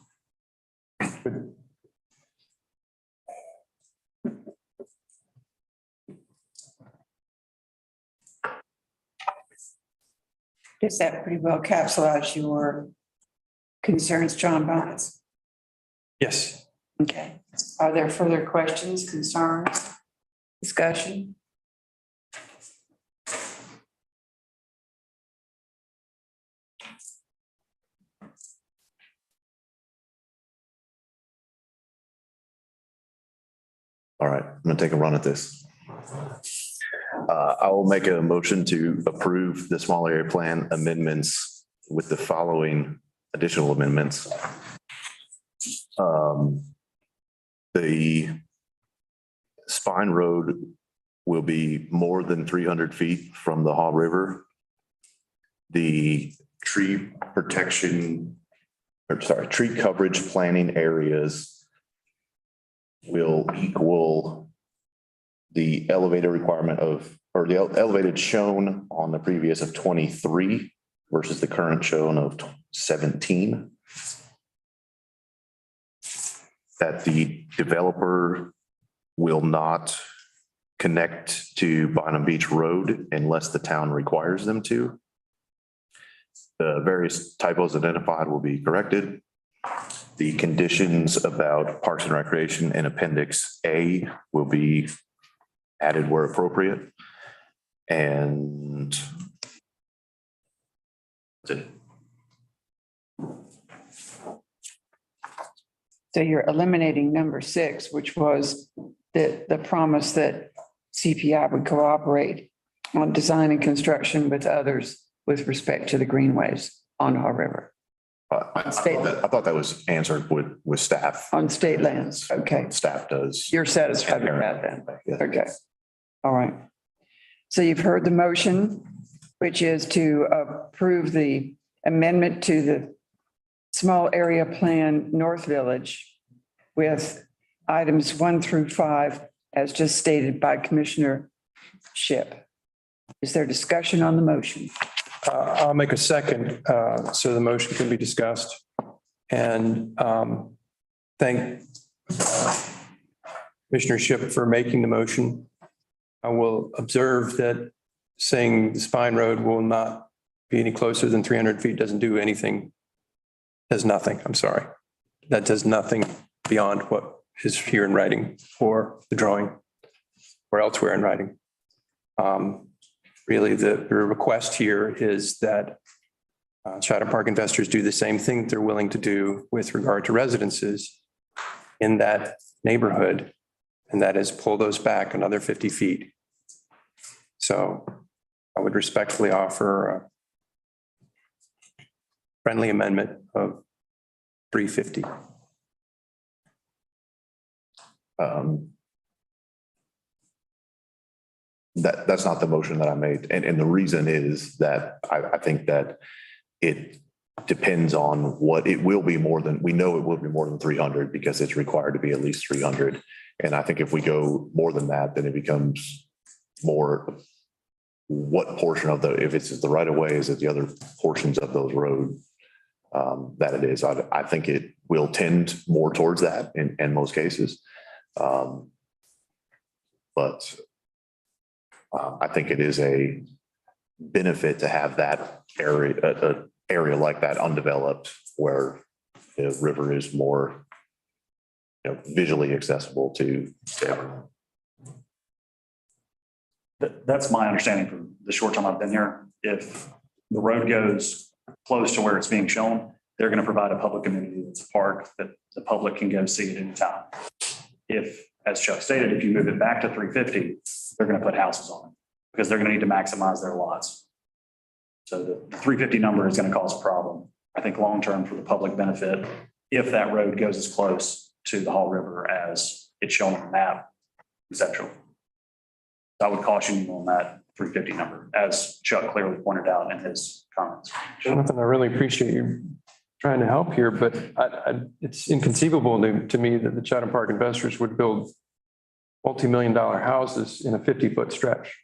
Does that pretty well capsulize your concerns, John Bonitz? yes. Okay. Are there further questions, concerns, discussion? All right, I'm gonna take a run at this. I will make a motion to approve the small area plan amendments with the following additional amendments. The spine road will be more than 300 feet from the Haw River. The tree coverage planning areas will equal the elevated requirement or the elevated shown on the previous of 23 versus the current shown of 17. That the developer will not connect to Bynum Beach Road unless the town requires them to. The various typos identified will be corrected. The conditions about Parks and Recreation in Appendix A will be added where appropriate. And that's it. So you're eliminating number 6, which was the promise that CPI would cooperate on design and construction with others with respect to the greenways on Haw River. I thought that was answered with staff. On state lands, okay. Staff does. You're satisfied with that then? Okay. All right. So you've heard the motion, which is to approve the amendment to the small area plan North Village with items 1 through 5, as just stated by Commissioner Shipp. Is there discussion on the motion? I'll make a second so the motion can be discussed. And thank Commissioner Shipp for making the motion. I will observe that saying the spine road will not be any closer than 300 feet doesn't do anything, does nothing, I'm sorry. That does nothing beyond what is here in writing or the drawing or elsewhere in writing. Really, the request here is that Chatham Park investors do the same thing they're willing to do with regard to residences in that neighborhood, and that is pull those back another 50 feet. So I would respectfully offer a friendly amendment of 350. That's not the motion that I made. And the reason is that I think that it depends on what it will be more than, we know it will be more than 300 because it's required to be at least 300. And I think if we go more than that, then it becomes more what portion of the, if it's the right of way, is it the other portions of those roads that it is. I think it will tend more towards that in most cases. But I think it is a benefit to have that area, an area like that undeveloped where the river is more, visually accessible to everyone. That's my understanding from the short time I've been here. If the road goes close to where it's being shown, they're going to provide a public amenity that's a park that the public can go see at any time. If, as Chuck stated, if you move it back to 350, they're going to put houses on it because they're going to need to maximize their lots. So the 350 number is going to cause a problem, I think, long-term for the public benefit if that road goes as close to the Hall River as it's shown on the map, etc. I would caution you on that 350 number, as Chuck clearly pointed out in his comments. Jonathan, I really appreciate you trying to help here, but it's inconceivable to me that the Chatham Park investors would build multi-million-dollar houses in a 50-foot stretch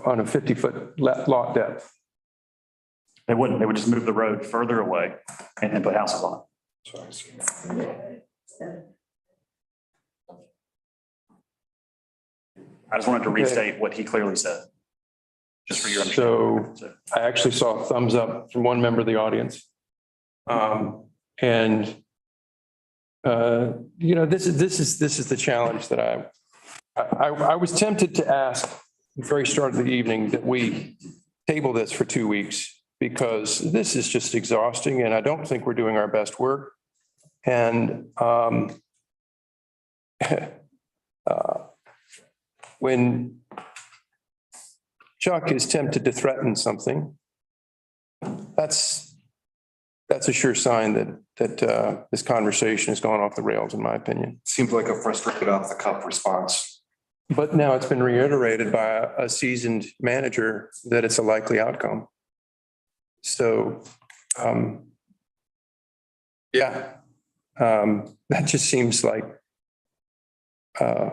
on a 50-foot lot depth. They wouldn't. They would just move the road further away and then put houses on it. I just wanted to restate what he clearly said. Just for your understanding. So I actually saw a thumbs up from one member of the audience. This is the challenge that I was tempted to ask at the very start of the evening that we table this for 2 weeks because this is just exhausting and I don't think we're doing our best work. And when Chuck is tempted to threaten something, that's a sure sign that this conversation has gone off the rails, in my opinion. Seems like a frustrated off the cuff response. But now it's been reiterated by a seasoned manager that it's a likely outcome. So, that just seems like a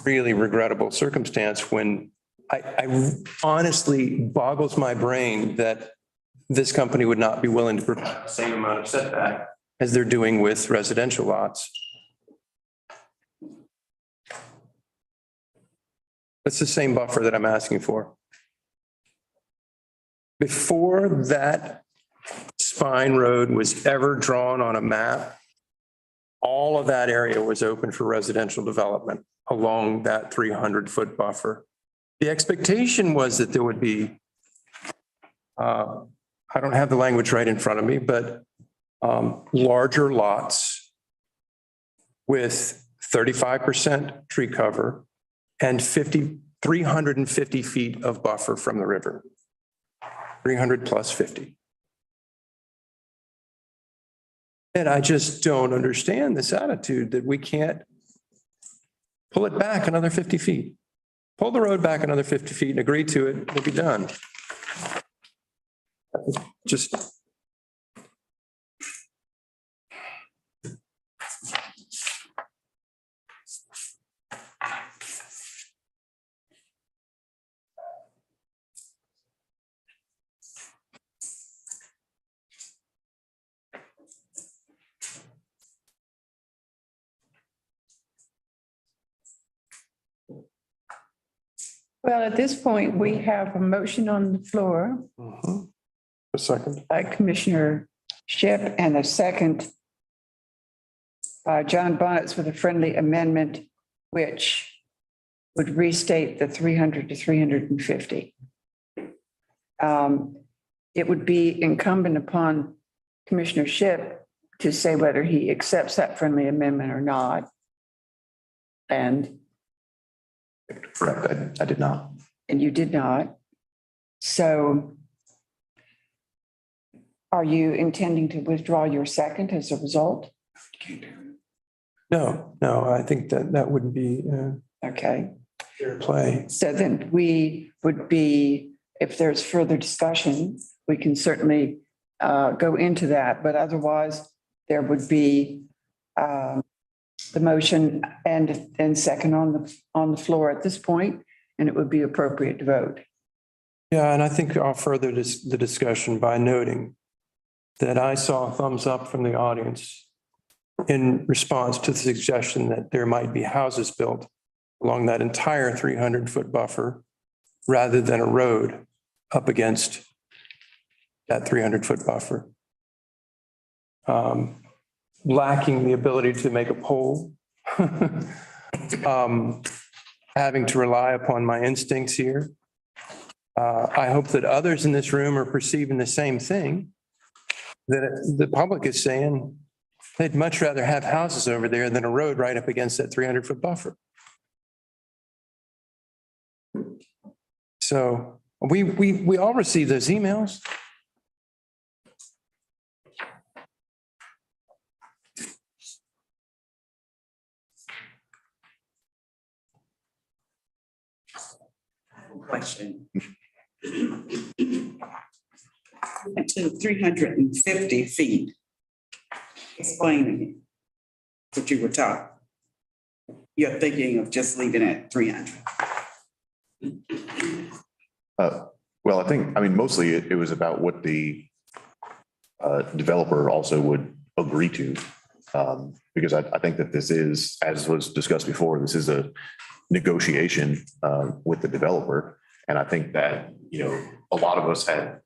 really regrettable circumstance when I honestly boggles my brain that this company would not be willing to provide the same amount of setback as they're doing with residential lots. That's the same buffer that I'm asking for. Before that spine road was ever drawn on a map, all of that area was open for residential development along that 300-foot buffer. The expectation was that there would be, I don't have the language right in front of me, but larger lots with 35% tree cover and 350 feet of buffer from the river. 300 plus 50. And I just don't understand this attitude that we can't pull it back another 50 feet. Pull the road back another 50 feet and agree to it, it'll be done. Just. Well, at this point, we have a motion on the floor. A second. by Commissioner Shipp and a second by John Bonitz with a friendly amendment, which would restate the 300 to 350. It would be incumbent upon Commissioner Shipp to say whether he accepts that friendly amendment or not. And Correct. I did not. you did not. So are you intending to withdraw your second as a result? No, I think that wouldn't be Okay. fair play. So then we would be, if there's further discussion, we can certainly go into that, but otherwise there would be the motion and second on the floor at this point, and it would be appropriate to vote. Yeah, and I think I'll further the discussion by noting that I saw a thumbs up from the audience in response to the suggestion that there might be houses built along that entire 300-foot buffer rather than a road up against that 300-foot buffer. Lacking the ability to make a poll, having to rely upon my instincts here. I hope that others in this room are perceiving the same thing, that the public is saying they'd much rather have houses over there than a road right up against that 300-foot buffer. So we all receive those emails. Question. To 350 feet. Explaining what you were talking. You're thinking of just leaving it at 300. Well, I mean, mostly it was about what the developer also would agree to. Because I think that this is, as was discussed before, this is a negotiation with the developer. And I think that, a lot of us had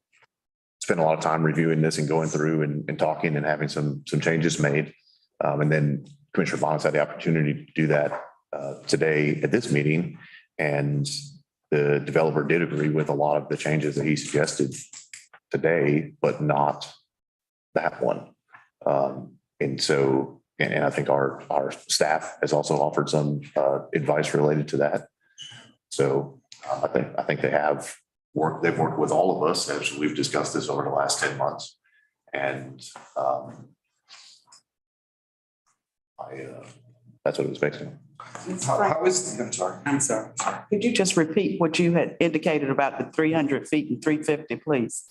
spent a lot of time reviewing this and going through and talking and having some changes made. And then Commissioner Bonitz had the opportunity to do that today at this meeting. And the developer did agree with a lot of the changes that he suggested today, but not that one. And so, and I think our staff has also offered some advice related to that. So I think they've worked with all of us as we've discussed this over the last 10 months. And that's what it was based on. How is, I'm sorry. Could you just repeat what you had indicated about the 300 feet and 350, please?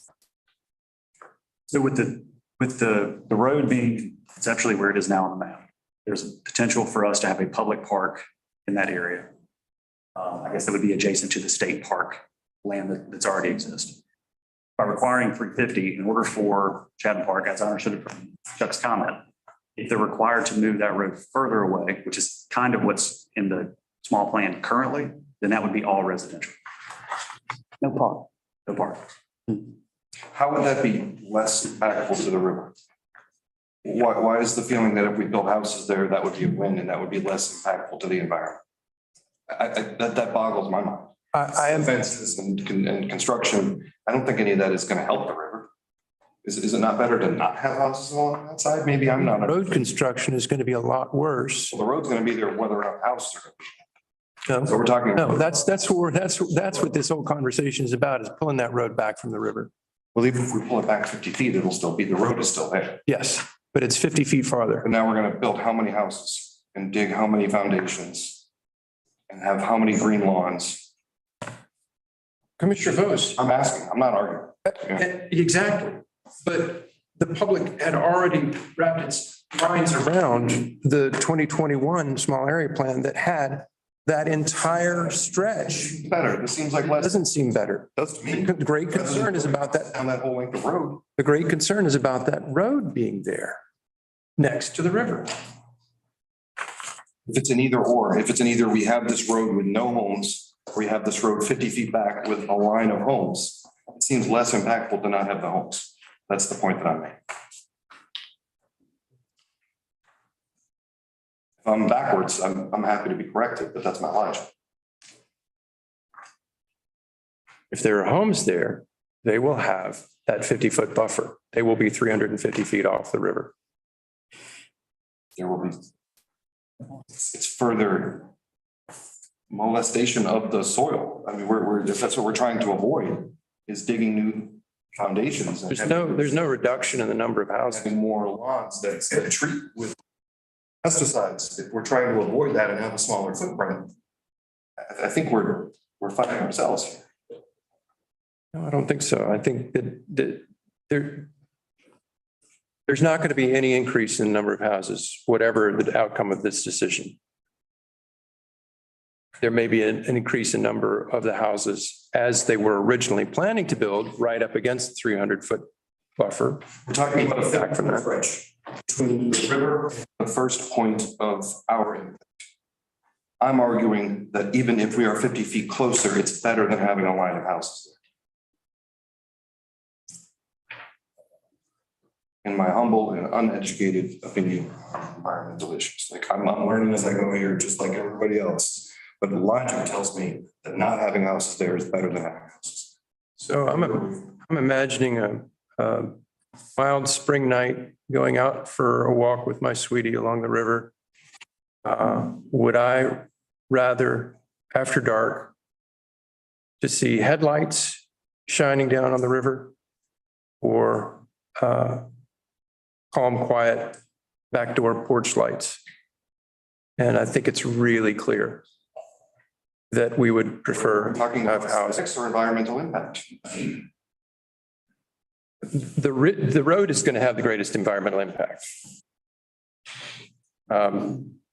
So with the road being conceptually where it is now on the map, there's a potential for us to have a public park in that area. I guess that would be adjacent to the state park land that's already exists. By requiring 350, in order for Chatham Park, as I understood it from Chuck's comment, if they're required to move that road further away, which is kind of what's in the small plan currently, then that would be all residential. No park. No park. How would that be less impactful to the river? Why is the feeling that if we build houses there, that would be a win and that would be less impactful to the environment? That boggles my mind. I am Fences and construction, I don't think any of that is going to help the river. Is it not better to not have houses along that side? Maybe I'm not. road construction is going to be a lot worse. Well, the road's going to be there whether or not houses are. No, So we're talking. no, that's what this whole conversation is about, is pulling that road back from the river. Well, even if we pull it back 50 feet, it'll still be, the road is still there. Yes, but it's 50 feet farther. And now we're going to build how many houses and dig how many foundations and have how many green lawns? Commissioner Vose. I'm asking, I'm not arguing. Exactly. But the public had already wrapped its minds Around the 2021 small area plan that had that entire stretch. Better, this seems like less. Doesn't seem better. Does to me. The great concern is about that. On that whole length of road. The great concern is about that road being there next to the river. If it's an either or, if it's an either we have this road with no homes, or we have this road 50 feet back with a line of homes, seems less impactful to not have the homes. That's the point that I'm making. If I'm backwards, I'm happy to be corrected, but that's my logic. If there are homes there, they will have that 50-foot buffer. They will be 350 feet off the river. There will be. It's further molestation of the soil. I mean, if that's what we're trying to avoid, is digging new foundations. and There's no reduction in the number of houses. Having more lawns that treat with pesticides. If we're trying to avoid that and have a smaller footprint, I think we're fighting ourselves here. No, I don't think so. I think that there's not going to be any increase in the number of houses, whatever the outcome of this decision. There may be an increase in number of the houses as they were originally planning to build right up against the 300-foot buffer. We're talking about a Back from that. bridge between the river and the first point of our impact. I'm arguing that even if we are 50 feet closer, it's better than having a line of houses. In my humble and uneducated opinion on environmental issues. Like I'm learning as I go here, just like everybody else. But the logic tells me that not having houses there is better than having houses. So I'm imagining a mild spring night, going out for a walk with my sweetie along the river. Would I rather, after dark, to see headlights shining down on the river, or calm, quiet, backdoor porch lights? And I think it's really clear that we would prefer to Talking have about houses. aesthetics or environmental impact. The road is going to have the greatest environmental impact.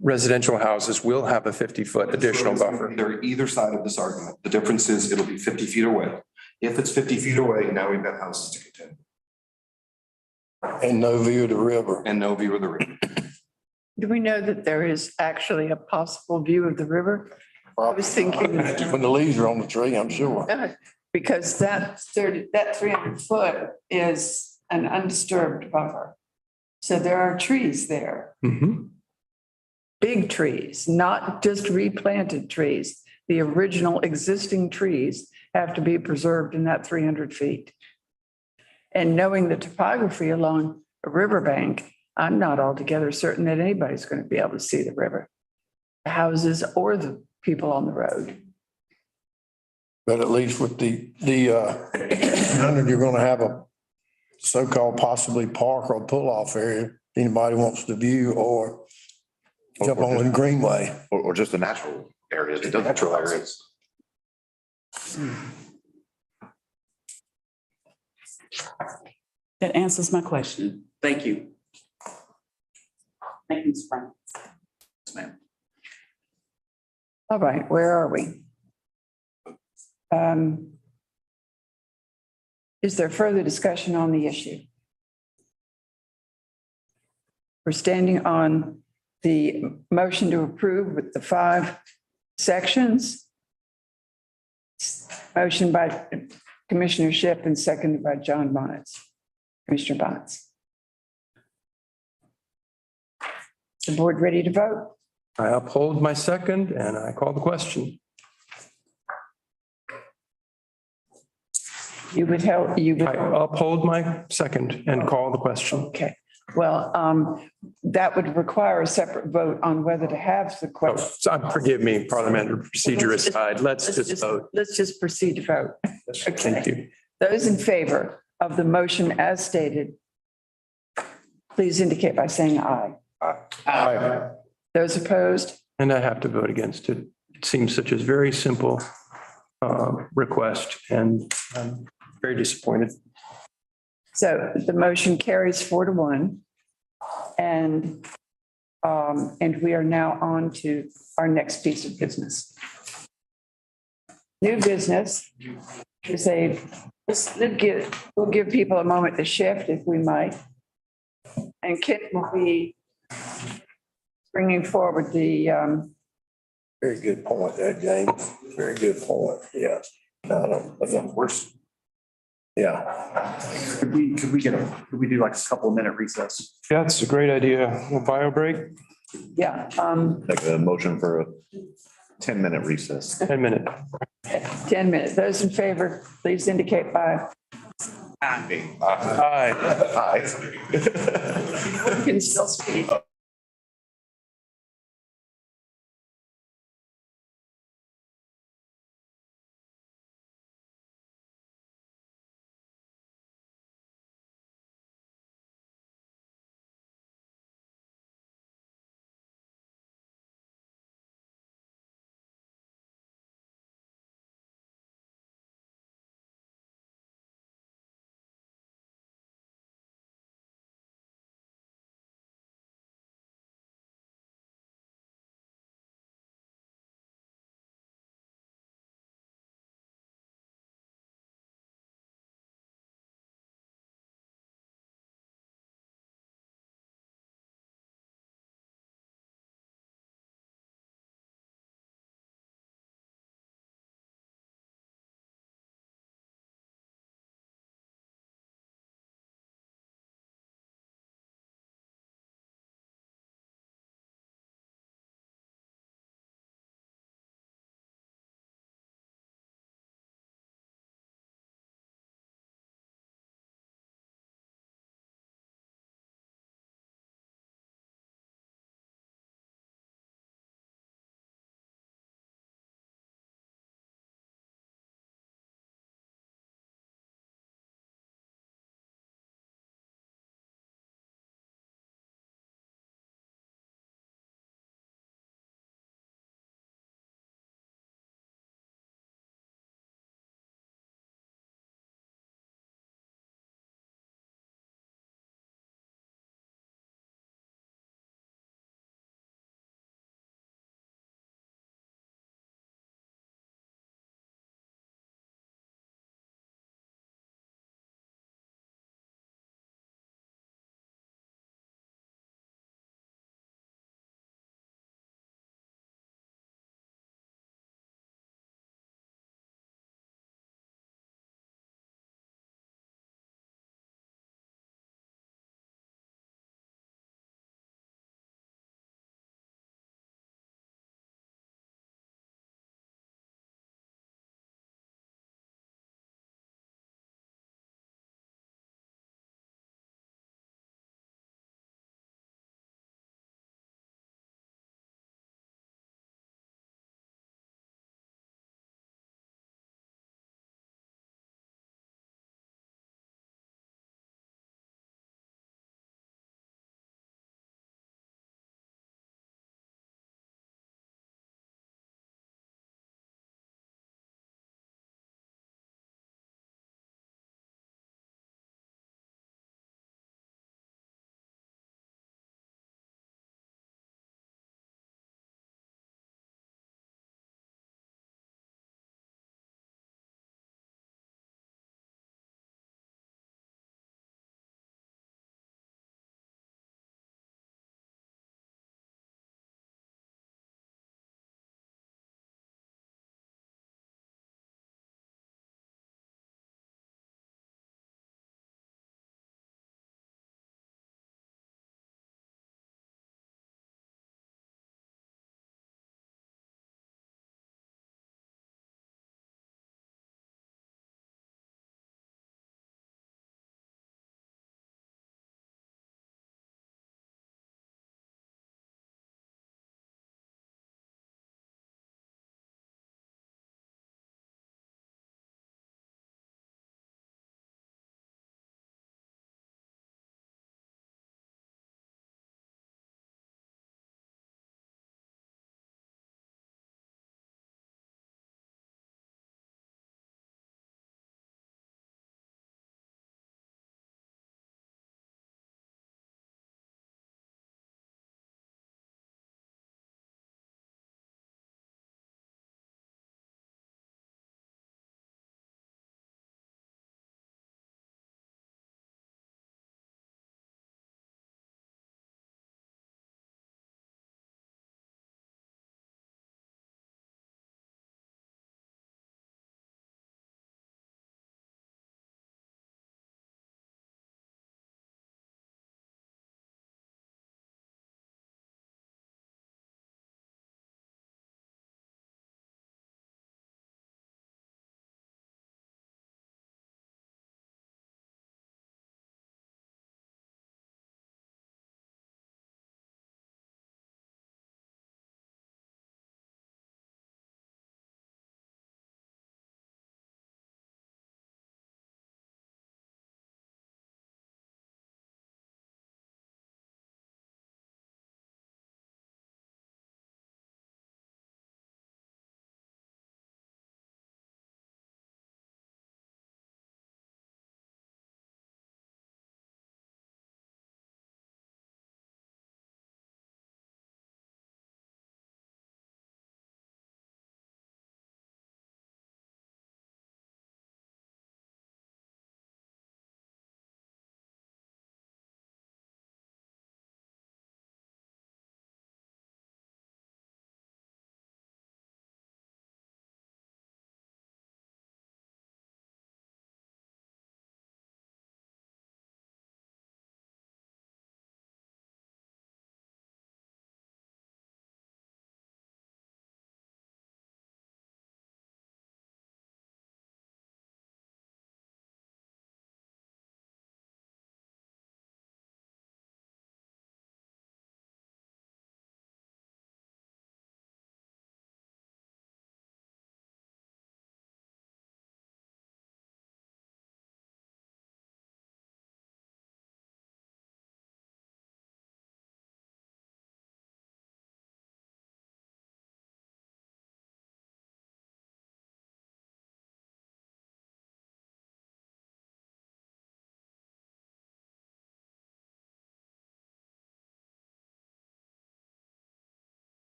Residential houses will have a 50-foot additional buffer. They're either side of this argument. The difference is it'll be 50 feet away. If it's 50 feet away, now we've got houses to contend. And no view of the river. And no view of the river. Do we know that there is actually a possible view of the river? I was thinking, When the leaves are on the tree, I'm sure. because that 300 foot is an undisturbed buffer. So there are trees there, Mhm. big trees, not just replanted trees. The original existing trees have to be preserved in that 300 feet. And knowing the topography along a riverbank, I'm not altogether certain that anybody's going to be able to see the river, the houses or the people on the road. But at least with the 100, you're gonna have a so-called possibly park or pull-off area. Anybody wants to view or jump on the greenway. Or just the natural areas. It doesn't- Natural areas. That answers my question. Thank you. Thank you, Ms. Brown. Yes, ma'am. All right, where are we? Is there further discussion on the issue? We're standing on the motion to approve with the 5 sections. Motion by Commissioner Shipp and seconded by Bonitz. Commissioner Bonitz. The board ready to vote? I uphold my second and I call the question. You would help, I uphold my second and call the question. Okay, well, that would require a separate vote on whether to have the question. Forgive me, parliamentary procedure aside, let's just vote. Let's just proceed to vote. Thank you. Those in favor of the motion as stated, please indicate by saying aye. Aye. Those opposed? And I have to vote against it. It seems such a very simple request, and I'm very disappointed. So the motion carries 4-1. And we are now on to our next piece of business. New business is we'll give people a moment to shift if we might. And Kit will be bringing forward the, Very good point there, James. Very good point. Yeah. No, I don't, Yeah. Could we do like a couple of minute recess? Yeah, it's a great idea. A bio break, Yeah, Like a motion for a 10-minute recess. 10 minute. 10 minutes. Those in favor, please indicate by. Aye. Aye. You can still speak.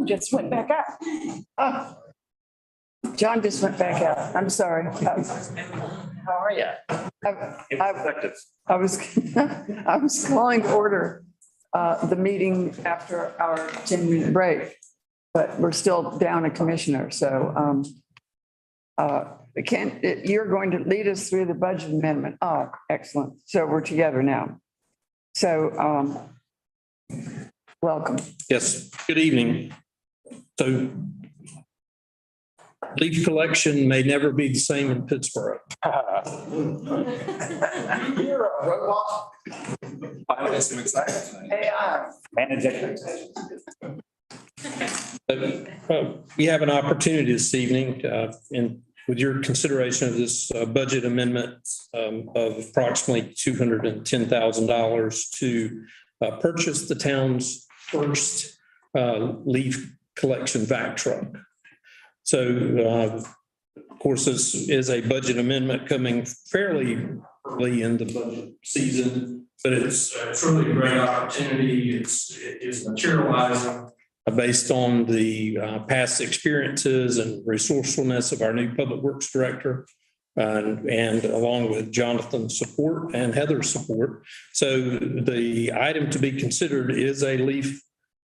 just went back out. Oh. John just went back out. I'm sorry. How are you? I was, I was calling to order the meeting after our 10-minute break, but we're still down a commissioner. So you're going to lead us through the budget amendment. Oh, excellent. So we're together now. So welcome. Yes, good evening. So leaf collection may never be the same in Pittsburgh. You're a robot. Finally, some excitement. AI. Manage expectations. We have an opportunity this evening with your consideration of this budget amendment of approximately $210,000 to purchase the town's first leaf collection vac truck. So, of course, this is a budget amendment coming fairly early in the budget season, but it's truly a great opportunity. It is materializing based on the past experiences and resourcefulness of our new public works director, and along with Jonathan's support and Heather's support. So the item to be considered is a leaf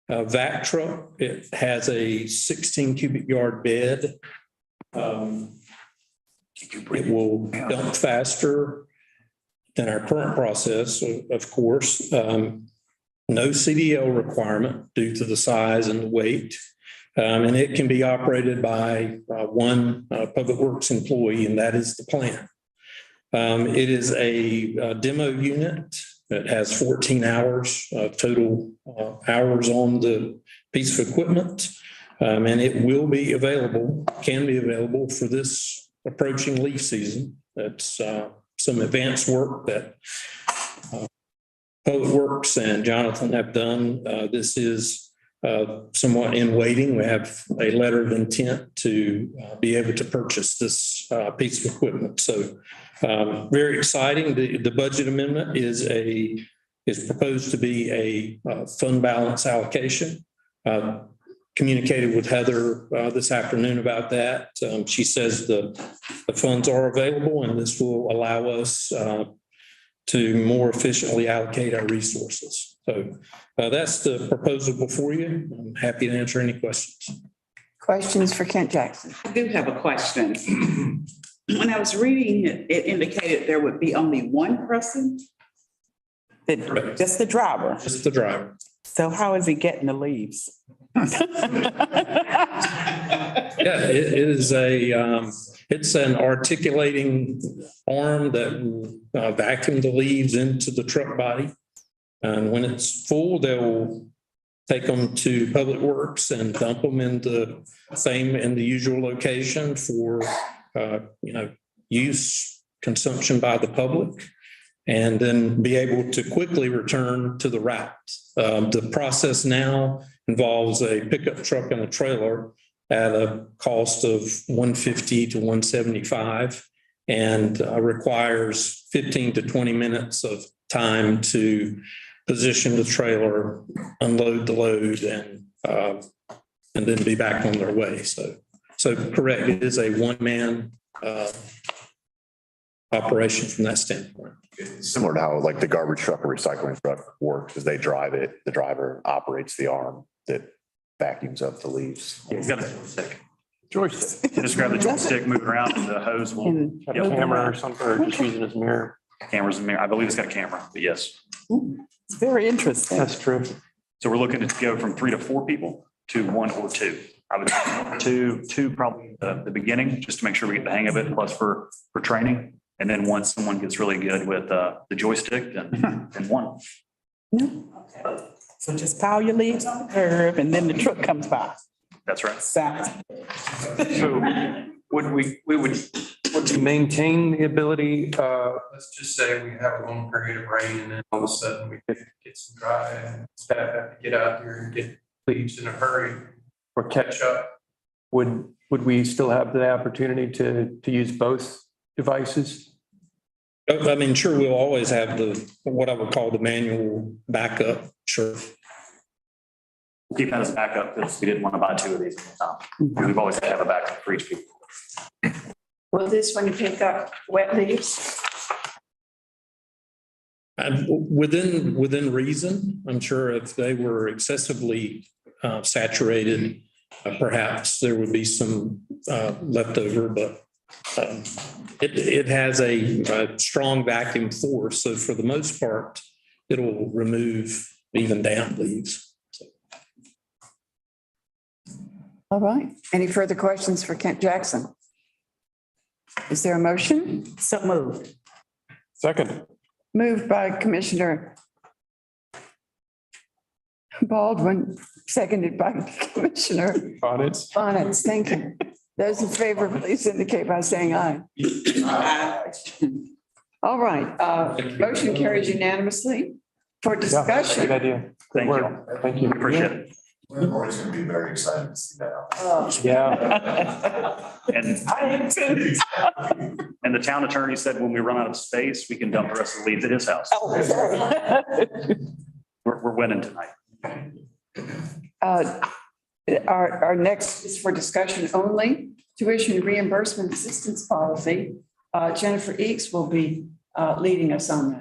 vac truck. It has a 16 cubic yard bed. It will dump faster than our current process, of course. No CDL requirement due to the size and the weight. And it can be operated by one public works employee, and that is the plan. It is a demo unit. It has 14 hours total hours on the piece of equipment. And it will be available, can be available for this approaching leaf season. That's some advanced work that Public Works and Jonathan have done. This is somewhat in waiting. We have a letter of intent to be able to purchase this piece of equipment. So very exciting. The budget amendment is proposed to be a fund balance allocation. Communicated with Heather this afternoon about that. She says the funds are available, and this will allow us to more efficiently allocate our resources. So that's the proposal before you. I'm happy to answer any questions. Questions for Kent Jackson? I do have a question. When I was reading it, it indicated there would be only one person. Correct. Just the driver. Just the driver. So how is he getting the leaves? Yeah, it is it's an articulating arm that will vacuum the leaves into the truck body. And when it's full, they'll take them to Public Works and dump them in the usual location for, use, consumption by the public, and then be able to quickly return to the route. The process now involves a pickup truck and a trailer at a cost of $150 to $175, and requires 15 to 20 minutes of time to position the trailer, unload the load, and then be back on their way. So correct, it is a one-man operation from that standpoint. Similar to how like the garbage truck or recycling truck works, as they drive it, the driver operates the arm that vacuums up the leaves. He's got a joystick. Joystick. Just grab the joystick, move it around, and the hose will. Have a camera or something, or just using his mirror. Cameras and mirror. I believe it's got a camera, but yes. It's very interesting. That's true. So we're looking to go from 3 to 4 people to 1 or 2. I would two probably the beginning, just to make sure we get the hang of it, plus for training. And then once someone gets really good with the joystick, then 1. So just pile your leaves on the curb and then the truck comes by. That's right. Sounds. So would we maintain the ability, let's just say we have a long period of rain and then all of a sudden we get some dry and staff have to get out there and get leaves in a hurry or catch up. Would we still have the opportunity to use both devices? I mean, sure, we'll always have what I would call the manual backup, sure. Keep that as a backup because we didn't want to buy two of these at a time. We've always had to have a backup for each people. Will this one pick up wet leaves? Within reason, I'm sure if they were excessively saturated, perhaps there would be some leftover, but it has a strong vacuum force. So for the most part, it'll remove even damp leaves. All right. Any further questions for Kent Jackson? Is there a motion? So moved. Second. Moved by Commissioner Baldwin, seconded by Commissioner Bonitz. Bonitz. Thank you. Those in favor, please indicate by saying aye. All right. Motion carries unanimously. For discussion. Good idea. Thank you. Thank you. Appreciate it. We're always going to be very excited to see that. Yeah. And the town attorney said when we run out of space, we can dump the rest of the leaves at his house. We're winning tonight. Our next is for discussion only, tuition reimbursement assistance policy. Jennifer Eakes will be leading us on that.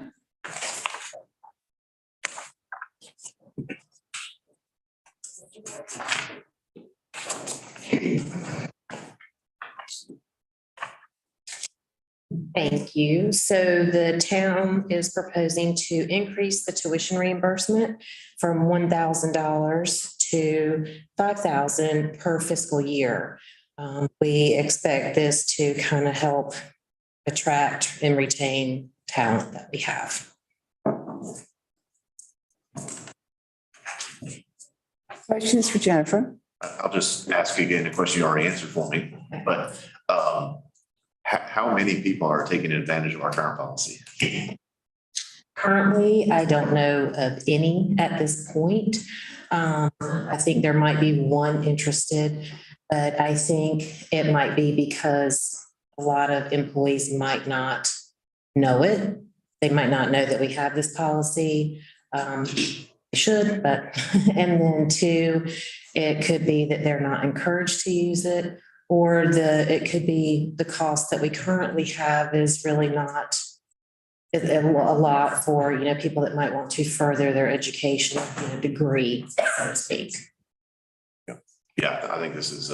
Thank you. So the town is proposing to increase the tuition reimbursement from $1,000 to $5,000 per fiscal year. We expect this to kind of help attract and retain talent that we have. Questions for Jennifer? I'll just ask you again a question you already answered for me, but how many people are taking advantage of our current policy? Currently, I don't know of any at this point. I think there might be one interested, but I think it might be because a lot of employees might not know it. They might not know that we have this policy. They should, but, and then two, it could be that they're not encouraged to use it, or it could be the cost that we currently have is really not a lot for, people that might want to further their education, degree, so to speak. Yeah, I think this is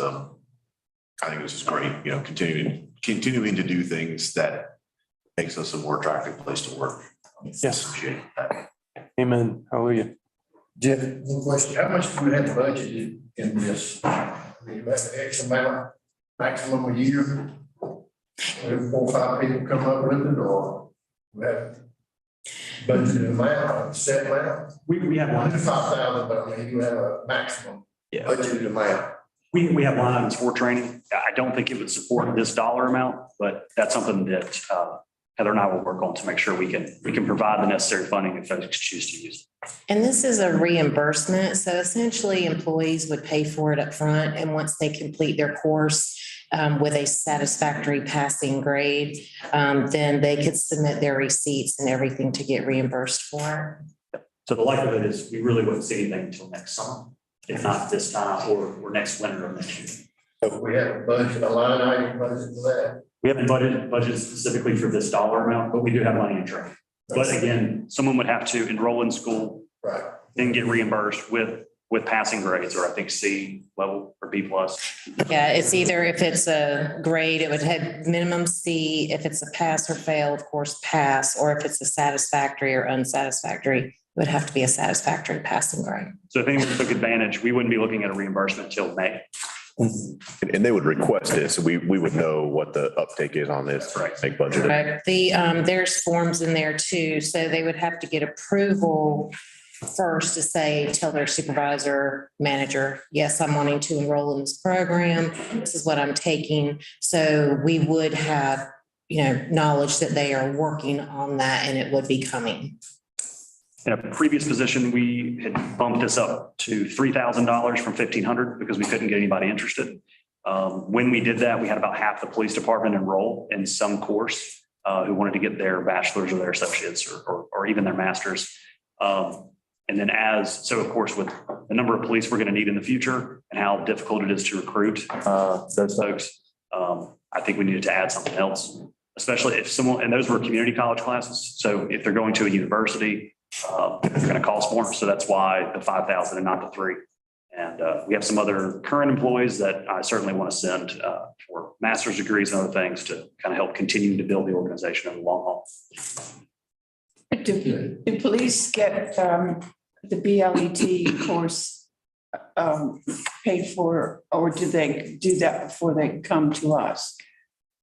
great, continuing to do things that makes us a more attractive place to work. Yes. Appreciate that. Amen. Hallelujah. Jeff, one question, how much do we have budgeted in this? You have X amount, maximum a year? 4 or 5 people come up with it, or we have budgeted amount, set amount? We have Under one. 5,000, but I mean, you have a maximum budgeted amount. We have line items for training. I don't think it would support this dollar amount, but that's something that Heather and I will work on to make sure we can provide the necessary funding if folks choose to use it. And this is a reimbursement. So essentially employees would pay for it up front, and once they complete their course with a satisfactory passing grade, then they could submit their receipts and everything to get reimbursed for. So the likelihood is we really wouldn't see anything until next summer, if not this time or next winter of next year. So we have a budget, a line item budget for that. We haven't budgeted specifically for this dollar amount, but we do have money in training. But again, someone would have to enroll in school, Right. then get reimbursed with passing grades, or I think C level or B plus. Yeah, it's either if it's a grade, it would have minimum C. If it's a pass or fail, of course, pass, or if it's a satisfactory or unsatisfactory, it would have to be a satisfactory passing grade. So if anyone took advantage, we wouldn't be looking at a reimbursement until May. And they would request it, so we would know what the uptake is on this. Right. Make budget. Correct. There's forms in there too, so they would have to get approval first to say, tell their supervisor, manager, yes, I'm wanting to enroll in this program. This is what I'm taking. So we would have, knowledge that they are working on that and it would be coming. In a previous position, we had bumped this up to $3,000 from $1,500 because we couldn't get anybody interested. When we did that, we had about half the police department enroll in some course who wanted to get their bachelor's or their associates or even their master's. And then so of course, with the number of police we're going to need in the future and how difficult it is to recruit those folks, I think we needed to add something else, especially if someone, and those were community college classes. So if they're going to a university, it's going to cost more. So that's why the 5,000 and not the 3. And we have some other current employees that I certainly want to send for master's degrees and other things to kind of help continue to build the organization in the long haul. Do police get the BLET course paid for, or do they do that before they come to us?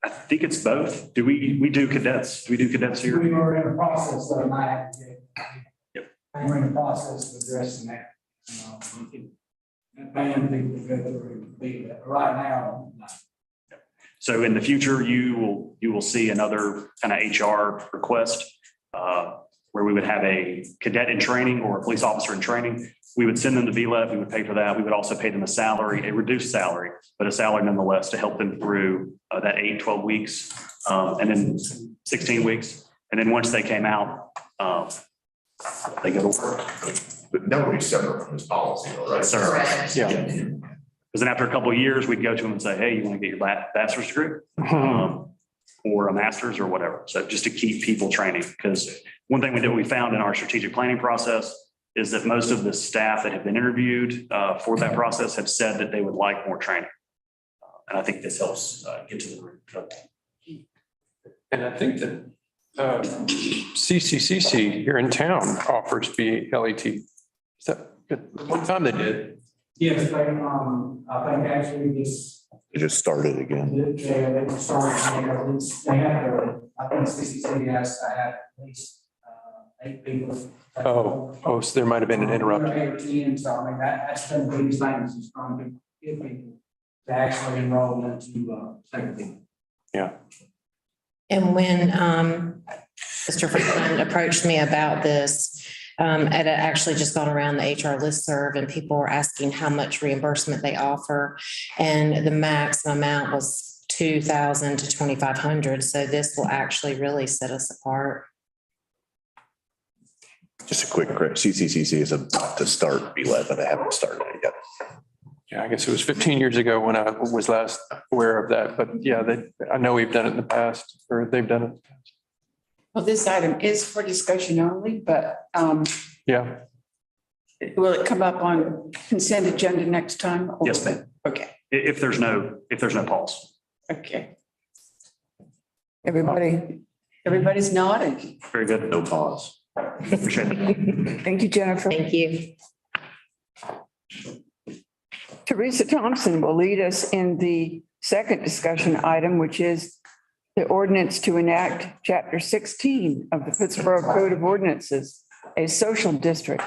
I think it's both. We do cadets? Do we do cadets here? We were in the process of that. Yep. We're in the process of addressing that. Paying people to go through the, right now. So in the future, you will see another kind of HR request where we would have a cadet in training or a police officer in training. We would send them to VLEV. We would pay for that. We would also pay them a salary, a reduced salary, but a salary nonetheless to help them through that 8, 12 weeks and then 16 weeks. And then once they came out, they go to work. But that would be separate from this policy, though, right? Sir. Yeah. Because then after a couple of years, we'd go to them and say, hey, you want to get your bachelor's degree or a master's or whatever. So just to keep people training, because one thing we found in our strategic planning process is that most of the staff that have been interviewed for that process have said that they would like more training. And I think this helps get to the root. And I think that CCCC here in town offers BLET. Is that one time they did? Yes, I think actually this. It just started again. They started, they have, I think CCC has to have at least 8 people. Oh, so there might have been an interruption. 8 or 10, so I mean, that's been the biggest thing is trying to get people to actually enroll into second. Yeah. And when Mr. Franklin approached me about this, it had actually just gone around the HR listserv and people were asking how much reimbursement they offer. And the maximum amount was $2,000 to $2,500. So this will actually really set us apart. Just a quick correct. CCCC is about to start BLEV, but I haven't started it yet. Yeah, I guess it was 15 years ago when I was last aware of that. But yeah, I know we've done it in the past, or they've done it. Well, this item is for discussion only, but Yeah. will it come up on consent agenda next time? or- Yes, ma'am. Okay, If there's no pause. okay. Everybody's nodding. Very good. No pause. Appreciate it. Thank you, Jennifer. Thank you. Teresa Thompson will lead us in the second discussion item, which is the ordinance to enact Chapter 16 of the Pittsburgh Code of Ordinances, a social district.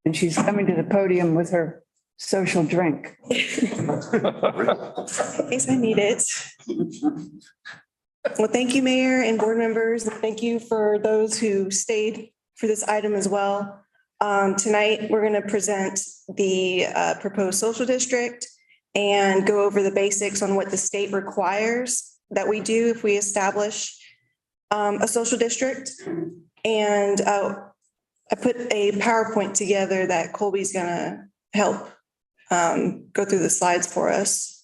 And she's coming to the podium with her social drink. In case I need it. Well, thank you, Mayor and board members. Thank you for those who stayed for this item as well. Tonight, we're going to present the proposed social district and go over the basics on what the state requires that we do if we establish a social district. And I put a PowerPoint together that Colby's going to help go through the slides for us.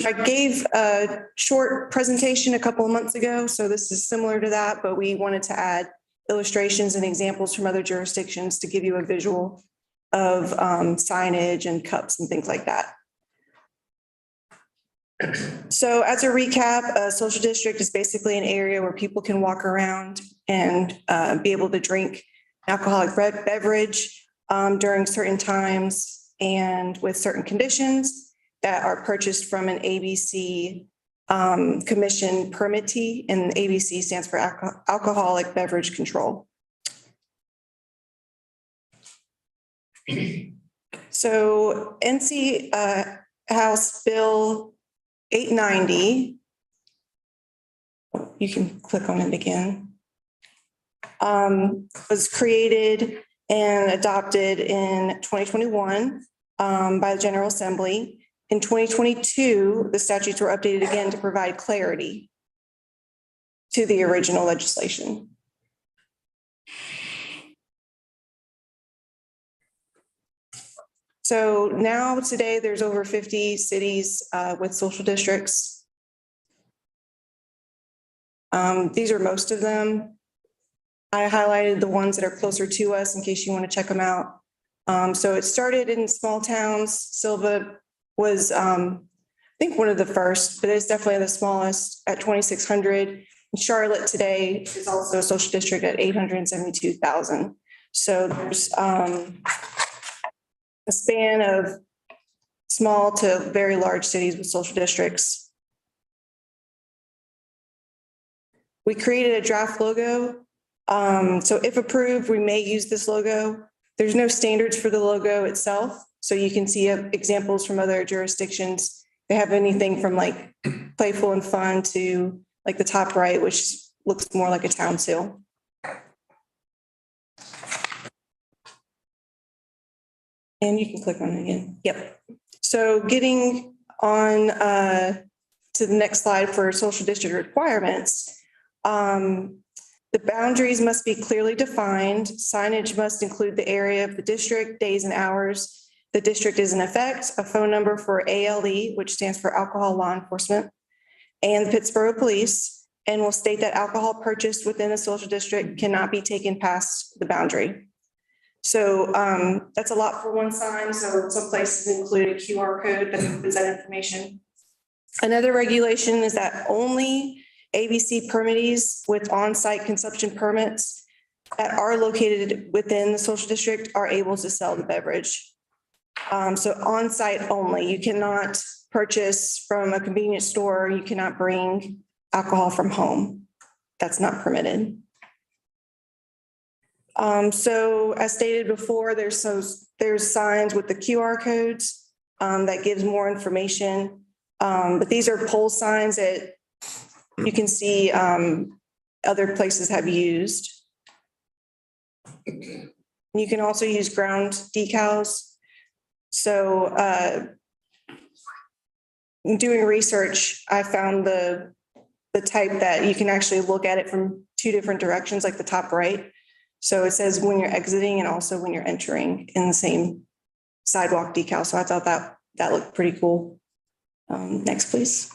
I gave a short presentation a couple of months ago, so this is similar to that, but we wanted to add illustrations and examples from other jurisdictions to give you a visual of signage and cups and things like that. So as a recap, a social district is basically an area where people can walk around and be able to drink alcoholic beverage during certain times and with certain conditions that are purchased from an ABC commission permittee, and ABC stands for Alcoholic Beverage Control. So NC House Bill 890, you can click on it again, was created and adopted in 2021 by the General Assembly. In 2022, the statutes were updated again to provide clarity to the original legislation. So now today, there's over 50 cities with social districts. These are most of them. I highlighted the ones that are closer to us in case you want to check them out. So it started in small towns. Silva was, I think, one of the first, but it's definitely the smallest at 2,600. Charlotte today is also a social district at 872,000. So there's a span of small to very large cities with social districts. We created a draft logo. So if approved, we may use this logo. There's no standards for the logo itself. So you can see examples from other jurisdictions. They have anything from like playful and fun to like the top right, which looks more like a town seal. And you can click on it again. Yep. So getting on to the next slide for social district requirements. The boundaries must be clearly defined. Signage must include the area of the district, days and hours. The district is in effect, a phone number for ALE, which stands for Alcohol Law Enforcement, and the Pittsburgh Police, and will state that alcohol purchased within a social district cannot be taken past the boundary. So that's a lot for one sign. So some places include a QR code that includes that information. Another regulation is that only ABC permittees with on-site consumption permits that are located within the social district are able to sell the beverage. So on-site only, you cannot purchase from a convenience store. You cannot bring alcohol from home. That's not permitted. So as stated before, there's signs with the QR codes that gives more information. But these are pole signs that you can see other places have used. You can also use ground decals. So in doing research, I found the type that you can actually look at it from two different directions, like the top right. So it says when you're exiting and also when you're entering in the same sidewalk decal. So I thought that looked pretty cool. Next, please.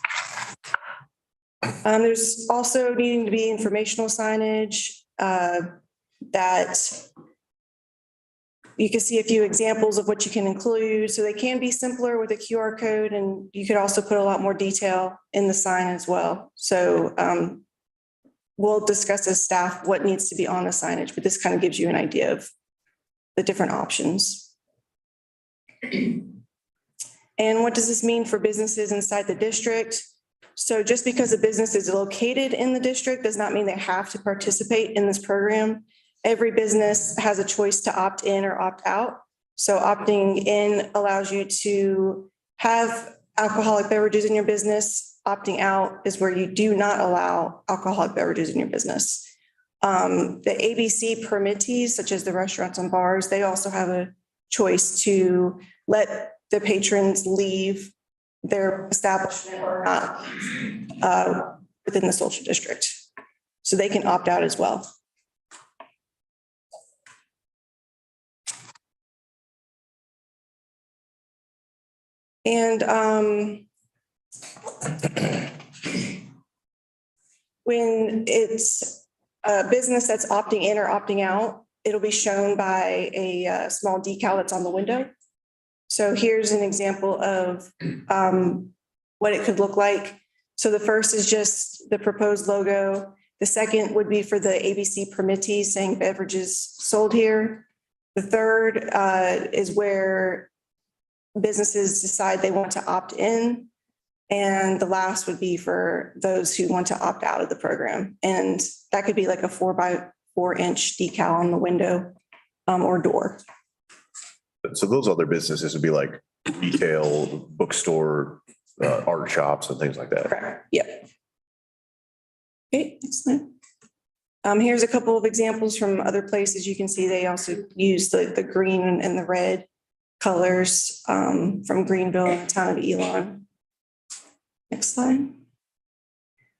There's also needing to be informational signage that you can see a few examples of what you can include. So they can be simpler with a QR code, and you could also put a lot more detail in the sign as well. So we'll discuss as staff what needs to be on the signage, but this kind of gives you an idea of the different options. And what does this mean for businesses inside the district? So just because a business is located in the district does not mean they have to participate in this program. Every business has a choice to opt in or opt out. So opting in allows you to have alcoholic beverages in your business. Opting out is where you do not allow alcoholic beverages in your business. The ABC permittees, such as the restaurants and bars, they also have a choice to let the patrons leave their establishment or not within the social district. So they can opt out as well. And when it's a business that's opting in or opting out, it'll be shown by a small decal that's on the window. So here's an example of what it could look like. So the first is just the proposed logo. The second would be for the ABC permittees saying beverages sold here. The third is where businesses decide they want to opt in. And the last would be for those who want to opt out of the program. And that could be like a 4x4-inch decal on the window or door. So those other businesses would be like retail, bookstore, art shops and things like that. Correct. Yep. Okay, next slide. Here's a couple of examples from other places. You can see they also use the green and the red colors from Greenville and the town of Elon. Next slide.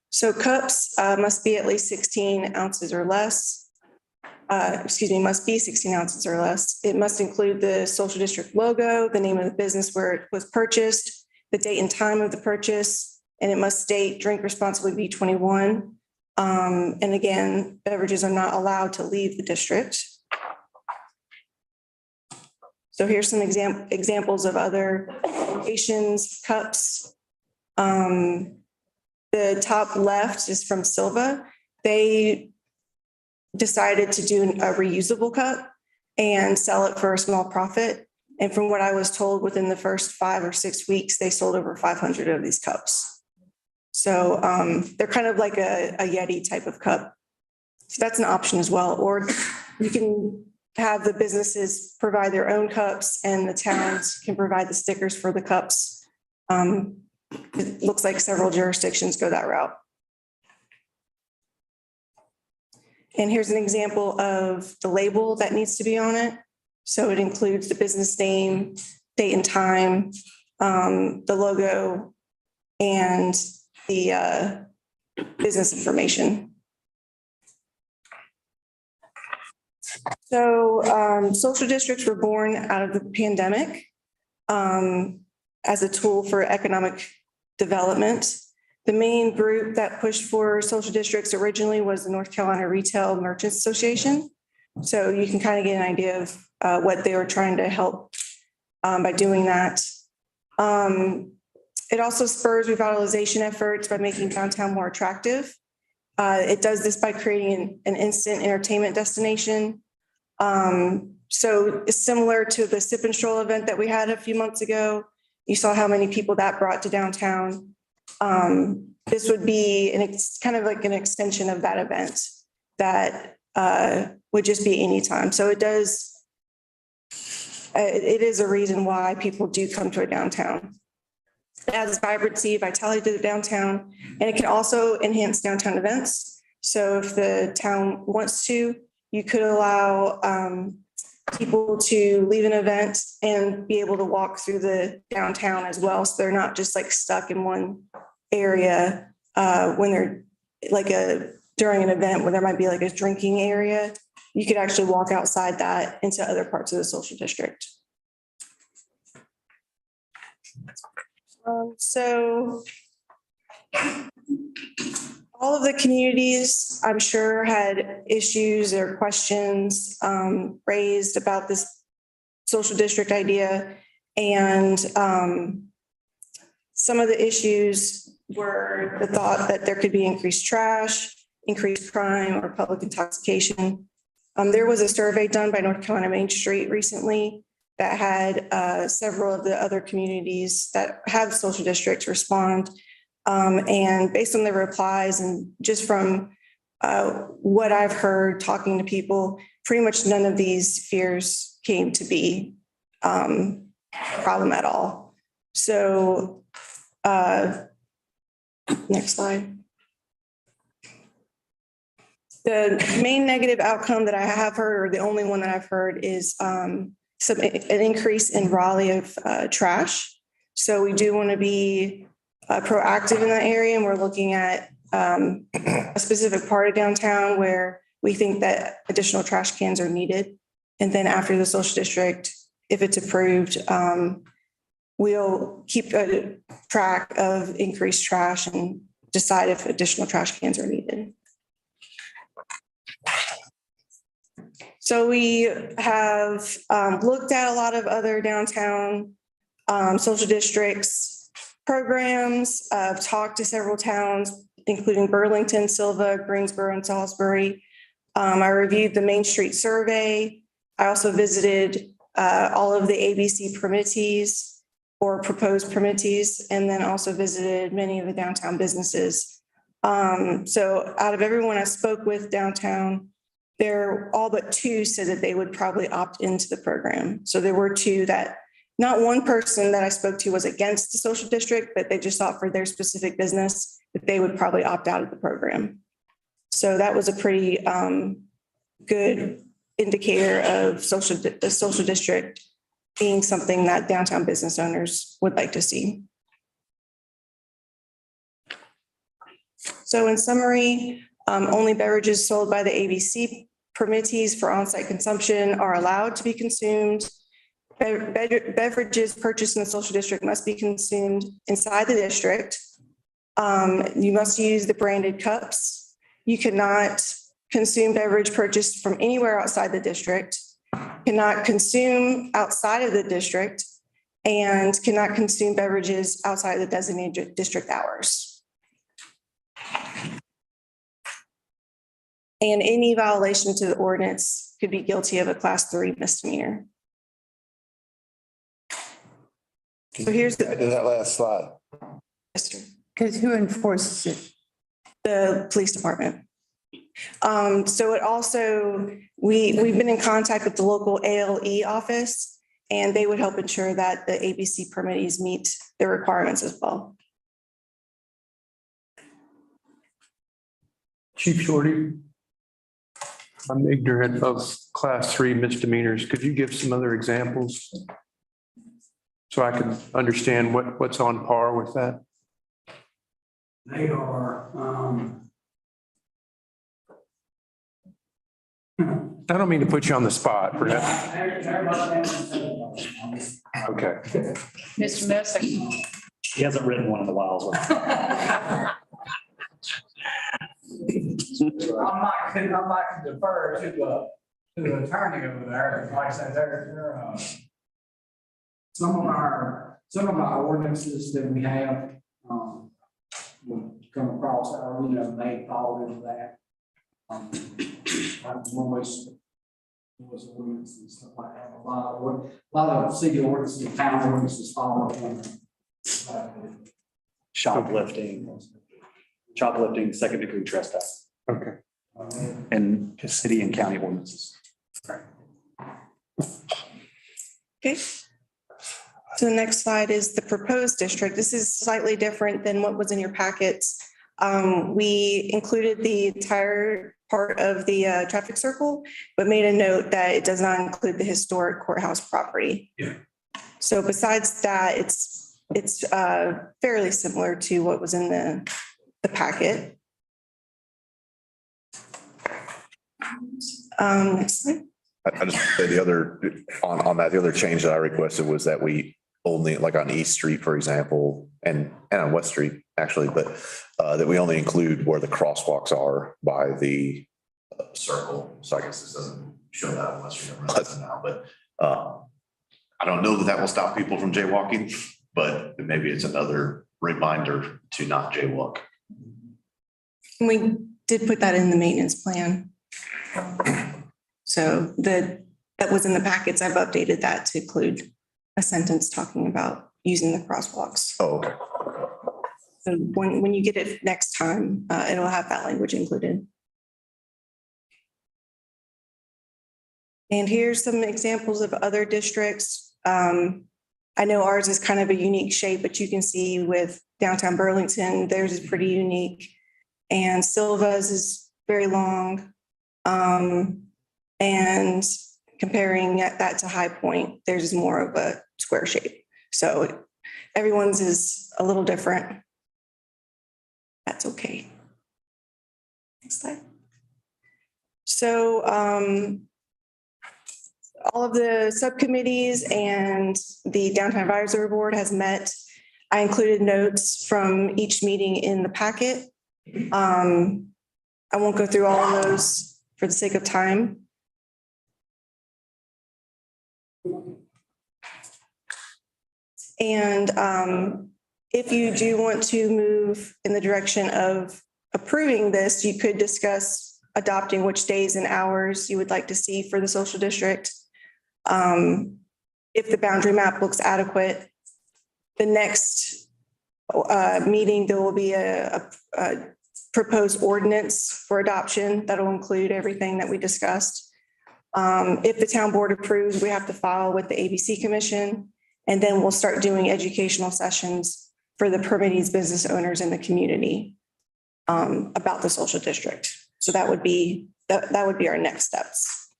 So cups must be at least 16 ounces or less. must be 16 ounces or less. It must include the social district logo, the name of the business where it was purchased, the date and time of the purchase, and it must state drink responsibly B21. And again, beverages are not allowed to leave the district. So here's some examples of other locations, cups. The top left is from Silva. They decided to do a reusable cup and sell it for a small profit. And from what I was told, within the first 5 or 6 weeks, they sold over 500 of these cups. So they're kind of like a Yeti type of cup. So that's an option as well. Or you can have the businesses provide their own cups and the towns can provide the stickers for the cups. It looks like several jurisdictions go that route. And here's an example of the label that needs to be on it. So it includes the business name, date and time, the logo, and the business information. So social districts were born out of the pandemic as a tool for economic development. The main group that pushed for social districts originally was the North Carolina Retail Merchants Association. So you can kind of get an idea of what they were trying to help by doing that. It also spurs revitalization efforts by making downtown more attractive. It does this by creating an instant entertainment destination. So it's similar to the Sip and Stroll event that we had a few months ago. You saw how many people that brought to downtown. This would be kind of like an extension of that event that would just be anytime. So it is a reason why people do come to a downtown. It adds vibrancy, vitality to the downtown, and it can also enhance downtown events. So if the town wants to, you could allow people to leave an event and be able to walk through the downtown as well. So they're not just like stuck in one area when they're during an event where there might be like a drinking area. You could actually walk outside that into other parts of the social district. So all of the communities, I'm sure, had issues or questions raised about this social district idea. And some of the issues were the thought that there could be increased trash, increased crime, or public intoxication. There was a survey done by North Carolina Main Street recently that had several of the other communities that have social districts respond. And based on the replies and just from what I've heard talking to people, pretty much none of these fears came to be a problem at all. So next slide. The main negative outcome that I have heard, or the only one that I've heard, is an increase in Raleigh of trash. So we do want to be proactive in that area, and we're looking at a specific part of downtown where we think that additional trash cans are needed. And then after the social district, if it's approved, we'll keep a track of increased trash and decide if additional trash cans are needed. So we have looked at a lot of other downtown social districts programs, talked to several towns, including Burlington, Silva, Greensboro, and Salisbury. I reviewed the Main Street survey. I also visited all of the ABC permittees or proposed permittees, and then also visited many of the downtown businesses. So out of everyone I spoke with downtown, there all but 2 said that they would probably opt into the program. So there were 2 that, not one person that I spoke to was against the social district, but they just thought for their specific business that they would probably opt out of the program. So that was a pretty good indicator of the social district being something that downtown business owners would like to see. So in summary, only beverages sold by the ABC permittees for on-site consumption are allowed to be consumed. Beverages purchased in the social district must be consumed inside the district. You must use the branded cups. You cannot consume beverage purchased from anywhere outside the district, cannot consume outside of the district, and cannot consume beverages outside the designated district hours. And any violation to the ordinance could be guilty of a Class 3 misdemeanor. So here's that last slide. Because who enforces it? The police department. So it also, we've been in contact with the local ALE office, and they would help ensure that the ABC permittees meet their requirements as well. Chief Shorty, I'm ignorant of Class 3 misdemeanors. Could you give some other examples? So I can understand what's on par with that? They are, I don't mean to put you on the spot, perhaps. Okay. Mr. Messick. He hasn't written one in a while. I'm not gonna defer to the attorney over there. Like I said, they're some of our ordinances that we have, will come across our, they fall into that. Noise ordinance and stuff like that. A lot of city ordinances, town ordinances fall upon Shoplifting, second degree trespass. Okay. And city and county ordinances. Okay. So the next slide is the proposed district. This is slightly different than what was in your packets. We included the entire part of the traffic circle, but made a note that it does not include the historic courthouse property. Yeah. So besides that, it's fairly similar to what was in the packet. Next slide. I just say the other, on that, the other change that I requested was that we only, like on East Street, for example, and on West Street, actually, but that we only include where the crosswalks are by the circle. So I guess this doesn't show that on West Street, I realize it now, but I don't know that will stop people from jaywalking, but maybe it's another reminder to not jaywalk. We did put that in the maintenance plan. So that was in the packets. I've updated that to include a sentence talking about using the crosswalks. Oh, okay. So when you get it next time, it'll have that language included. And here's some examples of other districts. I know ours is kind of a unique shape, but you can see with downtown Burlington, theirs is pretty unique. And Silva's is very long. And comparing that to High Point, theirs is more of a square shape. So everyone's is a little different. That's okay. Next slide. So all of the subcommittees and the Downtown Advisory Board has met. I included notes from each meeting in the packet. I won't go through all of those for the sake of time. And if you do want to move in the direction of approving this, you could discuss adopting which days and hours you would like to see for the social district. If the boundary map looks adequate, the next meeting, there will be a proposed ordinance for adoption that'll include everything that we discussed. If the town board approves, we have to file with the ABC Commission, and then we'll start doing educational sessions for the permittees, business owners in the community about the social district. So that would be our next steps.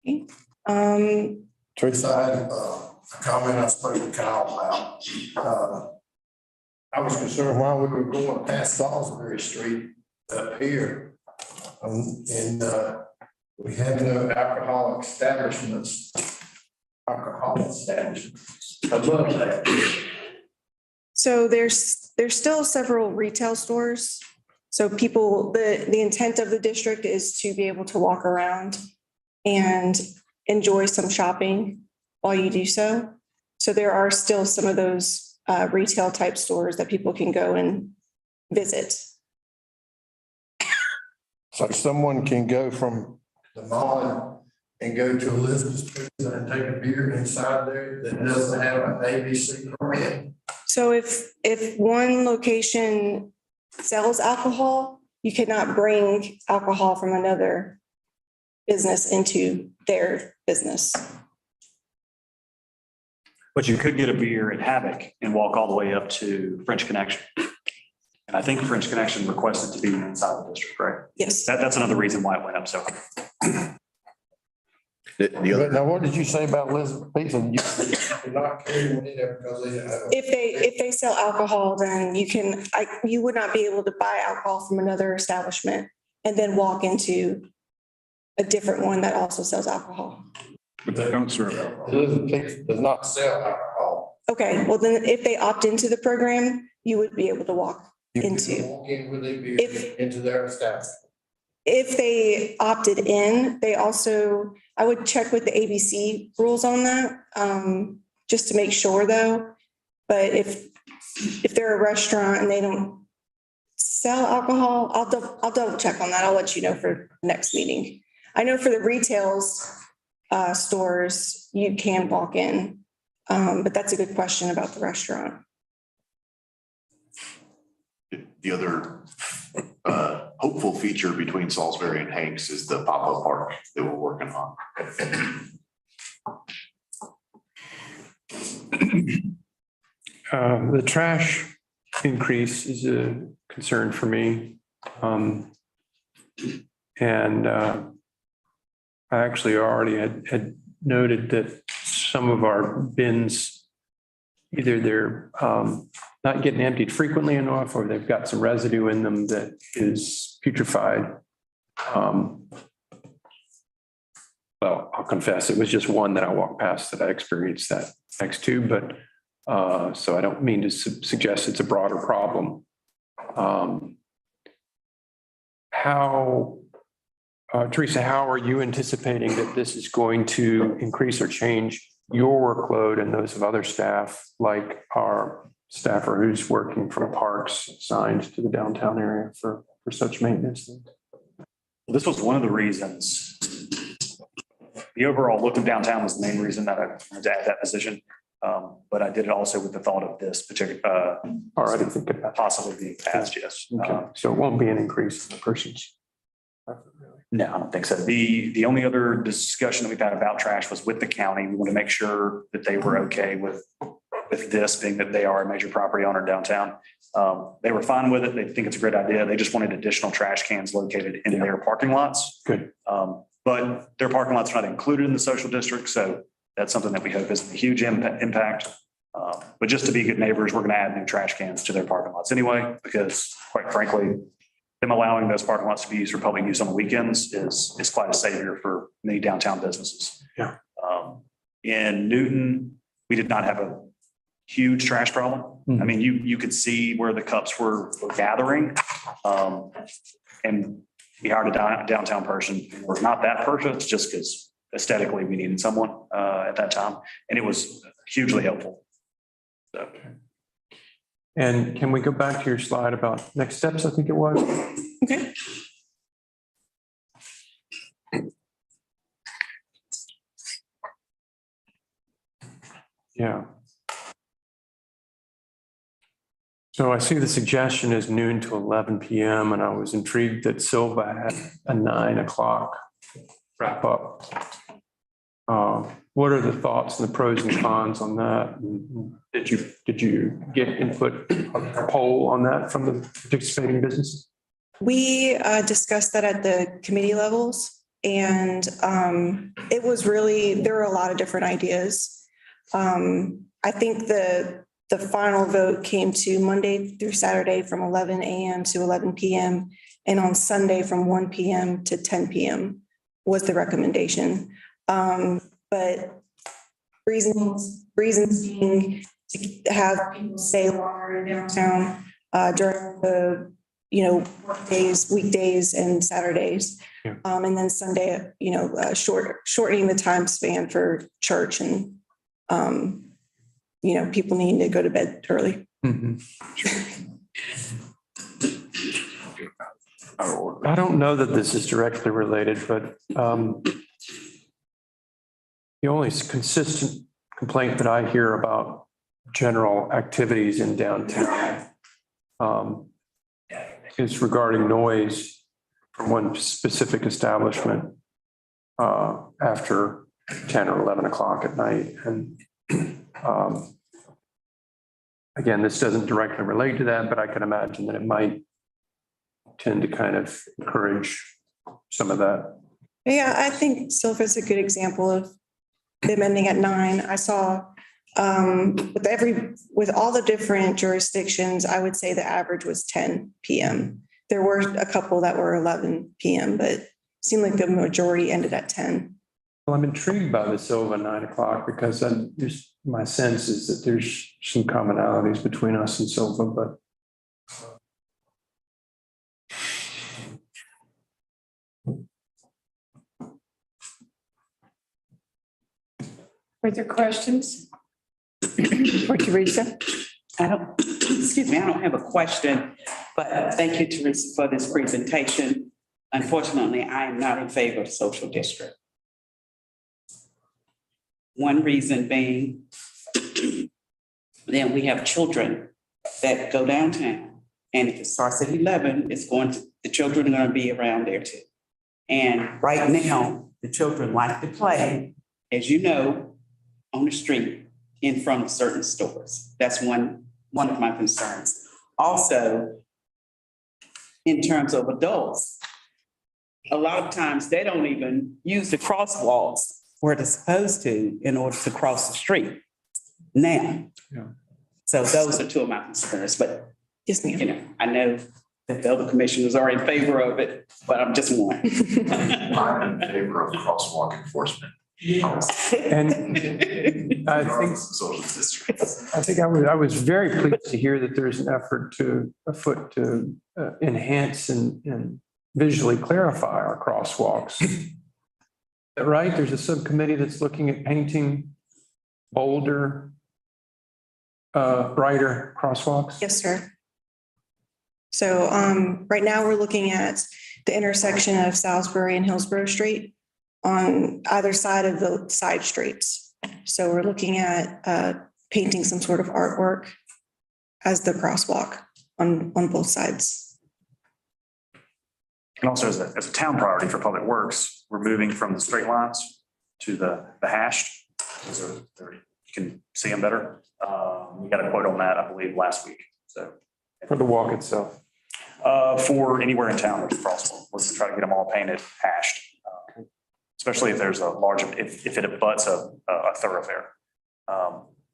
Okay. Teresa, I had a comment I spoke to Kyle about. I was concerned while we were going past Salisbury Street up here. And we have no alcoholic establishments. Above that. So there's still several retail stores. So people, the intent of the district is to be able to walk around and enjoy some shopping while you do so. So there are still some of those retail type stores that people can go and visit. So someone can go from the mall and go to Elizabeth's Pizza and take a beer inside there that doesn't have an ABC permit. So if one location sells alcohol, you cannot bring alcohol from another business into their business. But you could get a beer at Havoc and walk all the way up to French Connection. And I think French Connection requested to be inside the district, right? Yes. That's another reason why it went up so high. The other, Now, what did you say about Elizabeth Pizza? You not carrying it there because they have. If they sell alcohol, then you would not be able to buy alcohol from another establishment and then walk into a different one that also sells alcohol. But they don't serve alcohol. Elizabeth Pizza does not sell alcohol. Okay, well then if they opt into the program, you would be able to walk You can into. walk in with a beer If- into their establishment. If they opted in, they also, I would check with the ABC rules on that, just to make sure though. But if they're a restaurant and they don't sell alcohol, I'll double check on that. I'll let you know for next meeting. I know for the retails, stores, you can walk in. But that's a good question about the restaurant. the other hopeful feature between Salisbury and Hanks is the pop-up park that we're working on. The trash increase is a concern for me. And I actually already had noted that some of our bins, either they're not getting emptied frequently enough, or they've got some residue in them that is putrefied. Well, I'll confess, it was just one that I walked past that I experienced that next to, but so I don't mean to suggest it's a broader problem. Teresa, how are you anticipating that this is going to increase or change your workload and those of other staff, like our staffer who's working from parks assigned to the downtown area for such maintenance? This was one of the reasons. The overall look of downtown was the main reason that I wanted to add that position. But I did it also with the thought of this particular, Already thinking about possibly being passed, yes. Okay, so it won't be an increase in the person's. No, I don't think so. The only other discussion that we've had about trash was with the county. We want to make sure that they were okay with this, being that they are a major property owner downtown. They were fine with it. They think it's a great idea. They just wanted additional trash cans located in their parking lots. Good. But their parking lots are not included in the social district, so that's something that we hope is a huge impact. But just to be good neighbors, we're going to add new trash cans to their parking lots anyway, because quite frankly, them allowing those parking lots to be used for public use on the weekends is quite a savior for many downtown businesses. Yeah. In Newton, we did not have a huge trash problem. I mean, you could see where the cups were gathering. And we hired a downtown person. We're not that person. It's just because aesthetically we needed someone at that time. And it was hugely helpful. So. And can we go back to your slide about next steps, I think it was? Okay. Yeah. So I see the suggestion is noon to 11 PM, and I was intrigued that Silva had a 9 o'clock wrap up. What are the thoughts and the pros and cons on that? Did you get input, a poll on that from the participating businesses? We discussed that at the committee levels, and it was really, there were a lot of different ideas. I think the The final vote came to Monday through Saturday from 11 a.m. to 11 p.m. and on Sunday from 1 p.m. to 10 p.m. was the recommendation. But reasons being to have people stay longer in downtown during the, weekdays and Saturdays. Yeah. And then Sunday, shortening the time span for church and, people needing to go to bed early. Mhm. I don't know that this is directly related, but the only consistent complaint that I hear about general activities in downtown is regarding noise from one specific establishment after 10 or 11 o'clock at night. And again, this doesn't directly relate to that, but I can imagine that it might tend to kind of encourage some of that. Yeah, I think Silva's a good example of them ending at 9. I saw with all the different jurisdictions, I would say the average was 10 p.m. There were a couple that were 11 p.m., but it seemed like the majority ended at 10. Well, I'm intrigued by the Silva 9 o'clock because my sense is that there's some commonalities between us and Silva, but Further questions? For Teresa? I don't have a question, but thank you, Teresa, for this presentation. Unfortunately, I am not in favor of social district. One reason being, then we have children that go downtown, and if it starts at 11, the children are going to be around there too. And right now, the children like to play, as you know, on the street in front of certain stores. That's one of my concerns. Also, in terms of adults, a lot of times they don't even use the crosswalks where they're supposed to in order to cross the street now. Yeah. So those are two of my concerns, but Yes, ma'am. I know that the other commissioners are in favor of it, but I'm just one. I'm in favor of crosswalk enforcement. and I think I was very pleased to hear that there's an effort afoot to enhance and visually clarify our crosswalks. Is that right? There's a subcommittee that's looking at painting bolder, brighter crosswalks. Yes, sir. So right now we're looking at the intersection of Salisbury and Hillsborough Street on either side of the side streets. So we're looking at painting some sort of artwork as the crosswalk on both sides. And also as a town priority for Public Works, we're moving from the straight lines to the hashed. You can see them better. We got a quote on that, I believe, last week. So For the walk itself. For anywhere in town, there's a crosswalk. We're gonna try to get them all painted hashed. Especially if there's if it abuts a thoroughfare.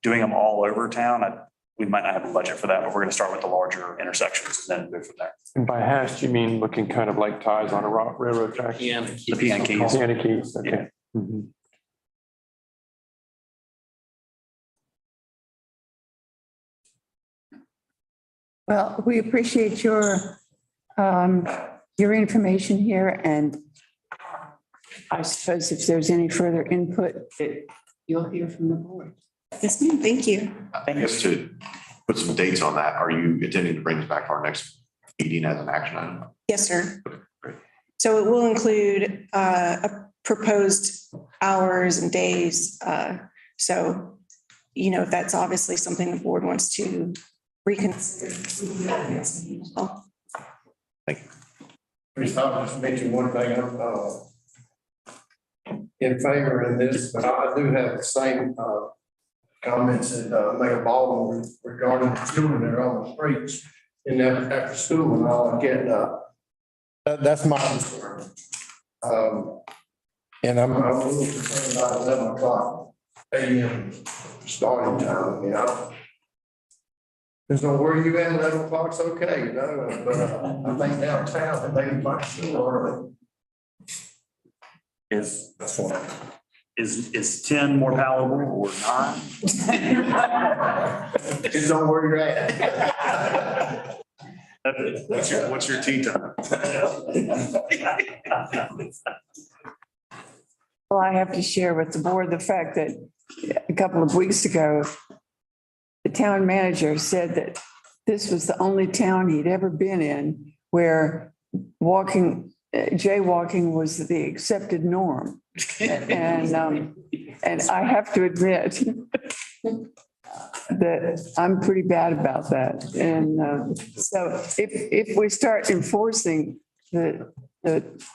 Doing them all over town, we might not have a budget for that, but we're gonna start with the larger intersections and then move from there. And by hashed, you mean looking kind of like ties on a railroad track? The piano keys. Piano keys, okay. Mhm. Well, we appreciate your information here, and I suppose if there's any further input, that you'll hear from the board. Yes, ma'am. Thank you. I guess to put some dates on that, are you intending to bring this back to our next meeting as an action item? Yes, sir. Great. So it will include a proposed hours and days. So, if that's obviously something the board wants to reconsider. Oh, First, I'll just mention one thing, I'm in favor in this, but I do have the same comments that Mayor Baldwin regarding the children that are on the streets and after school and all, getting that's my concern. And I'm a little concerned about 11 o'clock a.m. starting time, There's no where you at, 11 o'clock's okay, you know, but I think downtown, they might still early. Is, That's fine. is 10 more palatable or 9? Depends on where you're at. What's your tea time? Well, I have to share with the board the fact that a couple of weeks ago, the town manager said that this was the only town he'd ever been in where jaywalking was the accepted norm. And I have to admit that I'm pretty bad about that. And so if we start enforcing the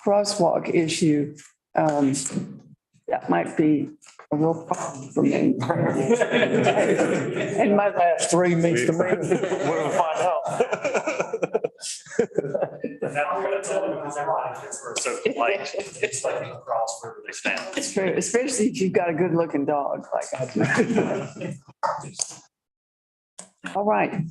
crosswalk issue, that might be a real problem for me. And my last 3 meets the man. We'll find out. So like, it's like across wherever they stand. It's true, especially if you've got a good looking dog like I do. All right,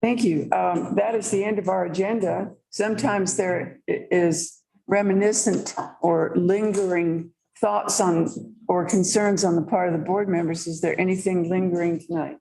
thank you. That is the end of our agenda. Sometimes there is reminiscent or lingering thoughts on or concerns on the part of the board members. Is there anything lingering tonight?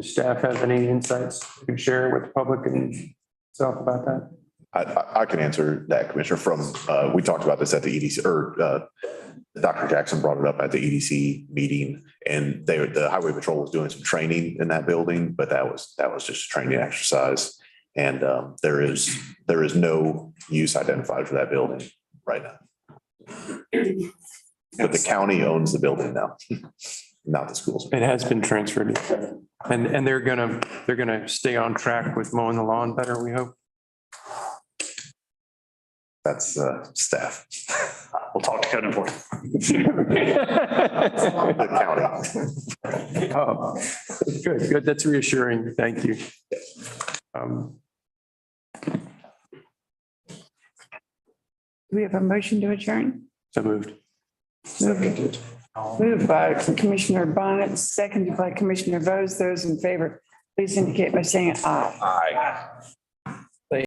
Does staff have any insights you can share with the public and self about that? I can answer that, Commissioner, we talked about this at the EDC, or Dr. Jackson brought it up at the EDC meeting, and the Highway Patrol was doing some training in that building, but that was just a training exercise. And there is no use identified for that building right now. But the county owns the building now, not the schools. It has been transferred. And they're gonna stay on track with mowing the lawn better, we hope. That's staff. We'll talk to code enforcement. The county. Oh, good. That's reassuring. Thank you. Do we have a motion to adjourn? So moved. Moved by Commissioner Bonitz, seconded by Commissioner Vose. Those in favor, please indicate by saying aye. Aye.